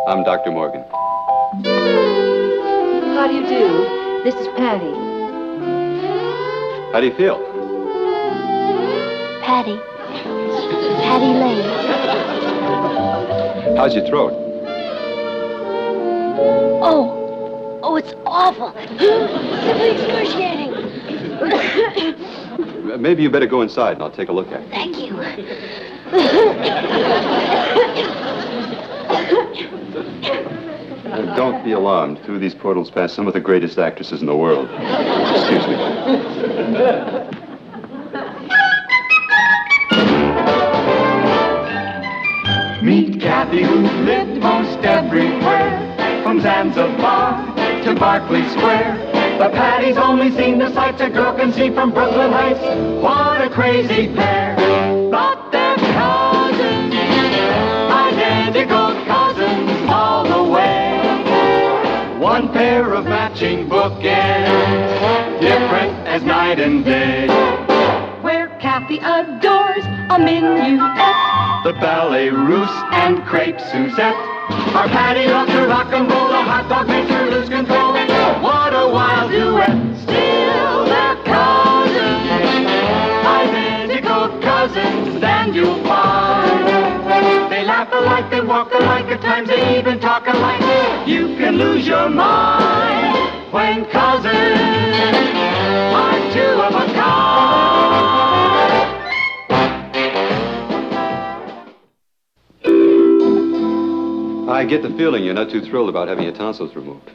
I'm Dr. Morgan. How do you do? This is Patty. How do you feel? Patty. Patty Lane. How's your throat? Oh, it's awful. Simply excruciating. Maybe you better go inside and I'll take a look at it. Thank you. Don't be alarmed. Through these portals pass some of the greatest actresses in the world. Excuse me. Meet Kathy, who lived most everywhere, from Zanzibar to Berkeley Square. But Patty's only seen the sights a girl can see from Brooklyn Heights. What a crazy pair! But they're cousins, identical cousins all the way. One pair of matching bookends, different as night and day. Where Kathy adores a minuet, The ballet russe and crepe Suzette. Our Patty loves to rock and roll, a hot dog makes her lose control. What a wild duet! Still they're cousins, identical cousins, and you'll find they laugh alike, they walk alike, at times they even talk alike. You can lose your mind when cousins are two of a kind. I get the feeling you're not too thrilled about having your tonsils removed.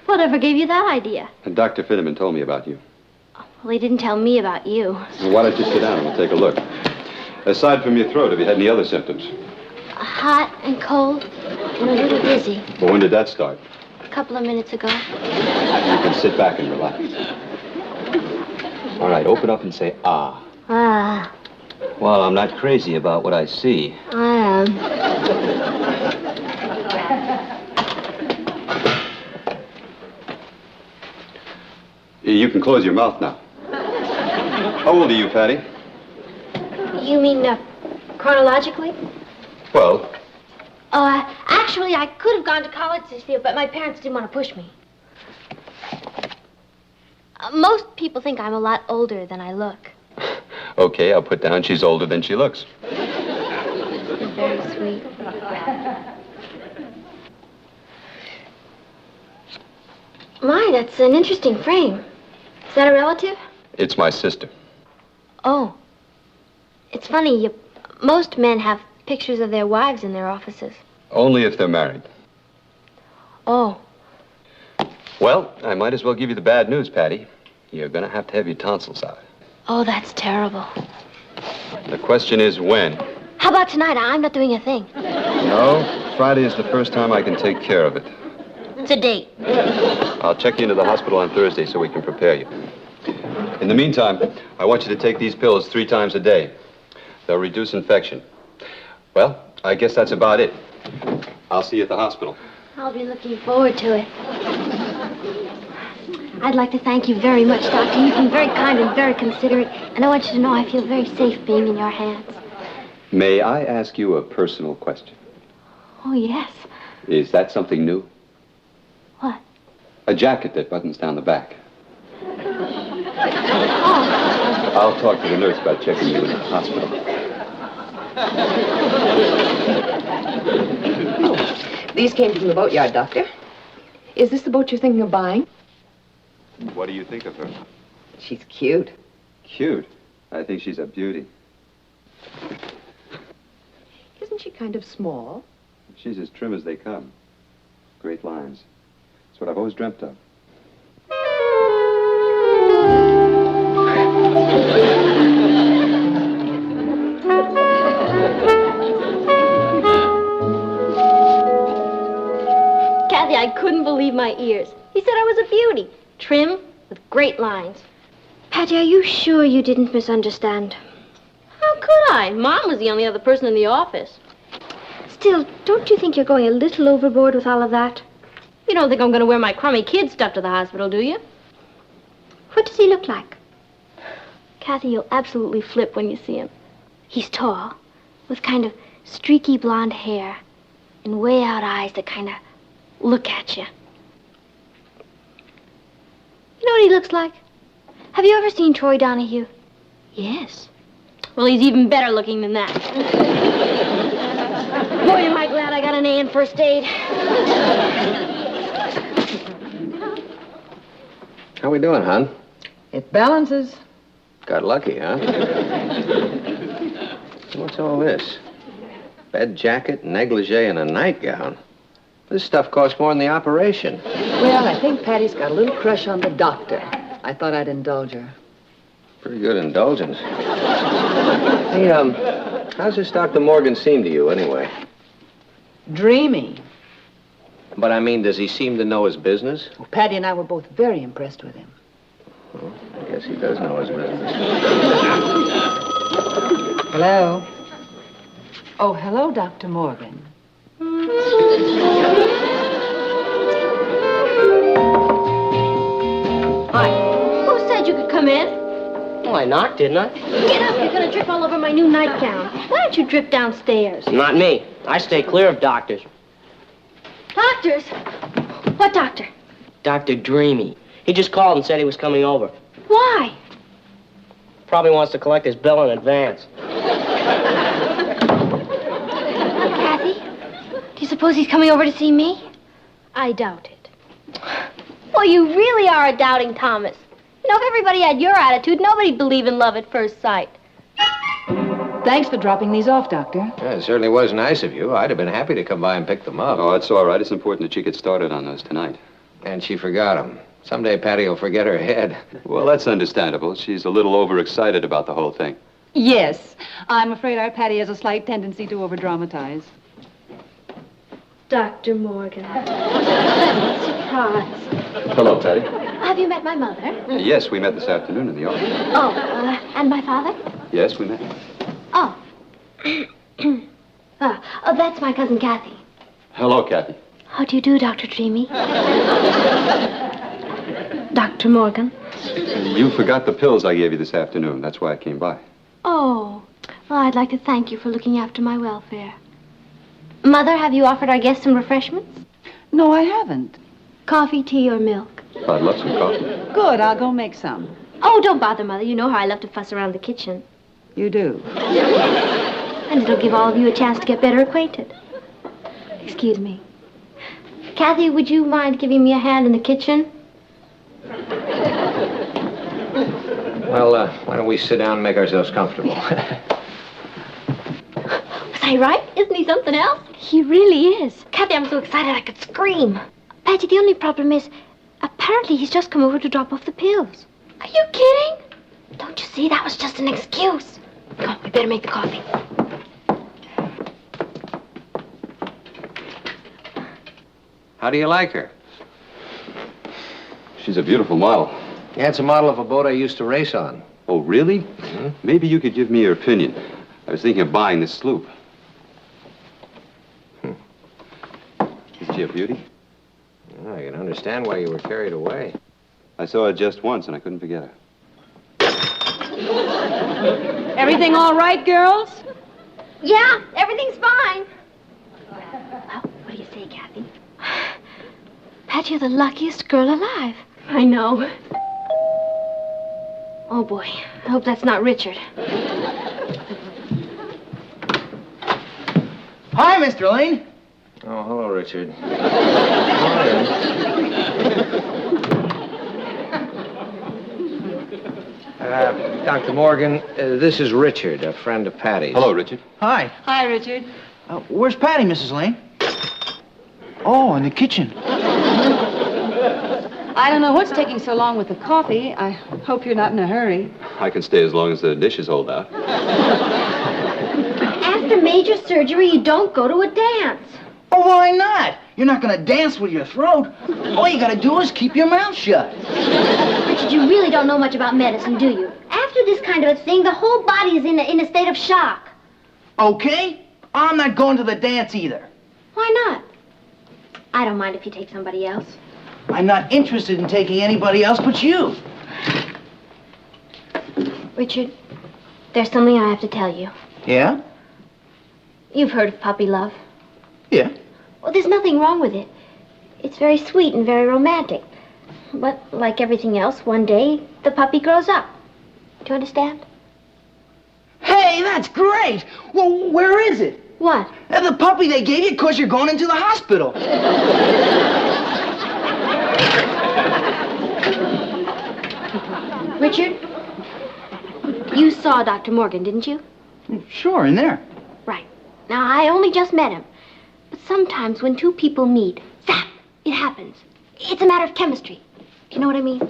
Whatever gave you that idea? And Dr. Finneman told me about you. Well, he didn't tell me about you. Well, why don't you sit down and we'll take a look. Aside from your throat, have you had any other symptoms? Hot and cold and a little dizzy. Well, when did that start? A couple of minutes ago. You can sit back and relax. All right, open up and say, ah. Ah, Well, I'm not crazy about what I see. I am. You can close your mouth now. How old are you, Patty? You mean chronologically? Well, Actually, I could have gone to college this year, but my parents didn't want to push me. Most people think I'm a lot older than I look. okay, I'll put down she's older than she looks. You're very sweet. My, that's an interesting frame. Is that a relative? It's my sister. Oh. It's funny, most men have pictures of their wives in their offices. Only if they're married. Oh. Well, I might as well give you the bad news, Patty. You're going to have your tonsils out. Oh, that's terrible. The question is when. How about tonight? I'm not doing a thing. No, Friday is the first time I can take care of it. It's a date. I'll check you into the hospital on Thursday so we can prepare you. In the meantime, I want you to take these pills 3 times a day. They'll reduce infection. Well, I guess that's about it. I'll see you at the hospital. I'll be looking forward to it. I'd like to thank you very much, Doctor. You've been very kind and very considerate, and I want you to know I feel very safe being in your hands. May I ask you a personal question? Oh, yes. Is that something new? What? A jacket that buttons down the back. Oh. I'll talk to the nurse about checking you in the hospital. These came from the boatyard, Doctor. Is this the boat you're thinking of buying? What do you think of her? She's cute. Cute. I think she's a beauty. Isn't she kind of small? She's as trim as they come. Great lines. That's what I've always dreamt of. Kathy, I couldn't believe my ears. He said I was a beauty. Trim, with great lines. Patty, are you sure you didn't misunderstand? How could I? Mom was the only other person in the office. Still, don't you think you're going a little overboard with all of that? You don't think I'm going to wear my crummy kid stuff to the hospital, do you? What does he look like? Kathy, you'll absolutely flip when you see him. He's tall, with kind of streaky blonde hair, and way out eyes that kind of look at you. You know what he looks like? Have you ever seen Troy Donahue? Yes. Well, he's even better looking than that. Boy, am I glad I got an A in first aid. How we doing, hon? It balances. Got lucky, huh? What's all this? Bed jacket, negligee, and a nightgown. This stuff costs more than the operation. Well, I think Patty's got a little crush on the doctor. I thought I'd indulge her. Pretty good indulgence. Hey, how's this Dr. Morgan seem to you, anyway? Dreamy. But I mean, does he seem to know his business? Well, Patty and I were both very impressed with him. Well, I guess he does know his business. Hello? Oh, hello, Dr. Morgan. Hi. Who said you could come in? Well, I knocked, didn't I? Get up, you're gonna drip all over my new nightgown. Why don't you drip downstairs? Not me. I stay clear of doctors. Doctors? What doctor? Dr. Dreamy. He just called and said he was coming over. Why? Probably wants to collect his bill in advance. Kathy, do you suppose he's coming over to see me? I doubt it. Well, you really are a doubting Thomas. You know, if everybody had your attitude, nobody'd believe in love at first sight. Thanks for dropping these off, Doctor. Yeah, it certainly was nice of you. I'd have been happy to come by and pick them up. Oh, that's all right. It's important that you get started on those tonight. And she forgot them. Someday Patty will forget her head. Well, that's understandable. She's a little overexcited about the whole thing. Yes. I'm afraid our Patty has a slight tendency to overdramatize. Dr. Morgan. Surprise. Hello, Patty. Have you met my mother? Yes, we met this afternoon in the office. Oh, and my father? Yes, we met. Oh. Oh, that's my cousin Kathy. Hello, Kathy. How do you do, Dr. Dreamy? Dr. Morgan. You forgot the pills I gave you this afternoon. That's why I came by. Oh, well, I'd like to thank you for looking after my welfare. Mother, have you offered our guests some refreshments? No, I haven't. Coffee, tea, or milk? I'd love some coffee. Good, I'll go make some. Oh, don't bother, Mother. You know how I love to fuss around the kitchen. You do. And it'll give all of you a chance to get better acquainted. Excuse me. Kathy, would you mind giving me a hand in the kitchen? Well, why don't we sit down and make ourselves comfortable? Was I right? Isn't he something else? He really is. Kathy, I'm so excited I could scream. Patty, the only problem is, apparently he's just come over to drop off the pills. Are you kidding? Don't you see? That was just an excuse. Come on, we better make the coffee. How do you like her? She's a beautiful model. Yeah, it's a model of a boat I used to race on. Oh, really? Mm-hmm. Maybe you could give me your opinion. I was thinking of buying this sloop. Is she a beauty? Well, I can understand why you were carried away. I saw her just once, and I couldn't forget her. Everything all right, girls? Yeah, everything's fine. Well, what do you say, Kathy? Pat, you're the luckiest girl alive. I know. Oh, boy. I hope that's not Richard. Hi, Mr. Lane. Oh, hello, Richard. Dr. Morgan, this is Richard, a friend of Patty's. Hello, Richard. Hi. Hi, Richard. Where's Patty, Mrs. Lane? Oh, in the kitchen. I don't know what's taking so long with the coffee. I hope you're not in a hurry. I can stay as long as the dishes hold out. After major surgery, you don't go to a dance. Oh, why not? You're not gonna dance with your throat. All you gotta do is keep your mouth shut. Richard, you really don't know much about medicine, do you? After this kind of a thing, the whole body is in a state of shock. Okay? I'm not going to the dance either. Why not? I don't mind if you take somebody else. I'm not interested in taking anybody else but you. Richard, there's something I have to tell you. Yeah? You've heard of puppy love. Yeah. Well, there's nothing wrong with it. It's very sweet and very romantic. But like everything else, one day the puppy grows up. Do you understand? Hey, that's great! Well, where is it? What? The puppy they gave you because you're going into the hospital. Richard, you saw Dr. Morgan, didn't you? Sure, in there. Right. Now, I only just met him. But sometimes when two people meet, zap, it happens. It's a matter of chemistry. Do you know what I mean?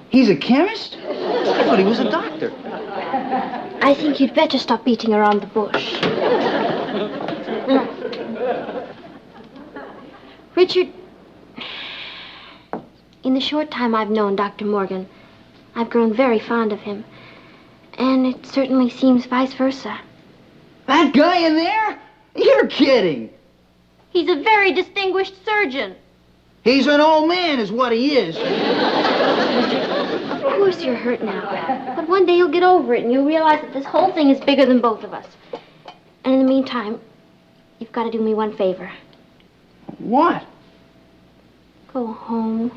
He's a chemist? I thought he was a doctor. I think you'd better stop beating around the bush. Richard, in the short time I've known Dr. Morgan, I've grown very fond of him. And it certainly seems vice versa. That guy in there? You're kidding. He's a very distinguished surgeon. He's an old man, is what he is. Of course you're hurt now. But one day you'll get over it and you'll realize that this whole thing is bigger than both of us. And in the meantime, you've got to do me one favor. What? Go home.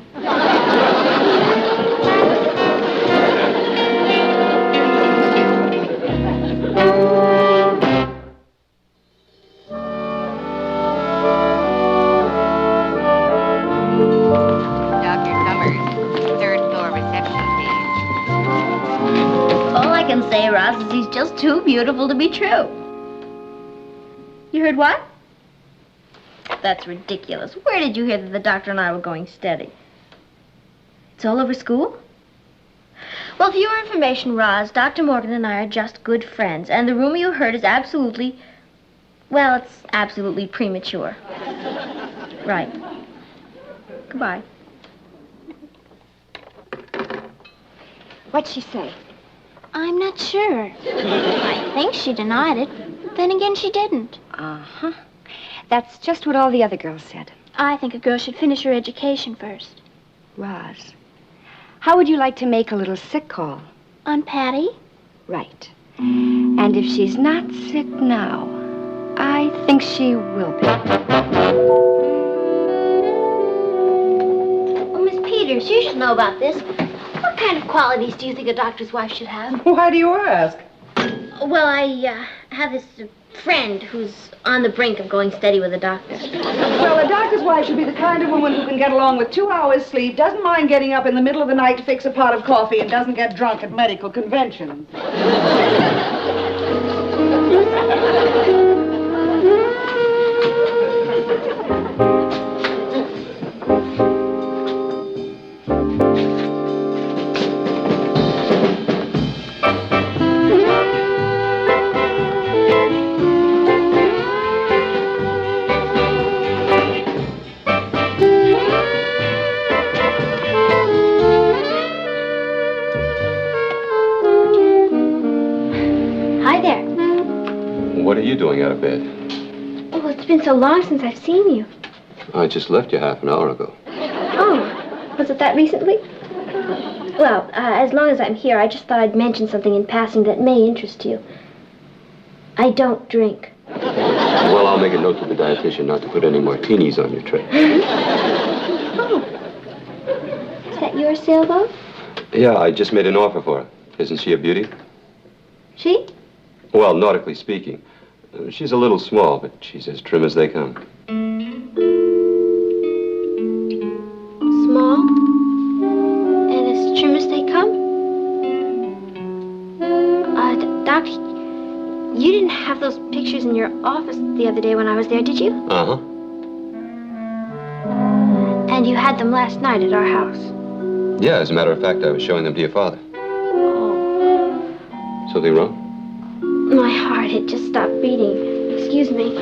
Dr. Summers, third floor reception, please. All I can say, Ross, is he's just too beautiful to be true. You heard what? That's ridiculous. Where did you hear that the doctor and I were going steady? It's all over school? Well, for your information, Roz, Dr. Morgan and I are just good friends, and the rumor you heard is absolutely, well, it's absolutely premature. Right. Goodbye. What'd she say? I'm not sure. I think she denied it. Then again, she didn't. Uh-huh. That's just what all the other girls said. I think a girl should finish her education first. Roz, how would you like to make a little sick call? On Patty? Right. And if she's not sick now, I think she will be. Oh, Miss Peters, you should know about this. What kind of qualities do you think a doctor's wife should have? Why do you ask? Well, I have this friend who's on the brink of going steady with a doctor. Well, a doctor's wife should be the kind of woman who can get along with 2 hours sleep, doesn't mind getting up in the middle of the night to fix a pot of coffee, and doesn't get drunk at medical conventions. Hi there. What are you doing out of bed? Oh, it's been so long since I've seen you. I just left you half an hour ago. Oh, was it that recently? Well, as long as I'm here, I just thought I'd mention something in passing that may interest you. I don't drink. Well, I'll make a note to the dietitian not to put any martinis on your tray. Oh. Is that your sailboat? Yeah, I just made an offer for her. Isn't she a beauty? She? Well, nautically speaking. She's a little small, but she's as trim as they come. Small? And as trim as they come? Doctor, you didn't have those pictures in your office the other day when I was there, did you? Uh-huh. And you had them last night at our house. Yeah, as a matter of fact, I was showing them to your father. Oh. Something wrong? My heart, it just stopped beating. Excuse me.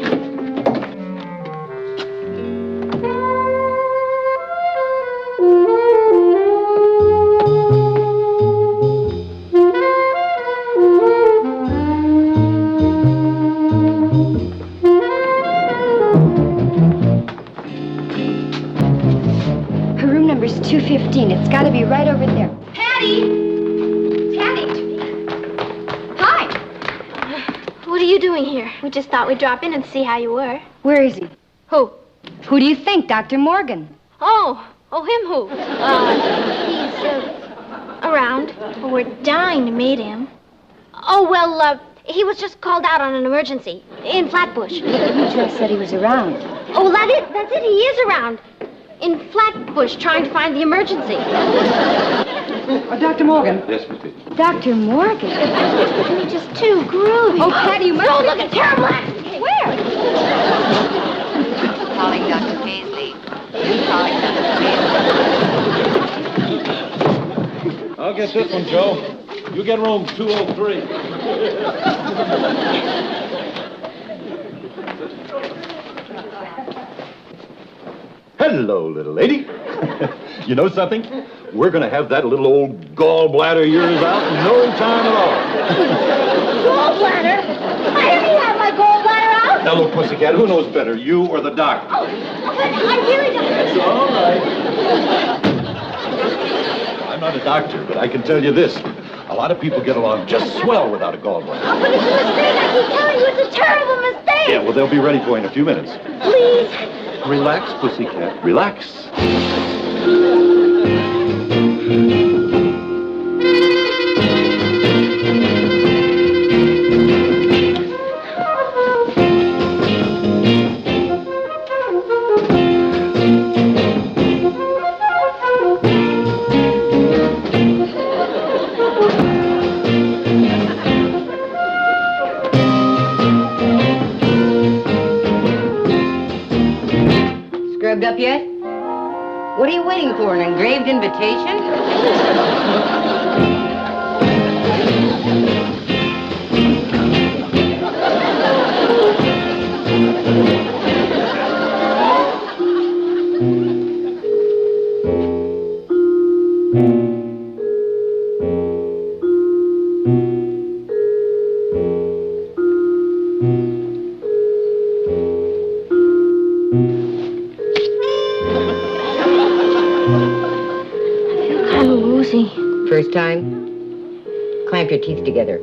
Her room number's 215. It's got to be right over there. Patty! Patty! Hi! What are you doing here? We just thought we'd drop in and see how you were. Where is he? Who? Who do you think? Dr. Morgan. Oh, him who? He's, around. Oh, we're dying to meet him. Oh, well, he was just called out on an emergency in Flatbush. You just said he was around. Oh, well, that's it. He is around. In Flatbush, trying to find the emergency. Dr. Morgan. Yes, Miss Peters. Dr. Morgan? He's just too groovy. Oh, Patty, you must... Oh, look, a terrible accident. Where? Calling Dr. Paisley. Calling Dr. Paisley. I'll get this one, Joe. You get room 203. Hello, little lady. You know something? We're going to have that little old gallbladder of yours out in no time at all. Gallbladder? I already have my gallbladder out. Now, look, pussycat, who knows better, you or the doctor? Oh, but I really don't. It's all right. I'm not a doctor, but I can tell you this. A lot of people get along just swell without a gallbladder. Oh, but it's a mistake. I keep telling you it's a terrible mistake. Yeah, well, they'll be ready for you in a few minutes. Please. Relax, pussycat, relax. Scrubbed up yet? What are you waiting for, an engraved invitation? I'm woozy. First time? Clamp your teeth together.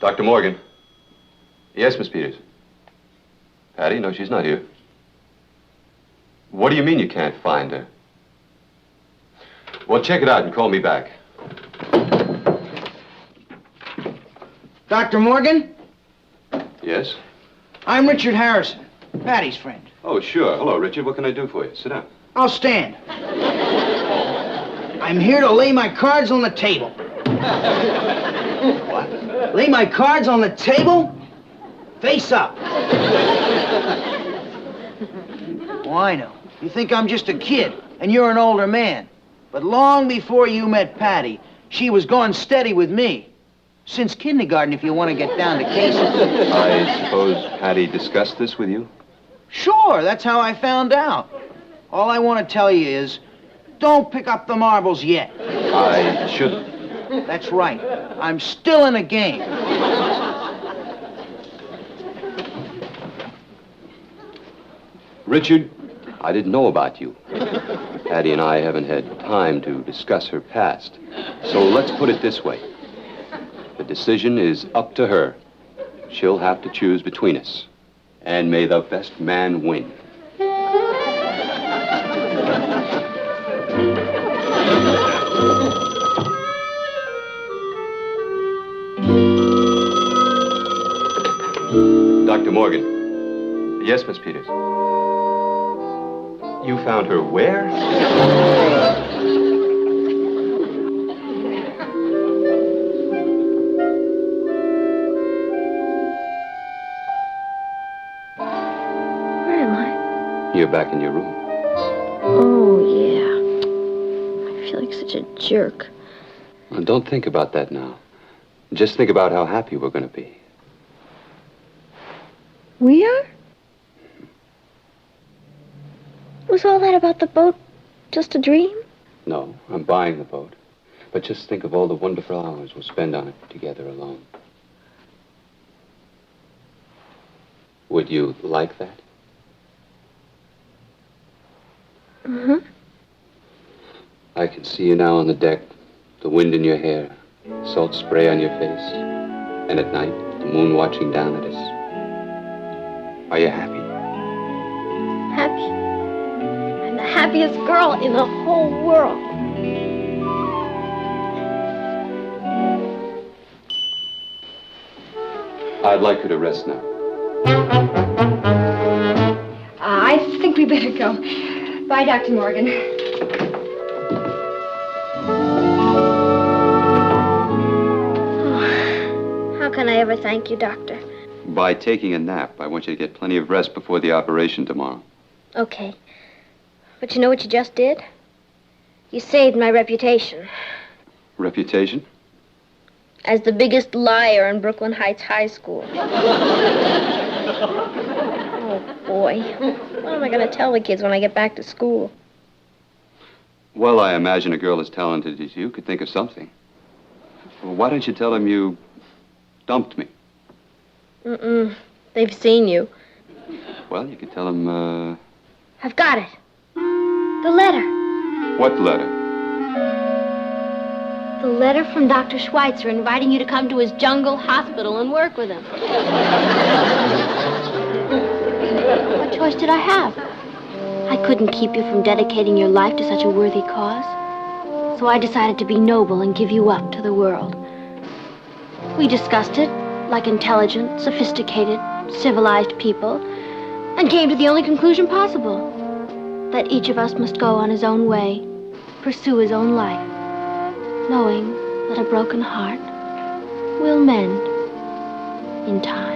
Dr. Morgan. Yes, Miss Peters. Patty, no, she's not here. What do you mean you can't find her? Well, check it out and call me back. Dr. Morgan? Yes? I'm Richard Harrison, Patty's friend. Oh, sure. Hello, Richard. What can I do for you? Sit down. I'll stand. I'm here to lay my cards on the table. What? Lay my cards on the table? Face up. Oh, I know. You think I'm just a kid, and you're an older man. But long before you met Patty, she was gone steady with me. Since kindergarten, if you want to get down to cases. I suppose Patty discussed this with you? Sure, that's how I found out. all I want to tell you is, don't pick up the marbles yet. I shouldn't. That's right. I'm still in the game. Richard, I didn't know about you. Patty and I haven't had time to discuss her past. So let's put it this way. The decision is up to her. She'll have to choose between us. And may the best man win. Dr. Morgan. Yes, Miss Peters. You found her where? Where am I? You're back in your room. Oh, yeah. I feel like such a jerk. Well, don't think about that now. Just think about how happy we're going to be. We are? Was all that about the boat just a dream? No, I'm buying the boat. But just think of all the wonderful hours we'll spend on it together alone. Would you like that? Mm-hmm. I can see you now on the deck, the wind in your hair, salt spray on your face, and at night, the moon watching down at us. Are you happy? Happy? I'm the happiest girl in the whole world. I'd like her to rest now. I think we better go. Bye, Dr. Morgan. How can I ever thank you, Doctor? By taking a nap. I want you to get plenty of rest before the operation tomorrow. Okay. But you know what you just did? You saved my reputation Reputation? as the biggest liar in Brooklyn Heights High School. Oh, boy. What am I going to tell the kids when I get back to school? Well, I imagine a girl as talented as you could think of something. Well, why don't you tell them you dumped me? Mm-mm. They've seen you. Well, you could tell them, I've got it. The letter. What letter? The letter from Dr. Schweitzer inviting you to come to his jungle hospital and work with him. What choice did I have? I couldn't keep you from dedicating your life to such a worthy cause. So I decided to be noble and give you up to the world. We discussed it like intelligent, sophisticated, civilized people, and came to the only conclusion possible. That each of us must go on his own way, pursue his own life, knowing that a broken heart will mend in time.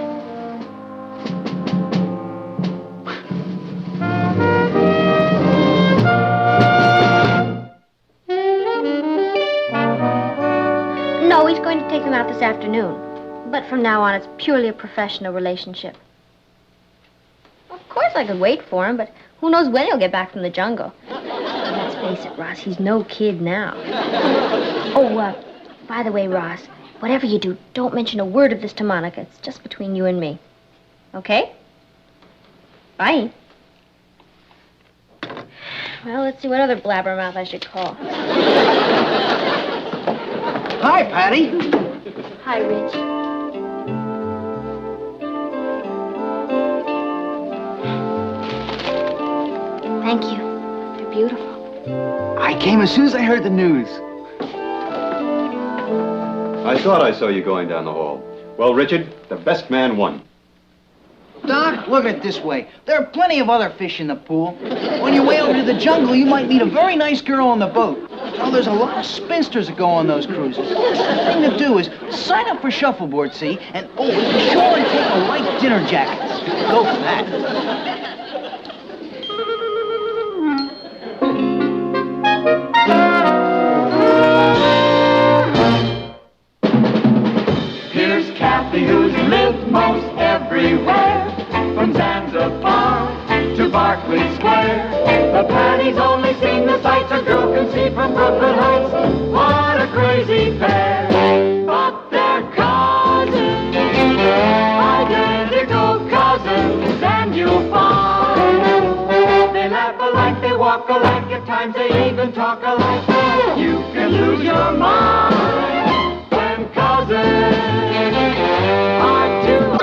No, he's going to take them out this afternoon. But from now on, it's purely a professional relationship. Of course I could wait for him, but who knows when he'll get back from the jungle. Let's face it, Ross, he's no kid now. Oh, by the way, Ross, whatever you do, don't mention a word of this to Monica. It's just between you and me. Okay? Bye. Well, let's see what other blabbermouth I should call. Hi, Patty. Hi, Rich. Thank you. They're beautiful. I came as soon as I heard the news. I thought I saw you going down the hall. Well, Richard, the best man won. Doc, look at it this way. There are plenty of other fish in the pool. On your way over to the jungle, you might meet a very nice girl on the boat. Oh, there's a lot of spinsters that go on those cruises. The thing to do is sign up for shuffleboard, see? And, oh, be sure and take a white dinner jacket. Go for that. Here's Kathy, who's lived most everywhere, from Zanzibar to Berkeley Square. The Patty's only seen the sights a girl can see from Brooklyn Heights. What a crazy pair, but they're cousins, identical cousins, and you'll find they laugh alike, they walk alike, at times they even talk alike. You can lose your mind when cousins are two.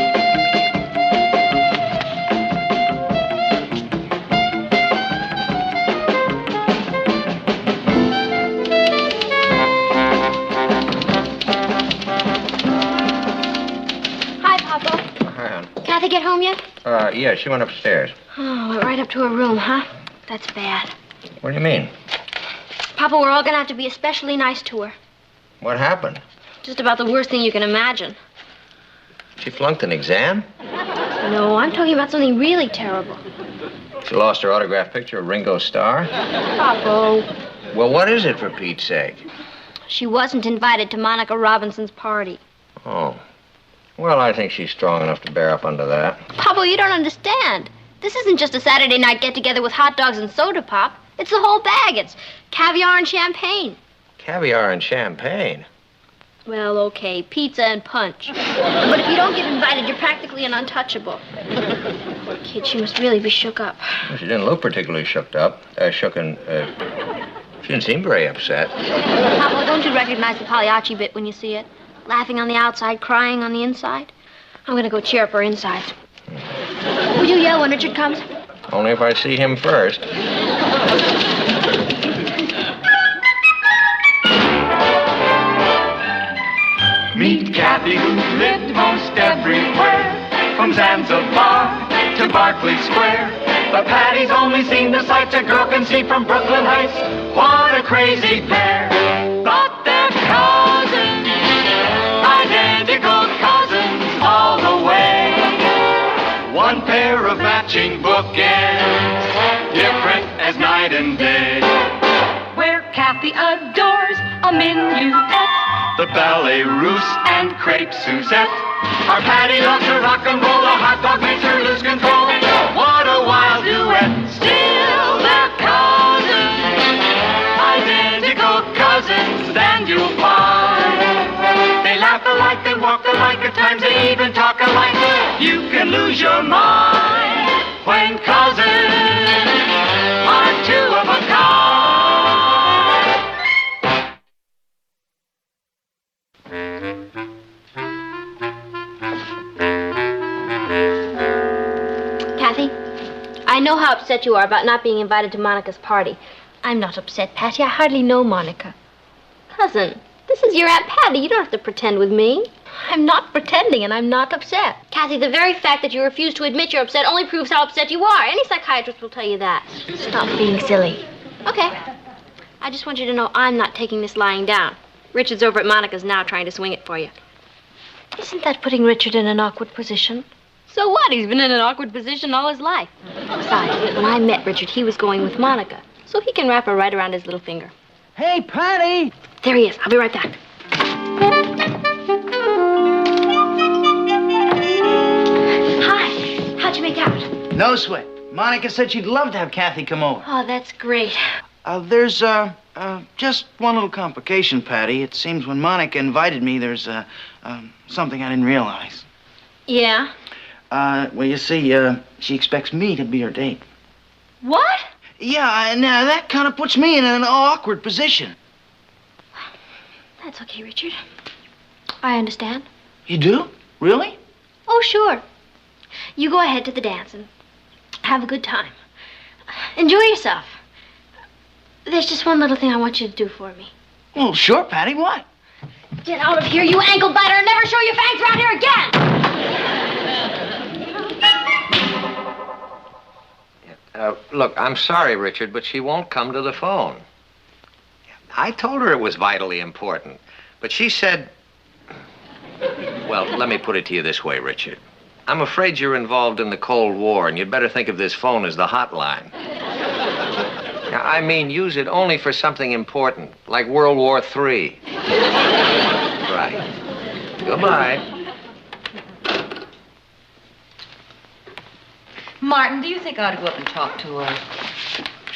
Kathy get home yet? Yeah, she went upstairs. Oh, went right up to her room, huh? That's bad. What do you mean? Papa, we're all gonna have to be especially nice to her. What happened? Just about the worst thing you can imagine. She flunked an exam? No, I'm talking about something really terrible. She lost her autograph picture of Ringo Starr? Papa. Well, what is it, for Pete's sake? She wasn't invited to Monica Robinson's party. Oh. Well, I think she's strong enough to bear up under that. Papa, you don't understand. This isn't just a Saturday night get-together with hot dogs and soda pop. It's the whole bag. It's caviar and champagne. Caviar and champagne? Well, okay, pizza and punch. But if you don't get invited, you're practically an untouchable. Poor kid, she must really be shook up. Well, she didn't look particularly shook up. She didn't seem very upset. Papa, don't you recognize the Pagliacci bit when you see it? Laughing on the outside, crying on the inside. I'm gonna go cheer up her insides. Will you yell when Richard comes? Only if I see him first. Meet Kathy, who's lived most everywhere, from Zanzibar to Berkeley Square. But Patty's only seen the sights a girl can see from Brooklyn Heights. What a crazy pair, but they're cousins, identical cousins all the way. One pair of matching bookends, different as night and day. Where Kathy adores a minuet, The ballet russe and crepe Suzette. Our Patty loves her rock and roll, a hot dog makes her lose control. What a wild duet, still they're cousins, identical cousins, and you'll find they laugh alike, they walk alike, at times they even talk alike. You can lose your mind when cousins are two of a kind. Kathy, I know how upset you are about not being invited to Monica's party. I'm not upset, Patty. I hardly know Monica. Cousin, this is your Aunt Patty. You don't have to pretend with me. I'm not pretending, and I'm not upset. Kathy, the very fact that you refuse to admit you're upset only proves how upset you are. Any psychiatrist will tell you that. Stop being silly. Okay. I just want you to know I'm not taking this lying down. Richard's over at Monica's now trying to swing it for you. Isn't that putting Richard in an awkward position? So what? He's been in an awkward position all his life. Besides, when I met Richard, he was going with Monica. So he can wrap her right around his little finger. Hey, Patty! There he is. I'll be right back. Hi. How'd you make out? No sweat. Monica said she'd love to have Kathy come over. Oh, that's great. There's just one little complication, Patty. It seems when Monica invited me, there's something I didn't realize. Yeah? Well, you see, she expects me to be her date. What? Yeah, now that kind of puts me in an awkward position. That's okay, Richard. I understand. You do? Really? Oh, sure. You go ahead to the dance and have a good time. Enjoy yourself. There's just one little thing I want you to do for me. Well, sure, Patty. What? Get out of here, you ankle biter, and never show your fangs around here again! Look, I'm sorry, Richard, but she won't come to the phone. I told her it was vitally important, but she said... Well, let me put it to you this way, Richard. I'm afraid you're involved in the Cold War, and you'd better think of this phone as the hotline. Now, I mean, use it only for something important, like World War III. Right. Goodbye. Martin, do you think I ought to go up and talk to her?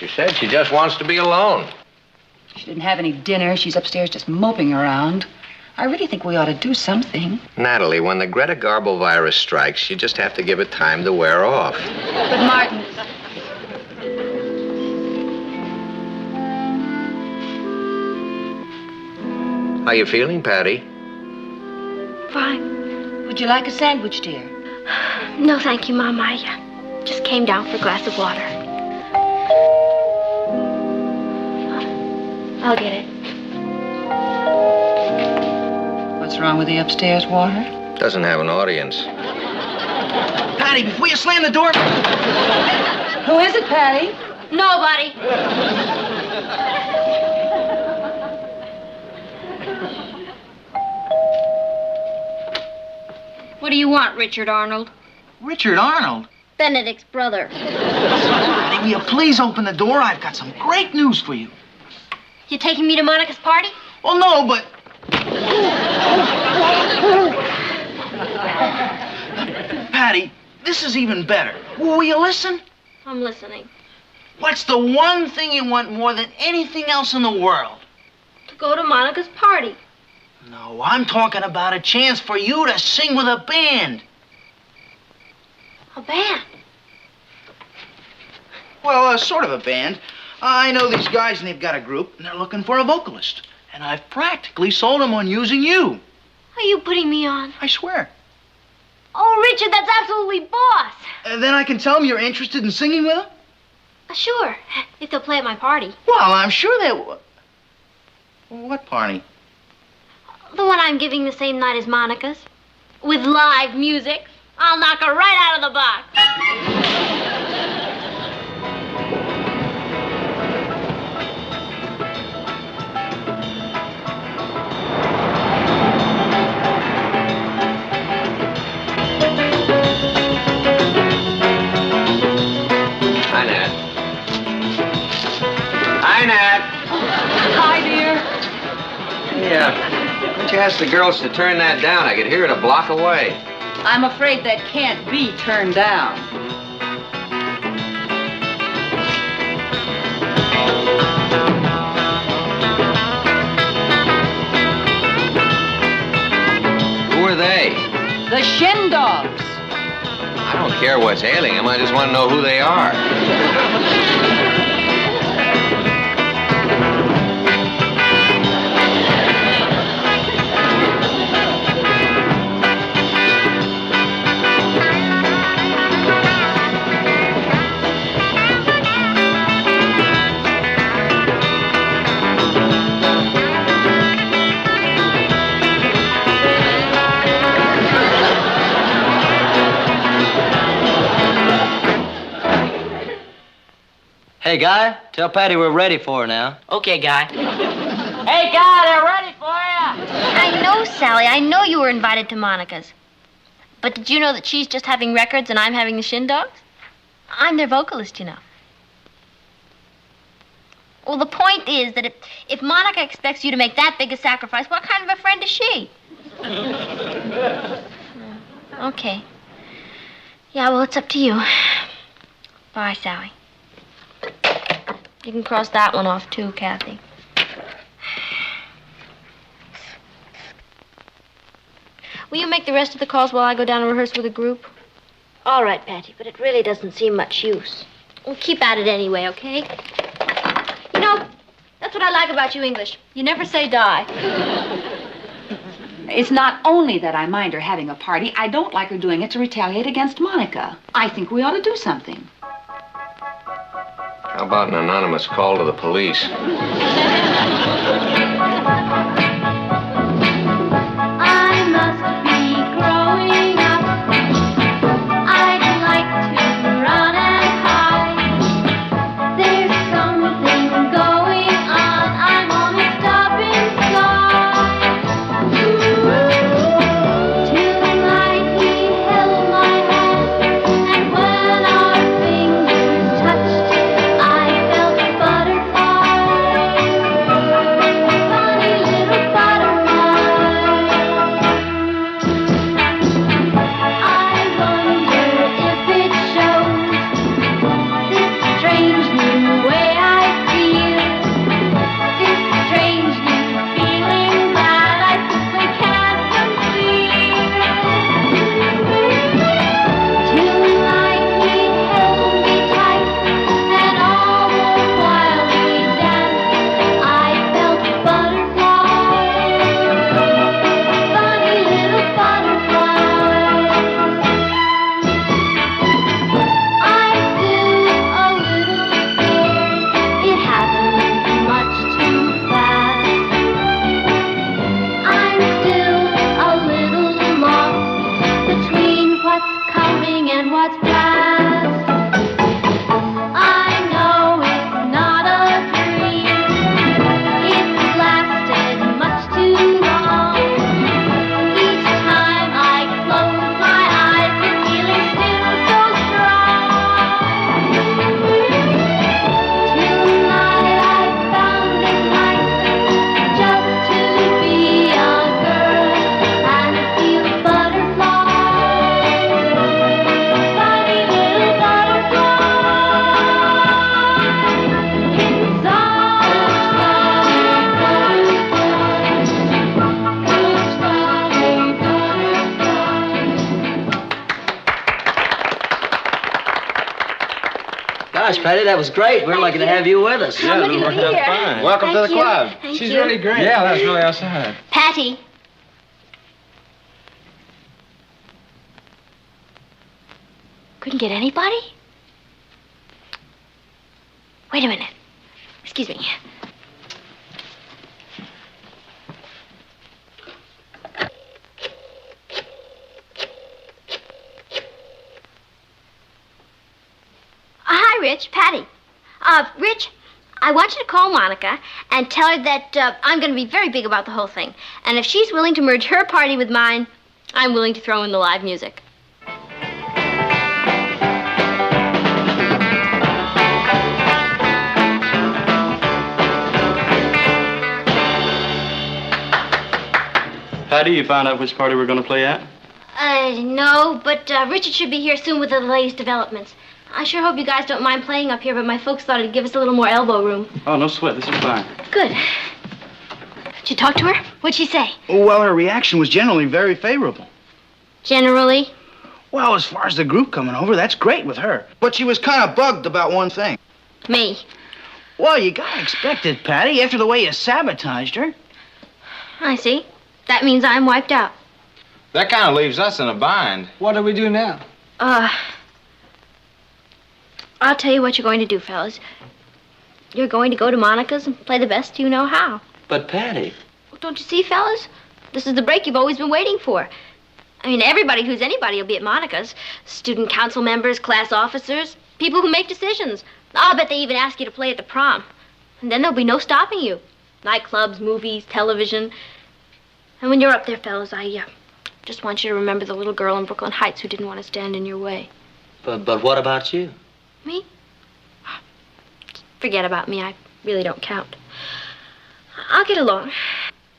She said she just wants to be alone. She didn't have any dinner. She's upstairs just moping around. I really think we ought to do something. Natalie, when the Greta Garbo virus strikes, you just have to give it time to wear off. But Martin... How you feeling, Patty? Fine. Would you like a sandwich, dear? No, thank you, Mom. I just came down for a glass of water. I'll get it. What's wrong with the upstairs water? Doesn't have an audience. Patty, before you slam the door... Who is it, Patty? Nobody. What do you want, Richard Arnold? Richard Arnold? Benedict's brother. Patty, will you please open the door? I've got some great news for you. You taking me to Monica's party? Well, no, but... Patty, this is even better. Will you listen? I'm listening. What's the one thing you want more than anything else in the world? To go to Monica's party. No, I'm talking about a chance for you to sing with a band. A band? Well, sort of a band. I know these guys and they've got a group and they're looking for a vocalist. And I've practically sold them on using you. Are you putting me on? I swear. Oh, Richard, that's absolutely boss. Then I can tell them you're interested in singing with them? Sure, if they'll play at my party. Well, I'm sure they will. What party? The one I'm giving the same night as Monica's. With live music. I'll knock her right out of the box. Hi, Nat. Hi, Nat. Hi, dear. Hey, why don't you ask the girls to turn that down? I could hear it a block away. I'm afraid that can't be turned down. Who are they? The Shin Dogs. I don't care what's ailing them. I just want to know who they are. Hey, Guy, tell Patty we're ready for her now. Okay, Guy. Hey, Guy, they're ready for you. I know, Sally. I know you were invited to Monica's. But did you know that she's just having records and I'm having the Shin Dogs? I'm their vocalist, you know. Well, the point is that if Monica expects you to make that big a sacrifice, what kind of a friend is she? Okay. Yeah, well, it's up to you. Bye, Sally. You can cross that one off, too, Kathy. Will you make the rest of the calls while I go down and rehearse with a group? All right, Patty, but it really doesn't seem much use. We'll keep at it anyway, okay? You know, that's what I like about you English. You never say die. It's not only that I mind her having a party, I don't like her doing it to retaliate against Monica. I think we ought to do something. How about an anonymous call to the police? I must be growing up. I'd like to run and hide. There's something going on. I'm almost up inside. Tonight he held my hand, and when our fingers touched, I felt butterflies. Gosh, Patty, that was great. We're lucky to have you with us. Yeah, it worked out fine. Welcome to the club. Thank She's you. really great. Yeah, that was really outside. Patty. Couldn't get anybody? Wait a minute. Excuse me. Hi, Rich. Patty. Rich, I want you to call Monica and tell her that I'm going to be very big about the whole thing. And if she's willing to merge her party with mine, I'm willing to throw in the live music. Patty, you found out which party we're going to play at? No, but Richard should be here soon with the latest developments. I sure hope you guys don't mind playing up here, but my folks thought it'd give us a little more elbow room. Oh, no sweat. This is fine. Good. Did you talk to her? What'd she say? Oh, well, her reaction was generally very favorable. Generally? Well, as far as the group coming over, that's great with her. But she was kind of bugged about one thing. Me. Well, you gotta expect it, Patty, after the way you sabotaged her. I see. That means I'm wiped out. That kind of leaves us in a bind. What do we do now? I'll tell you what you're going to do, fellas. You're going to go to Monica's and play the best you know how. But, Patty. Well, don't you see, fellas? This is the break you've always been waiting for. I mean, everybody who's anybody will be at Monica's. Student council members, class officers, people who make decisions. I'll bet they even ask you to play at the prom. And then there'll be no stopping you. Nightclubs, movies, television. And when you're up there, fellas, I just want you to remember the little girl in Brooklyn Heights who didn't want to stand in your way. But what about you? Me? Forget about me. I really don't count. I'll get along.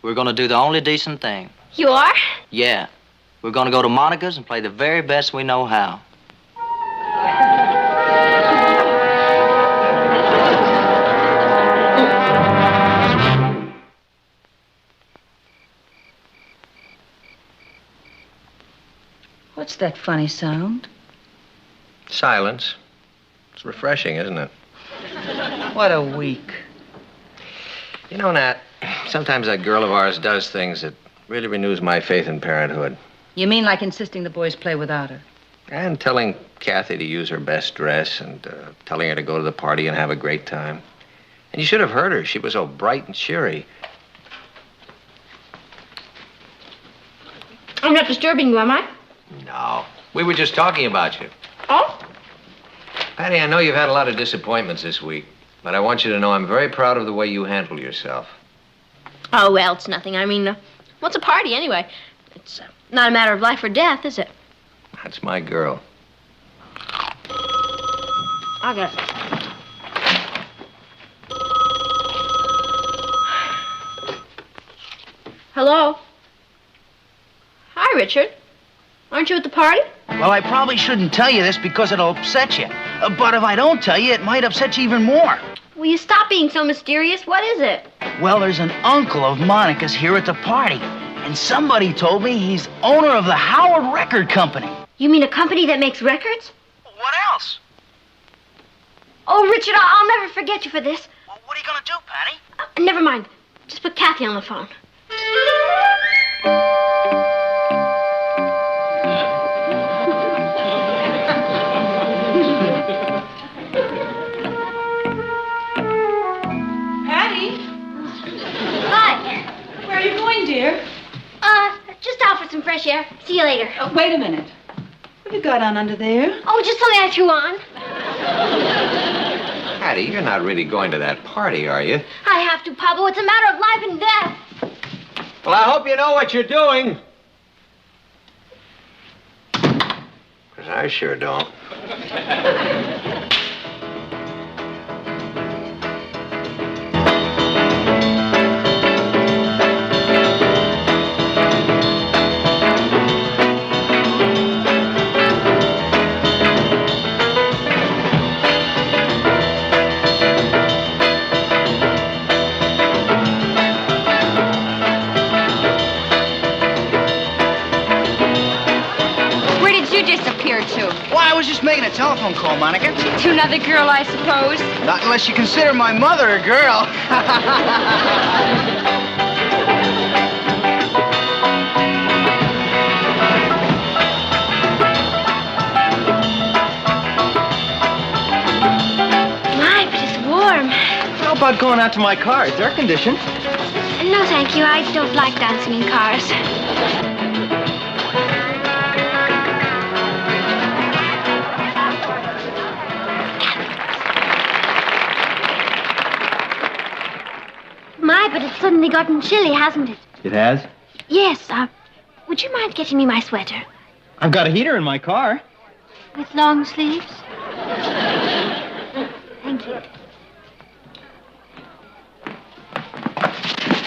We're going to do the only decent thing. You are? Yeah. We're going to go to Monica's and play the very best we know how. What's that funny sound? Silence. It's refreshing, isn't it? What a week. You know, Nat, sometimes that girl of ours does things that really renews my faith in parenthood. You mean like insisting the boys play without her? And telling Kathy to use her best dress and telling her to go to the party and have a great time. And you should have heard her. She was so bright and cheery. I'm not disturbing you, am I? No. We were just talking about you. Oh? Patty, I know you've had a lot of disappointments this week, but I want you to know I'm very proud of the way you handle yourself. Oh, well, it's nothing. I mean, what's a party anyway? It's not a matter of life or death, is it? That's my girl. I'll get it. Hello? Hi, Richard. Aren't you at the party? Well, I probably shouldn't tell you this because it'll upset you. But if I don't tell you, it might upset you even more. Will you stop being so mysterious? What is it? Well, there's an uncle of Monica's here at the party. And somebody told me he's owner of the Howard Record Company. You mean a company that makes records? What else? Oh, Richard, I'll never forget you for this. Well, what are you gonna do, Patty? Never mind. Just put Kathy on the phone. Patty? Hi. Where are you going, dear? Just out for some fresh air. See you later. Oh, wait a minute. What have you got on under there? Oh, just something I threw on. Patty, you're not really going to that party, are you? I have to, Pablo. It's a matter of life and death. Well, I hope you know what you're doing. 'Cause I sure don't. just making a telephone call, Monica. To another girl, I suppose. Not unless you consider my mother a girl. My, but it's warm. How about going out to my car? It's air conditioned. No, thank you. I don't like dancing in cars. My, but it's suddenly gotten chilly, hasn't it? It has? Yes, would you mind getting me my sweater? I've got a heater in my car. With long sleeves? Thank you.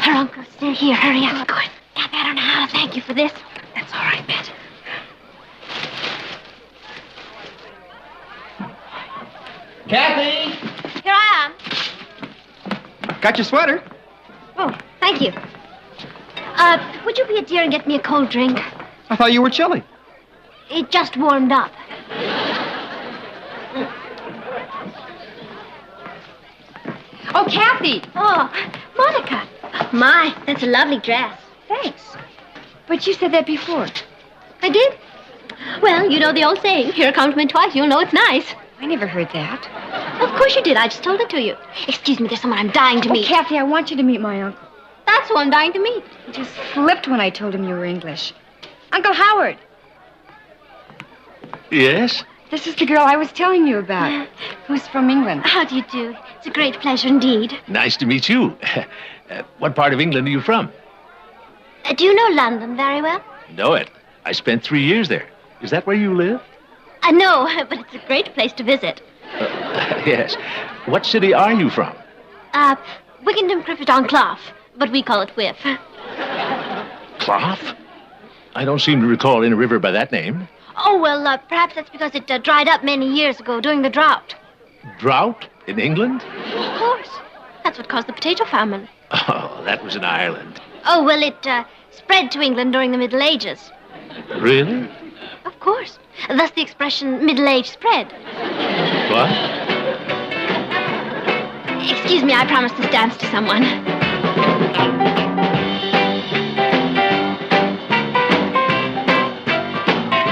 Her uncle's still here. Hurry up. Good. Now, I don't know how to thank you for this. That's all right, Bet. Kathy! Here I am. Got your sweater? Oh, thank you. Would you be a dear and get me a cold drink? I thought you were chilly. It just warmed up. Oh, Kathy! Oh, Monica. My, that's a lovely dress. Thanks. But you said that before. I did? Well, you know the old saying, hear a compliment twice, you'll know it's nice. I never heard that. Of course you did. I just told it to you. Excuse me, there's someone I'm dying to meet. Kathy, I want you to meet my uncle. That's who I'm dying to meet. He just flipped when I told him you were English. Uncle Howard, Yes? this is the girl I was telling you about, who's from England. How do you do? It's a great pleasure indeed. Nice to meet you. What part of England are you from? Do you know London very well? Know it. I spent 3 years there. Is that where you live? No, but it's a great place to visit. Yes. What city are you from? Wigginton Criffet on Clough, but we call it Whiff. Clough? I don't seem to recall any river by that name. Oh, well, perhaps that's because it dried up many years ago during the drought. Drought? In England? Of course. That's what caused the potato famine. Oh, that was in Ireland. Oh, well, it spread to England during the Middle Ages. Really? Of course. Thus the expression Middle Age spread. What? Excuse me, I promised this dance to someone.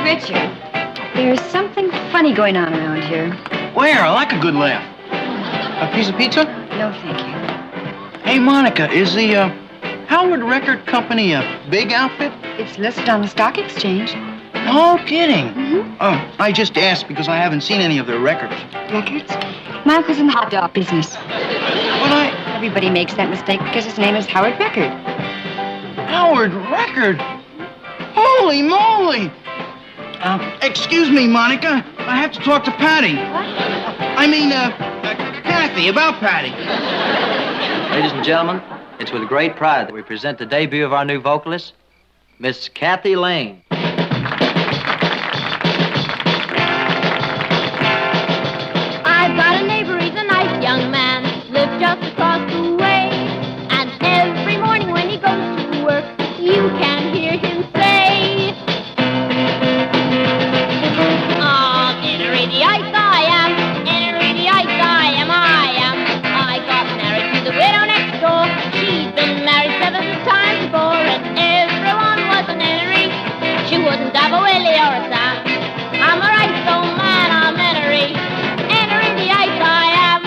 Richard, there's something funny going on around here. Where? I like a good laugh. A piece of pizza? No, thank you. Hey, Monica, is the Howard Record Company a big outfit? It's listed on the stock exchange. No kidding. Oh, I just asked because I haven't seen any of their records. Records? My uncle's in the hot dog business. But Everybody makes that mistake because his name is Howard Record. Howard Record? Holy moly! Excuse me, Monica. I have to talk to Patty. What? I mean, Kathy, about Patty. Ladies and gentlemen, it's with great pride that we present the debut of our new vocalist, Miss Kathy Lane. I've got a neighbor, he's a nice young man, lives just across the way. And every morning when he goes to work, you can hear him say, "Oh, inner-idiot I am, inner-idiot I am, I got married to the widow next door. She'd been married 7 times before, and everyone was an innery. She wouldn't have a willy or a Sam. I'm a right old man, I'm innery. Inner-idiot I am."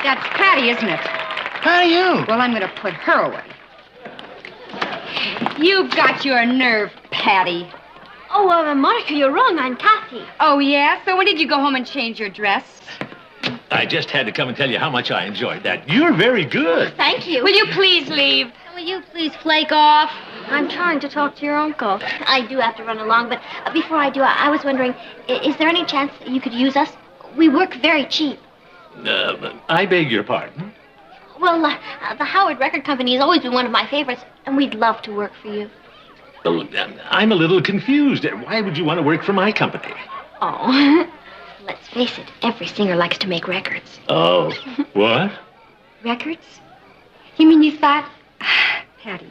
That's Patty, isn't it? How do you? Well, I'm going to put her away. You've got your nerve, Patty. Oh, Monica, you're wrong. I'm Kathy. Oh, yeah? So when did you go home and change your dress? I just had to come and tell you how much I enjoyed that. You're very good. Thank you. Will you please leave? Will you please flake off? I'm trying to talk to your uncle. I do have to run along, but before I do, I was wondering, is there any chance that you could use us? We work very cheap. I beg your pardon? Well, the Howard Record Company has always been one of my favorites, and we'd love to work for you. Oh, I'm a little confused. Why would you want to work for my company? Oh, let's face it, every singer likes to make records. Oh, what? Records? You mean you thought... Patty,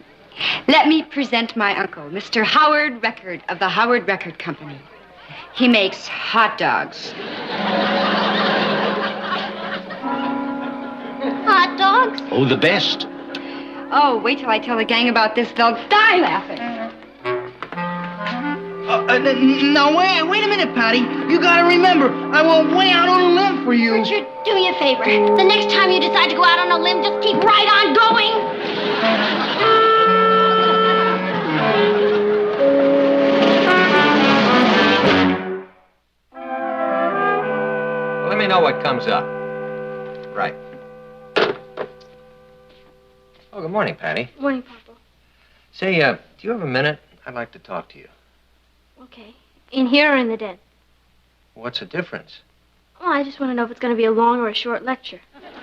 let me present my uncle, Mr. Howard Record of the Howard Record Company. He makes hot dogs. Hot dogs? Oh, the best. Oh, wait till I tell the gang about this. They'll die laughing. Now, wait a minute, Patty. You gotta remember, I went way out on a limb for you. Richard, do me a favor. The next time you decide to go out on a limb, just keep right on going. Well, let me know what comes up. Right. Oh, good morning, Patty. Morning, Papa. Say, do you have a minute? I'd like to talk to you. Okay. In here or in the den? What's the difference? Well, I just want to know if it's going to be a long or a short lecture.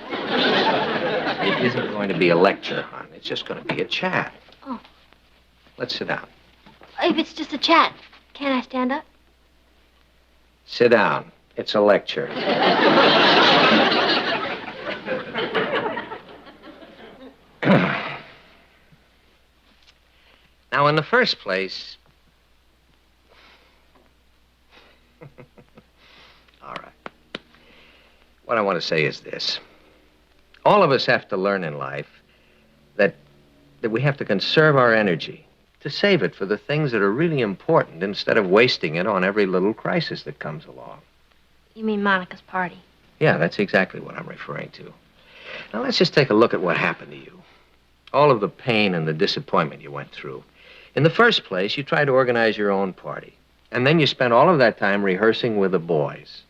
It isn't going to be a lecture, hon. It's just going to be a chat. Oh. Let's sit down. If it's just a chat, can't I stand up? Sit down. It's a lecture. Now, in the first place... All right. What I want to say is this. All of us have to learn in life that we have to conserve our energy, to save it for the things that are really important instead of wasting it on every little crisis that comes along. You mean Monica's party? Yeah, that's exactly what I'm referring to. Now, let's just take a look at what happened to you. All of the pain and the disappointment you went through. In the first place, you tried to organize your own party. And then you spent all of that time rehearsing with the boys.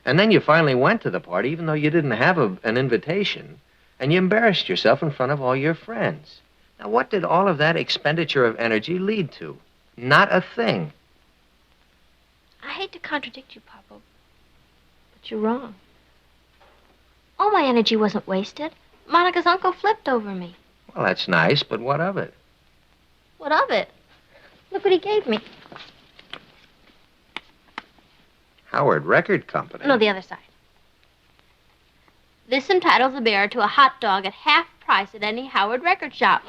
And then you finally went to the party, even though you didn't have an invitation. And you embarrassed yourself in front of all your friends. Now, what did all of that expenditure of energy lead to? Not a thing. I hate to contradict you, Papa, but you're wrong. All my energy wasn't wasted. Monica's uncle flipped over me. Well, that's nice, but what of it? What of it? Look what he gave me. Howard Record Company. No, the other side. This entitles the bearer to a hot dog at half price at any Howard record shop.